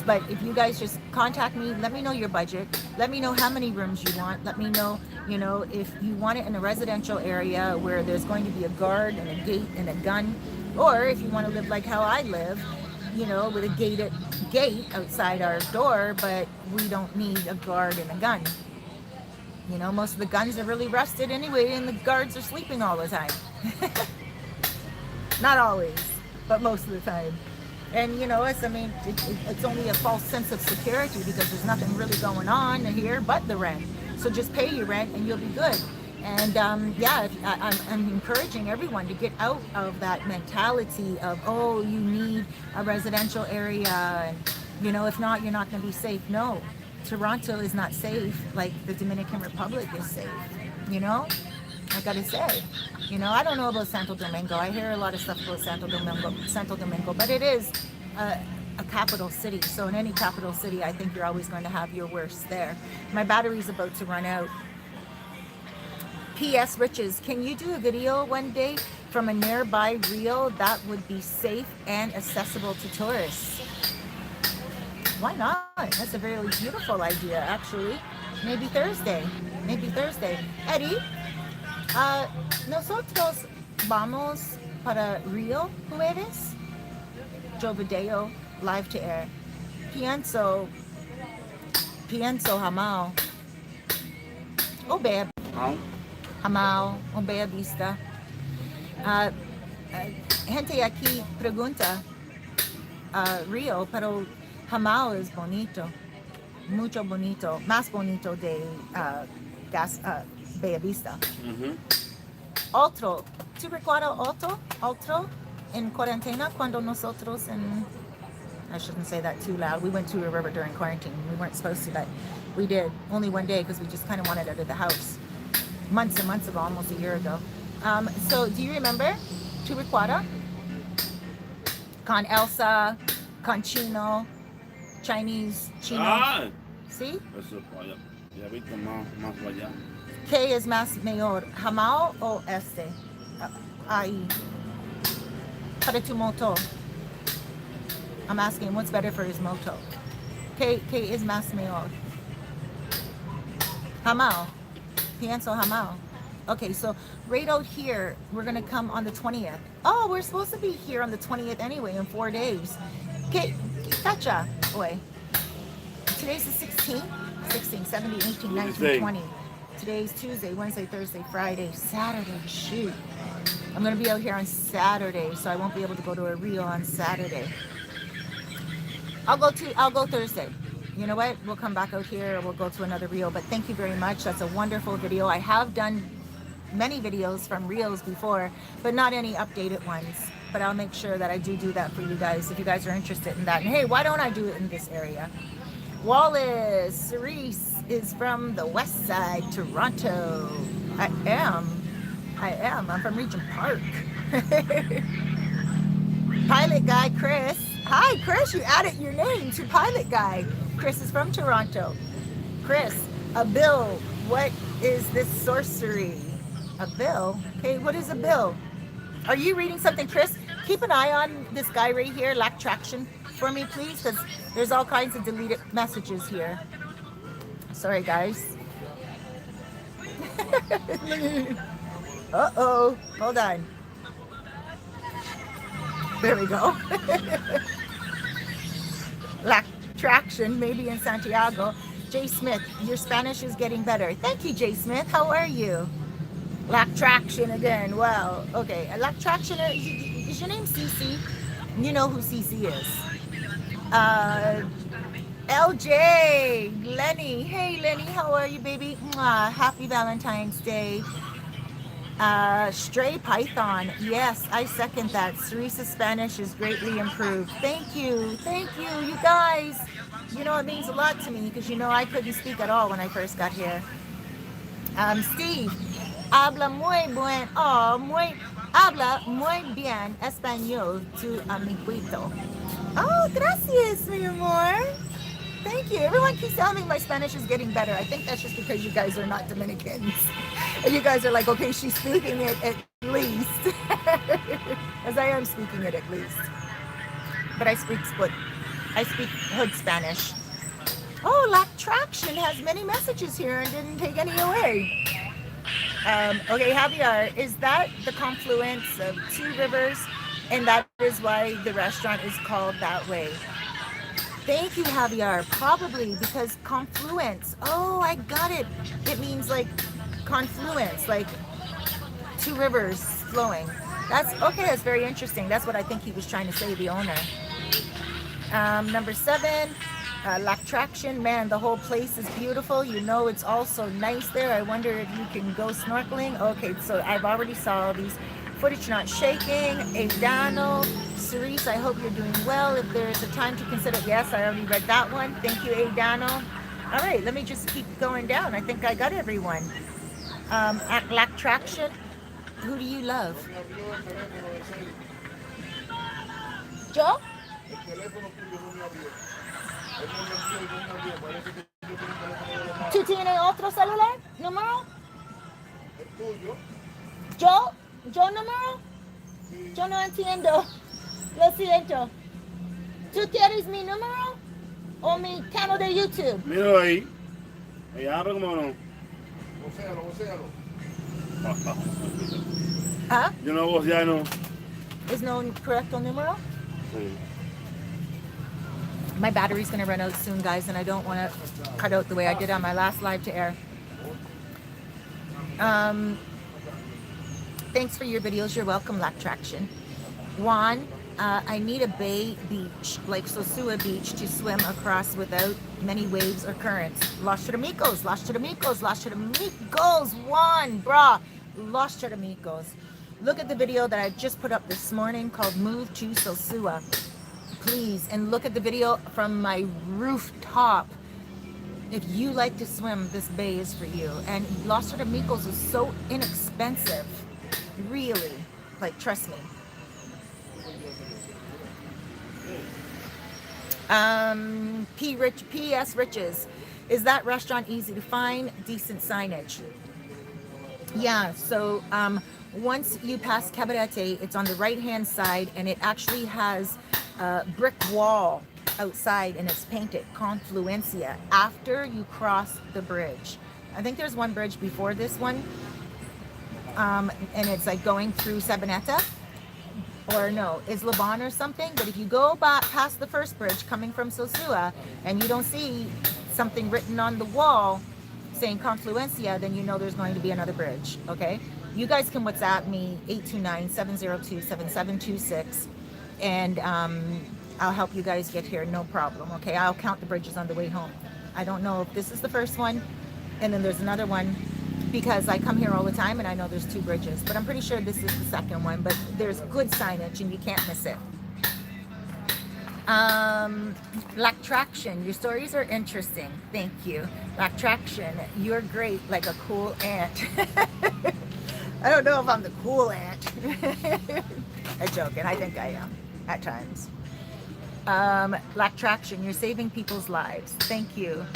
But if you guys just contact me, let me know your budget. Let me know how many rooms you want. Let me know, you know, if you want it in a residential area where there's going to be a guard and a gate and a gun, or if you want to live like how I live, you know, with a gated gate outside our door, but we don't need a guard and a gun. You know, most of the guns are really rusted anyway, and the guards are sleeping all the time. Not always, but most of the time. And you know, it's only a false sense of security because there's nothing really going on here but the rent. So just pay your rent and you'll be good. And yeah, I'm encouraging everyone to get out of that mentality of, oh, you need a residential area, and you know, if not, you're not going to be safe. No, Toronto is not safe like the Dominican Republic is safe. You know, I gotta say, you know, I don't know about Santo Domingo. I hear a lot of stuff about Santo Domingo, but it is a capital city. So in any capital city, I think you're always going to have your worst there. My battery's about to run out. P.S. Riches, can you do a video one day from a nearby Rio that would be safe and accessible to tourists? Why not? That's a very beautiful idea, actually. Maybe Thursday. Eddie, nosotros vamos para Rio Jueves. Yo video live to air. Pienso Hamao. O Bea. Hamao. O Bea Vista. Gente aquí pregunta Rio, pero Hamao es bonito. Mucho bonito. Más bonito de Bella Vista. Otro. ¿Tú recuerdas otro en cuarentena cuando nosotros I shouldn't say that too loud. We went to a river during quarantine. We weren't supposed to, but we did. Only one day because we just kind of wanted out of the house. Months and months ago, almost a year ago. So do you remember? ¿Tú recuerdas? Con Elsa, con Chino, Chinese, Chino. Ah, ¿Sí? eso es para allá. Ya visto más para allá. ¿Qué es más mejor, Hamao o este? Ahí. Para tu moto. I'm asking what's better for his moto. ¿Qué es más mejor? Hamao. Pienso Hamao. Okay, so right out here, we're going to come on the 20th. Oh, we're supposed to be here on the 20th anyway in 4 days. Okay, gotcha. Boy. Today's the 16th? 16, 17, 18, 19, 20. Today's Tuesday, Wednesday, Thursday, Friday, Saturday. Shoot. I'm going to be out here on Saturday, so I won't be able to go to a Rio on Saturday. I'll go Thursday. You know what? We'll come back out here, we'll go to another Rio. But thank you very much. That's a wonderful video. I have done many videos from Rios before, but not any updated ones. But I'll make sure that I do that for you guys if you guys are interested in that. And hey, why don't I do it in this area? Wallace, Cerise, is from the west side, Toronto. I am. I'm from Regent Park. Pilot Guy Chris. Hi, Chris. You added your name to Pilot Guy. Chris is from Toronto. Chris, a bill. What is this sorcery? A bill? Okay, what is a bill? Are you reading something, Chris? Keep an eye on this guy right here, Lack Traction, for me, please, because there's all kinds of deleted messages here. Sorry, guys. Uh-oh. Hold on. There we go. Lack Traction, maybe in Santiago. Jay Smith, your Spanish is getting better. Thank you, Jay Smith. How are you? Lack Traction again. Well, okay. Lack Traction, is your name Cece? You know who Cece is. LJ, Lenny. Hey, Lenny, how are you, baby? Mwah, happy Valentine's Day. Stray Python. Yes, I second that. Cerise's Spanish is greatly improved. Thank you. Thank you, you guys. You know, it means a lot to me because, you know, I couldn't speak at all when I first got here. Steve. Habla muy buen. Oh, habla muy bien español tu amiguito. Oh, gracias, mi amor. Thank you. Everyone keeps telling me my Spanish is getting better. I think that's just because you guys are not Dominicans. And you guys are like, okay, she's speaking it at least. As I am speaking it at least. But I speak hood Spanish. Oh, Lack Traction has many messages here and didn't take any away. Okay, Javier, is that the confluence of two rivers? And that is why the restaurant is called that way. Thank you, Javier. Probably because confluence. Oh, I got it. It means like confluence, like two rivers flowing. That's okay. That's very interesting. That's what I think he was trying to say, the owner. Number 7, Lack Traction. Man, the whole place is beautiful. You know, it's also nice there. I wonder if you can go snorkeling. Okay, so I've already saw these footage not shaking. Adano. Cerise, I hope you're doing well. If there's a time to consider, yes, I already read that one. Thank you, Adano. All right, let me just keep going down. I think I got everyone. At Lack Traction, who do you love? Joe? ¿Tú tienes otro celular? ¿Número? ¿Yo número? Yo no entiendo. Lo siento. ¿Tú quieres mi número? ¿O mi canal de YouTube? Míralo ahí. Ahí abre como no. Vocéalo. Huh? Yo no voceano. Is no correcto número? Sí. My battery's gonna run out soon, guys, and I don't want to cut out the way I did on my last live to air. Thanks for your videos. You're welcome, Lack Traction. Juan, I need a bay beach, like Sosua Beach, to swim across without many waves or currents. Los Charamicos, Juan, brah, Los Charamicos. Look at the video that I just put up this morning called Move to Sosua. Please, and look at the video from my rooftop. If you like to swim, this bay is for you. And Los Charamicos is so inexpensive. Really, like, trust me. P.S. Riches, is that restaurant easy to find? Decent signage? Yeah, so once you pass Cabarete, it's on the right-hand side, and it actually has a brick wall outside, and it's painted Confluencia after you cross the bridge. I think there's one bridge before this one, and it's like going through Sabaneta, or no, Islabon or something. But if you go back past the first bridge coming from Sosua and you don't see something written on the wall saying Confluencia, then you know there's going to be another bridge. Okay, you guys can WhatsApp me 829-702-7726, and I'll help you guys get here, no problem. Okay, I'll count the bridges on the way home. I don't know if this is the first one and then there's another one, because I come here all the time and I know there's 2 bridges, but I'm pretty sure this is the second one. But there's good signage and you can't miss it. Lack Traction, your stories are interesting. Thank you. Attraction, you're great, like a cool aunt. I don't know if I'm the cool aunt. I'm joking. I think I am at times. Lactraction, you're saving people's lives. Thank you.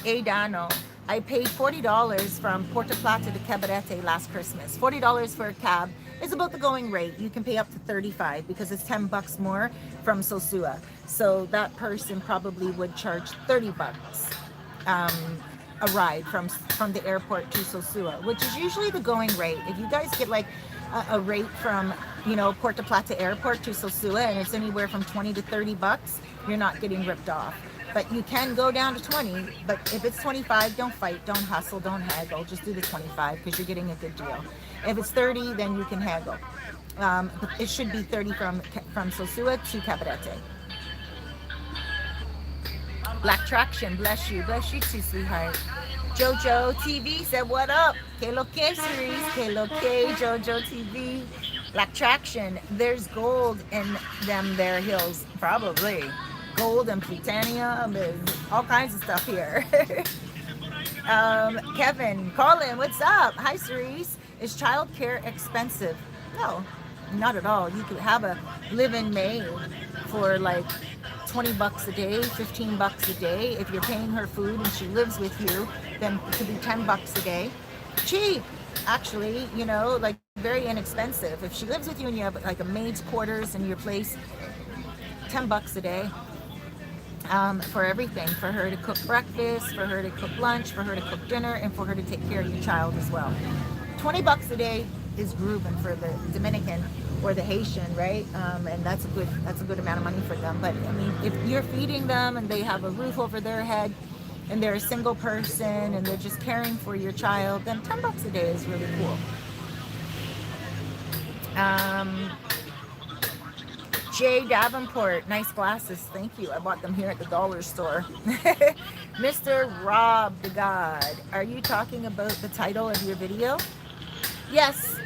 Adano, I paid $40 from Puerto Plata to Cabarete last Christmas. $40 for a cab is about the going rate. You can pay up to 35 because it's 10 bucks more from Sosua. So that person probably would charge 30 bucks a ride from the airport to Sosua, which is usually the going rate. If you guys get like a rate from, you know, Puerto Plata airport to Sosua and it's anywhere from 20 to 30 bucks, you're not getting ripped off. But you can go down to 20, but if it's 25, don't fight, don't hustle, don't haggle, just do the 25 because you're getting a good deal. If it's 30, then you can haggle. But it should be 30 from Sosua to Cabarete. Black Traction, bless you too, sweetheart. Jojo TV said, what up? Que lo que, Cerise? Que lo que, Jojo TV? Black Traction, there's gold in them there hills, probably. Gold and plutonium and all kinds of stuff here. Kevin, Colin, what's up? Hi, Cerise. Is childcare expensive? No, not at all. You could have a live-in maid for like 20 bucks a day, 15 bucks a day. If you're paying her food and she lives with you, then it could be 10 bucks a day. Cheap, actually, you know, like very inexpensive. If she lives with you and you have like a maid's quarters in your place, 10 bucks a day. For everything, for her to cook breakfast, for her to cook lunch, for her to cook dinner, and for her to take care of your child as well. 20 bucks a day is grooving for the Dominican or the Haitian, right? And that's a good amount of money for them. But I mean, if you're feeding them and they have a roof over their head and they're a single person and they're just caring for your child, then 10 bucks a day is really cool. Jay Davenport, nice glasses, thank you. I bought them here at the dollar store. Mr. Rob the God, are you talking about the title of your video? Yes.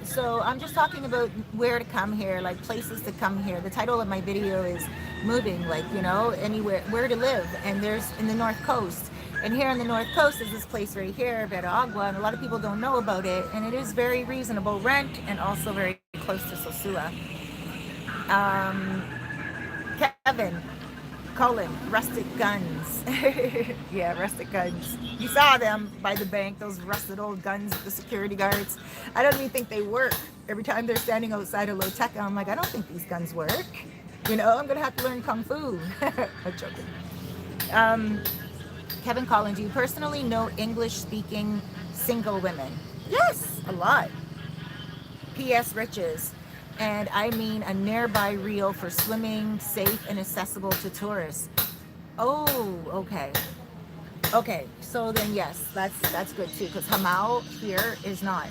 So I'm just talking about where to come here, like places to come here. The title of my video is moving, like, you know, anywhere, where to live. And there's in the North Coast. And here on the North Coast is this place right here, Veragua, and a lot of people don't know about it. And it is very reasonable rent and also very close to Sosua. Kevin, Colin, rustic guns. Yeah, rustic guns. You saw them by the bank, those rusted old guns with the security guards. I don't even think they work. Every time they're standing outside of Loteca, I'm like, I don't think these guns work. You know, I'm gonna have to learn Kung Fu. I'm joking. Kevin Collin, do you personally know English-speaking single women? Yes, a lot. P.S. Riches. And I mean a nearby reel for swimming, safe and accessible to tourists. Oh, okay. Okay, so then yes, that's good too, because Hamao here is not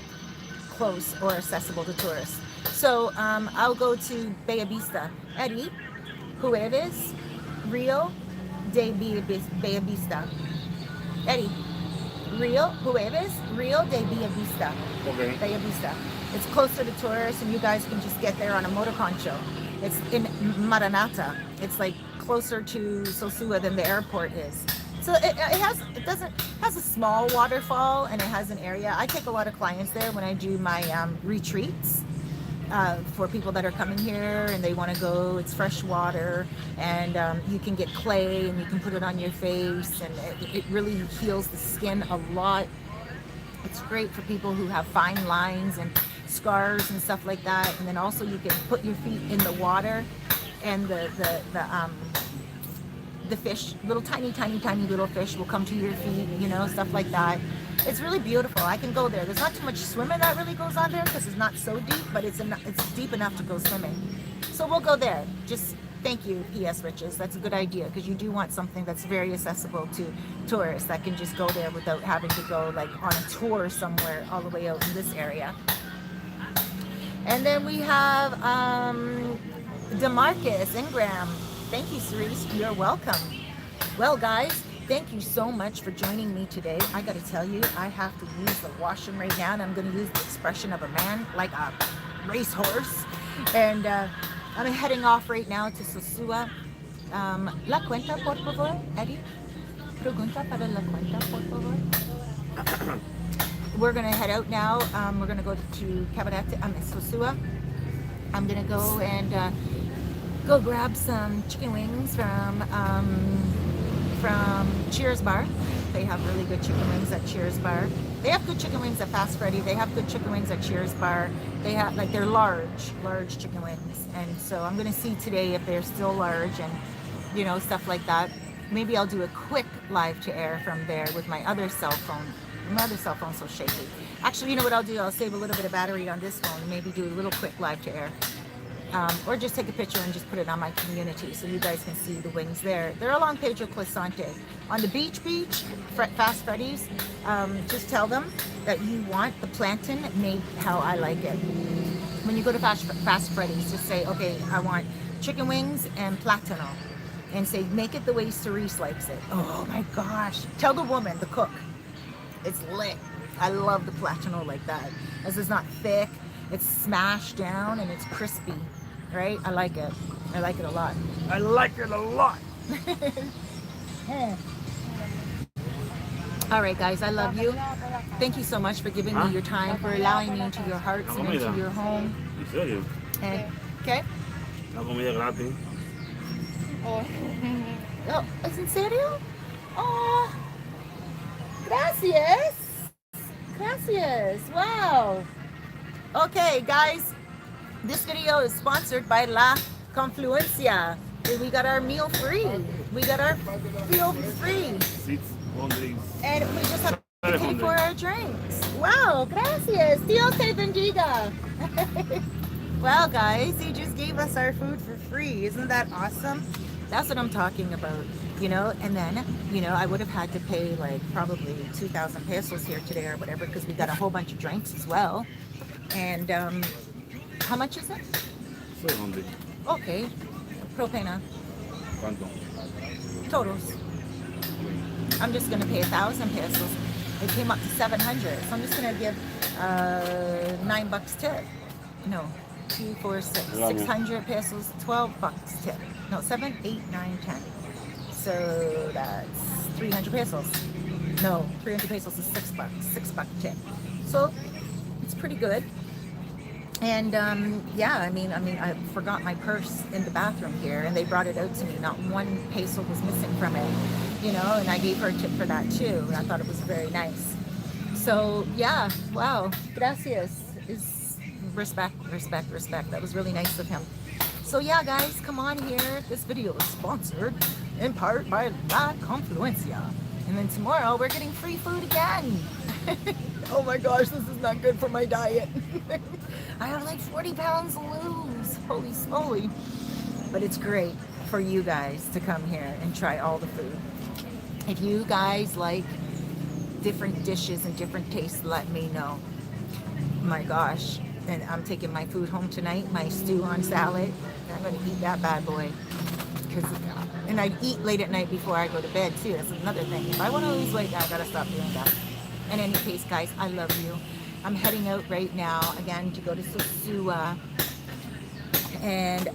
close or accessible to tourists. So I'll go to Bella Vista. Eddie, jueves, Rio de Bella Vista. Eddie, jueves, Rio de Bella Vista. Okay. Bella Vista. It's closer to tourists, and you guys can just get there on a motor concho. It's in Maranata. It's like closer to Sosua than the airport is. So it has a small waterfall, and it has an area. I take a lot of clients there when I do my retreats for people that are coming here and they want to go. It's fresh water, and you can get clay and you can put it on your face, and it really heals the skin a lot. It's great for people who have fine lines and scars and stuff like that. And then also you can put your feet in the water, and the fish, little tiny little fish will come to your feet, you know, stuff like that. It's really beautiful. I can go there. There's not too much swimming that really goes on there because it's not so deep, but it's deep enough to go swimming. So we'll go there. Just thank you, P.S. Riches. That's a good idea, because you do want something that's very accessible to tourists that can just go there without having to go like on a tour somewhere all the way out in this area. And then we have DeMarcus Ingram. Thank you, Cerise. You're welcome. Well, guys, thank you so much for joining me today. I got to tell you, I have to use the washroom right now, and I'm going to use the expression of a man, like a racehorse. And I'm heading off right now to Sosua. La cuenta, por favor, Eddie? pregunta para la cuenta, por favor? We're gonna head out now. We're gonna go to Cabarete, Sosua. I'm gonna go and go grab some chicken wings from Cheers Bar. They have really good chicken wings at Cheers Bar. They have good chicken wings at Fast Freddy. They have good chicken wings at Cheers Bar. They have, like, they're large chicken wings. And so I'm gonna see today if they're still large and, you know, stuff like that. Maybe I'll do a quick live to air from there with my other cell phone. My other cell phone's so shaky. Actually, you know what I'll do? I'll save a little bit of battery on this phone and maybe do a little quick live to air. Or just take a picture and just put it on my community so you guys can see the wings there. They're along Pedro Clisante. On the beach, Fast Freddy's, just tell them that you want the plantain made how I like it. When you go to Fast Freddy's, just say, okay, I want chicken wings and platano. And say, make it the way Cerise likes it. Oh my gosh. Tell the woman, the cook. It's lit. I love the platano like that. This is not thick. It's smashed down and it's crispy, right? I like it. I like it a lot. I like it a lot. All right, guys, I love you. Thank you so much for giving me your time, for allowing me into your hearts and into your home. ¿En serio? And, okay? La comida gratis. Oh, ¿es en serio? Oh, gracias. Gracias. Wow. Okay, guys, this video is sponsored by La Confluencia. We got our meal free. We got our meal free. 600. And we just have to pay for our drinks. Wow, gracias. Dios te bendiga. Well, guys, he just gave us our food for free. Isn't that awesome? That's what I'm talking about, you know. And then, you know, I would have had to pay like probably 2,000 pesos here today or whatever, because we got a whole bunch of drinks as well. And how much is it? 700. Okay. Propena. ¿Cuánto? Totals. I'm just going to pay 1,000 pesos. It came up to 700. So I'm just going to give $9 tip. No, 2, 4, 6. 600 pesos, 12 bucks tip. No, 7, 8, 9, 10. So that's 300 pesos. No, 300 pesos is $6. $6 tip. So it's pretty good. And yeah, I mean, I forgot my purse in the bathroom here, and they brought it out to me. Not one peso was missing from it, you know, and I gave her a tip for that too. And I thought it was very nice. So yeah, wow, gracias is respect. That was really nice of him. So yeah, guys, come on here. This video is sponsored in part by La Confluencia. And then tomorrow we're getting free food again. Oh my gosh, this is not good for my diet. I have like 40 pounds to lose. Holy smoly. But it's great for you guys to come here and try all the food. If you guys like different dishes and different tastes, let me know. My gosh. And I'm taking my food home tonight, my stew on salad. I'm going to eat that bad boy. And I eat late at night before I go to bed too. That's another thing. If I want to lose weight, I got to stop doing that. In any case, guys, I love you. I'm heading out right now, again, to go to Sosua. And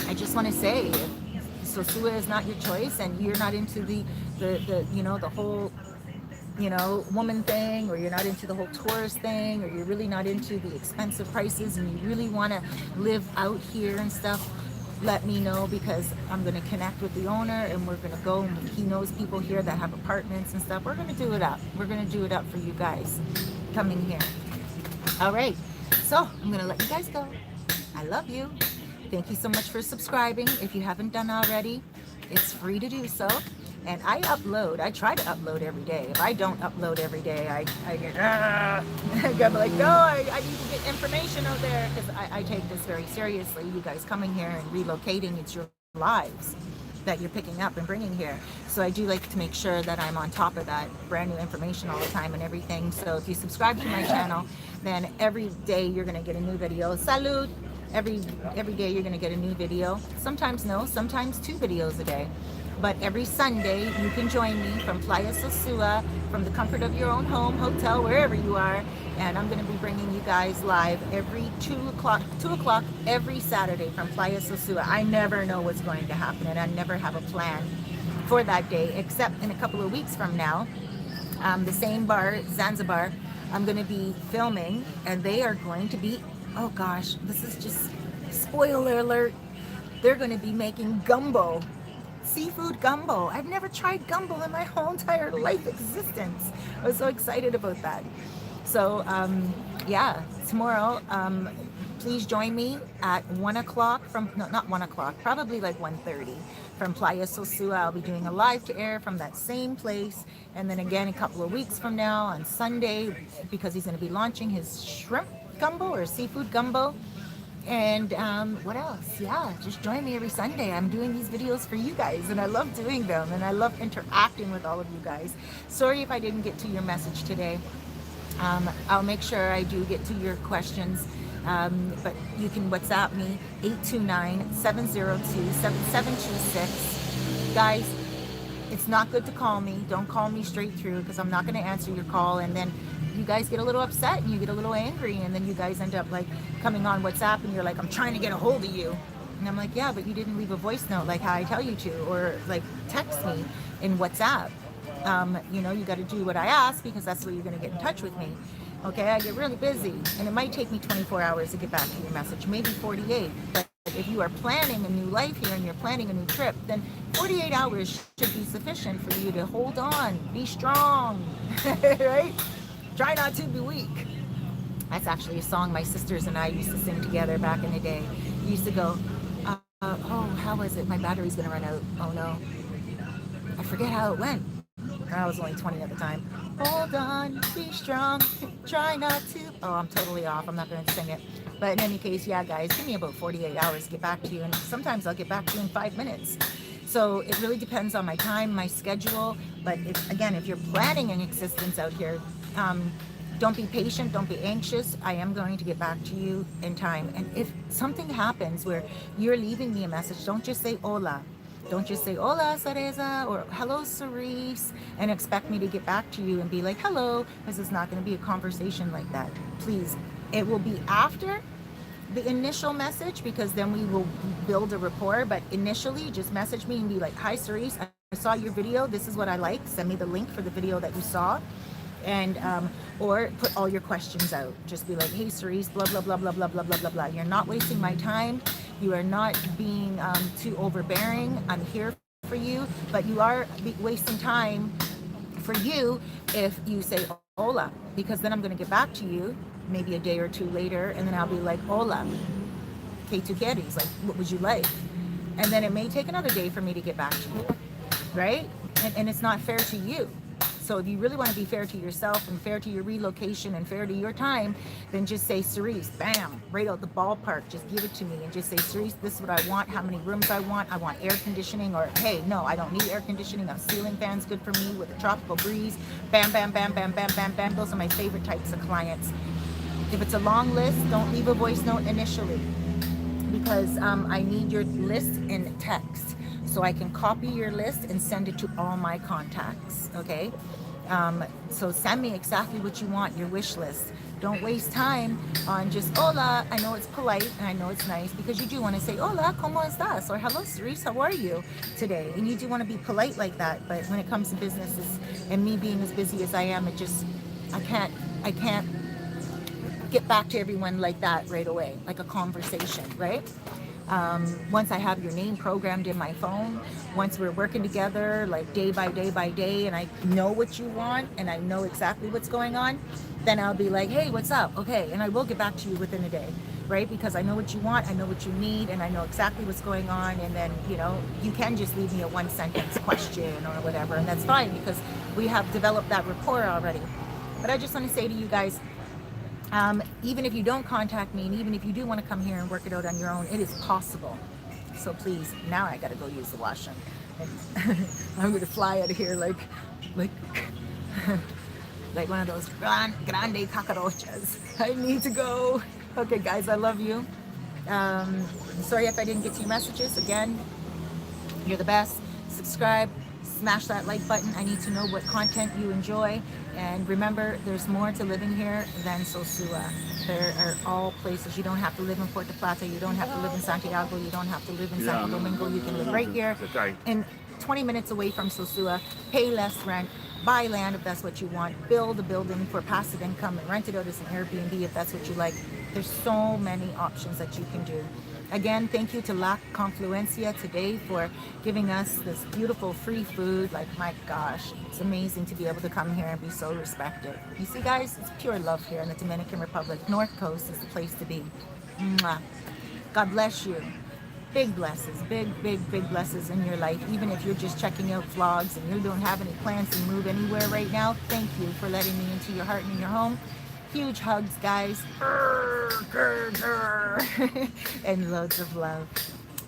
I just want to say, if Sosua is not your choice and you're not into the you know, the whole, you know, woman thing, or you're not into the whole tourist thing, or you're really not into the expensive prices and you really want to live out here and stuff, let me know, because I'm going to connect with the owner and we're going to go, and he knows people here that have apartments and stuff. We're going to do it up. We're going to do it up for you guys coming here. All right. So I'm going to let you guys go. I love you. Thank you so much for subscribing. If you haven't done already, it's free to do so. And I try to upload every day. If I don't upload every day, I get, I'm like, no, I need to get information out there, because I take this very seriously. You guys coming here and relocating, it's your lives that you're picking up and bringing here. So I do like to make sure that I'm on top of that brand new information all the time and everything. So if you subscribe to my channel, then every day you're going to get a new video. Salud! Every day you're going to get a new video. Sometimes no, sometimes 2 videos a day. But every Sunday, you can join me from Playa Sosua, from the comfort of your own home, hotel, wherever you are. And I'm going to be bringing you guys live every 2 o'clock every Saturday from Playa Sosua. I never know what's going to happen, and I never have a plan for that day, except in a couple of weeks from now, the same bar, Zanzibar, I'm going to be filming, and they are going to be, oh gosh, this is just spoiler alert, they're going to be making gumbo, seafood gumbo. I've never tried gumbo in my whole entire life existence. I was so excited about that. So yeah, tomorrow, please join me at 1 o'clock from, no, not 1 o'clock, probably like 1:30 from Playa Sosua. I'll be doing a live to air from that same place. And then again, a couple of weeks from now on Sunday, because he's going to be launching his shrimp gumbo or seafood gumbo. And what else? Yeah, just join me every Sunday. I'm doing these videos for you guys, and I love doing them, and I love interacting with all of you guys. Sorry if I didn't get to your message today. I'll make sure I do get to your questions. But you can WhatsApp me 829-702-7726. Guys, it's not good to call me. Don't call me straight through, because I'm not going to answer your call, and then you guys get a little upset and you get a little angry, and then you guys end up like coming on WhatsApp and you're like, I'm trying to get a hold of you. And I'm like, yeah, but you didn't leave a voice note like how I tell you to, or like text me in WhatsApp. You know, you got to do what I ask, because that's where you're going to get in touch with me. Okay, I get really busy, and it might take me 24 hours to get back to your message, maybe 48. But if you are planning a new life here and you're planning a new trip, then 48 hours should be sufficient for you to hold on, be strong, right? Try not to be weak. That's actually a song my sisters and I used to sing together back in the day. We used to go, oh, how was it? My battery's gonna run out. Oh no. I forget how it went. I was only 20 at the time. Hold on, be strong, try not to. Oh, I'm totally off. I'm not gonna sing it. But in any case, yeah, guys, give me about 48 hours to get back to you. And sometimes I'll get back to you in 5 minutes. So it really depends on my time, my schedule. But if you're planning an existence out here, don't be patient, don't be anxious. I am going to get back to you in time. And if something happens where you're leaving me a message, don't just say hola. Don't just say hola, Cereza, or hello, Cerise, and expect me to get back to you and be like, hello, because it's not going to be a conversation like that. Please, it will be after the initial message, because then we will build a rapport. But initially, just message me and be like, hi, Cerise, I saw your video. This is what I like. Send me the link for the video that you saw. And or put all your questions out. Just be like, hey, Cerise, blah, blah, blah, blah, blah, blah, blah, blah, blah. You're not wasting my time. You are not being too overbearing. I'm here for you, but you are wasting time for you if you say hola, because then I'm going to get back to you maybe a day or two later, and then I'll be like, hola, que tu quieres? Like, what would you like? And then it may take another day for me to get back to you, right? And it's not fair to you. So if you really want to be fair to yourself and fair to your relocation and fair to your time, then just say, Cerise, bam, right out the ballpark. Just give it to me and just say, Cerise, this is what I want, how many rooms I want air conditioning, or hey, no, I don't need air conditioning. A ceiling fan's good for me with a tropical breeze. Bam, bam, bam, bam, bam, bam, bam. Those are my favorite types of clients. If it's a long list, don't leave a voice note initially, because I need your list in text, so I can copy your list and send it to all my contacts, okay? So send me exactly what you want, your wish list. Don't waste time on just hola. I know it's polite and I know it's nice, because you do want to say hola, ¿cómo estás? Or hello, Cerise, how are you today? And you do want to be polite like that. But when it comes to businesses and me being as busy as I am, I can't get back to everyone like that right away, like a conversation, right? Once I have your name programmed in my phone, once we're working together like day by day by day, and I know what you want and I know exactly what's going on, then I'll be like, hey, what's up? Okay, and I will get back to you within a day, right? Because I know what you want, I know what you need, and I know exactly what's going on. And then, you can just leave me a one sentence question or whatever, and that's fine, because we have developed that rapport already. But I just want to say to you guys, even if you don't contact me, and even if you do want to come here and work it out on your own, it is possible. So please, now I got to go use the washroom. I'm going to fly out of here like one of those grande cucarachas. I need to go. Okay, guys, I love you. Sorry if I didn't get to your messages. Again, you're the best. Subscribe. Smash that like button. I need to know what content you enjoy. And remember, there's more to living here than Sosua. There are all places. You don't have to live in Puerto Plata. You don't have to live in Santiago. You don't have to live in Santo Domingo. You can live right here in 20 minutes away from Sosua. Pay less rent. Buy land if that's what you want. Build a building for passive income and rent it out as an Airbnb if that's what you like. There's so many options that you can do. Again, thank you to La Confluencia today for giving us this beautiful free food. Like, my gosh, it's amazing to be able to come here and be so respected. You see, guys, it's pure love here in the Dominican Republic. North Coast is the place to be. Mwah. God bless you. Big blessings, big blessings in your life. Even if you're just checking out vlogs and you don't have any plans to move anywhere right now, thank you for letting me into your heart and in your home. Huge hugs, guys. And loads of love.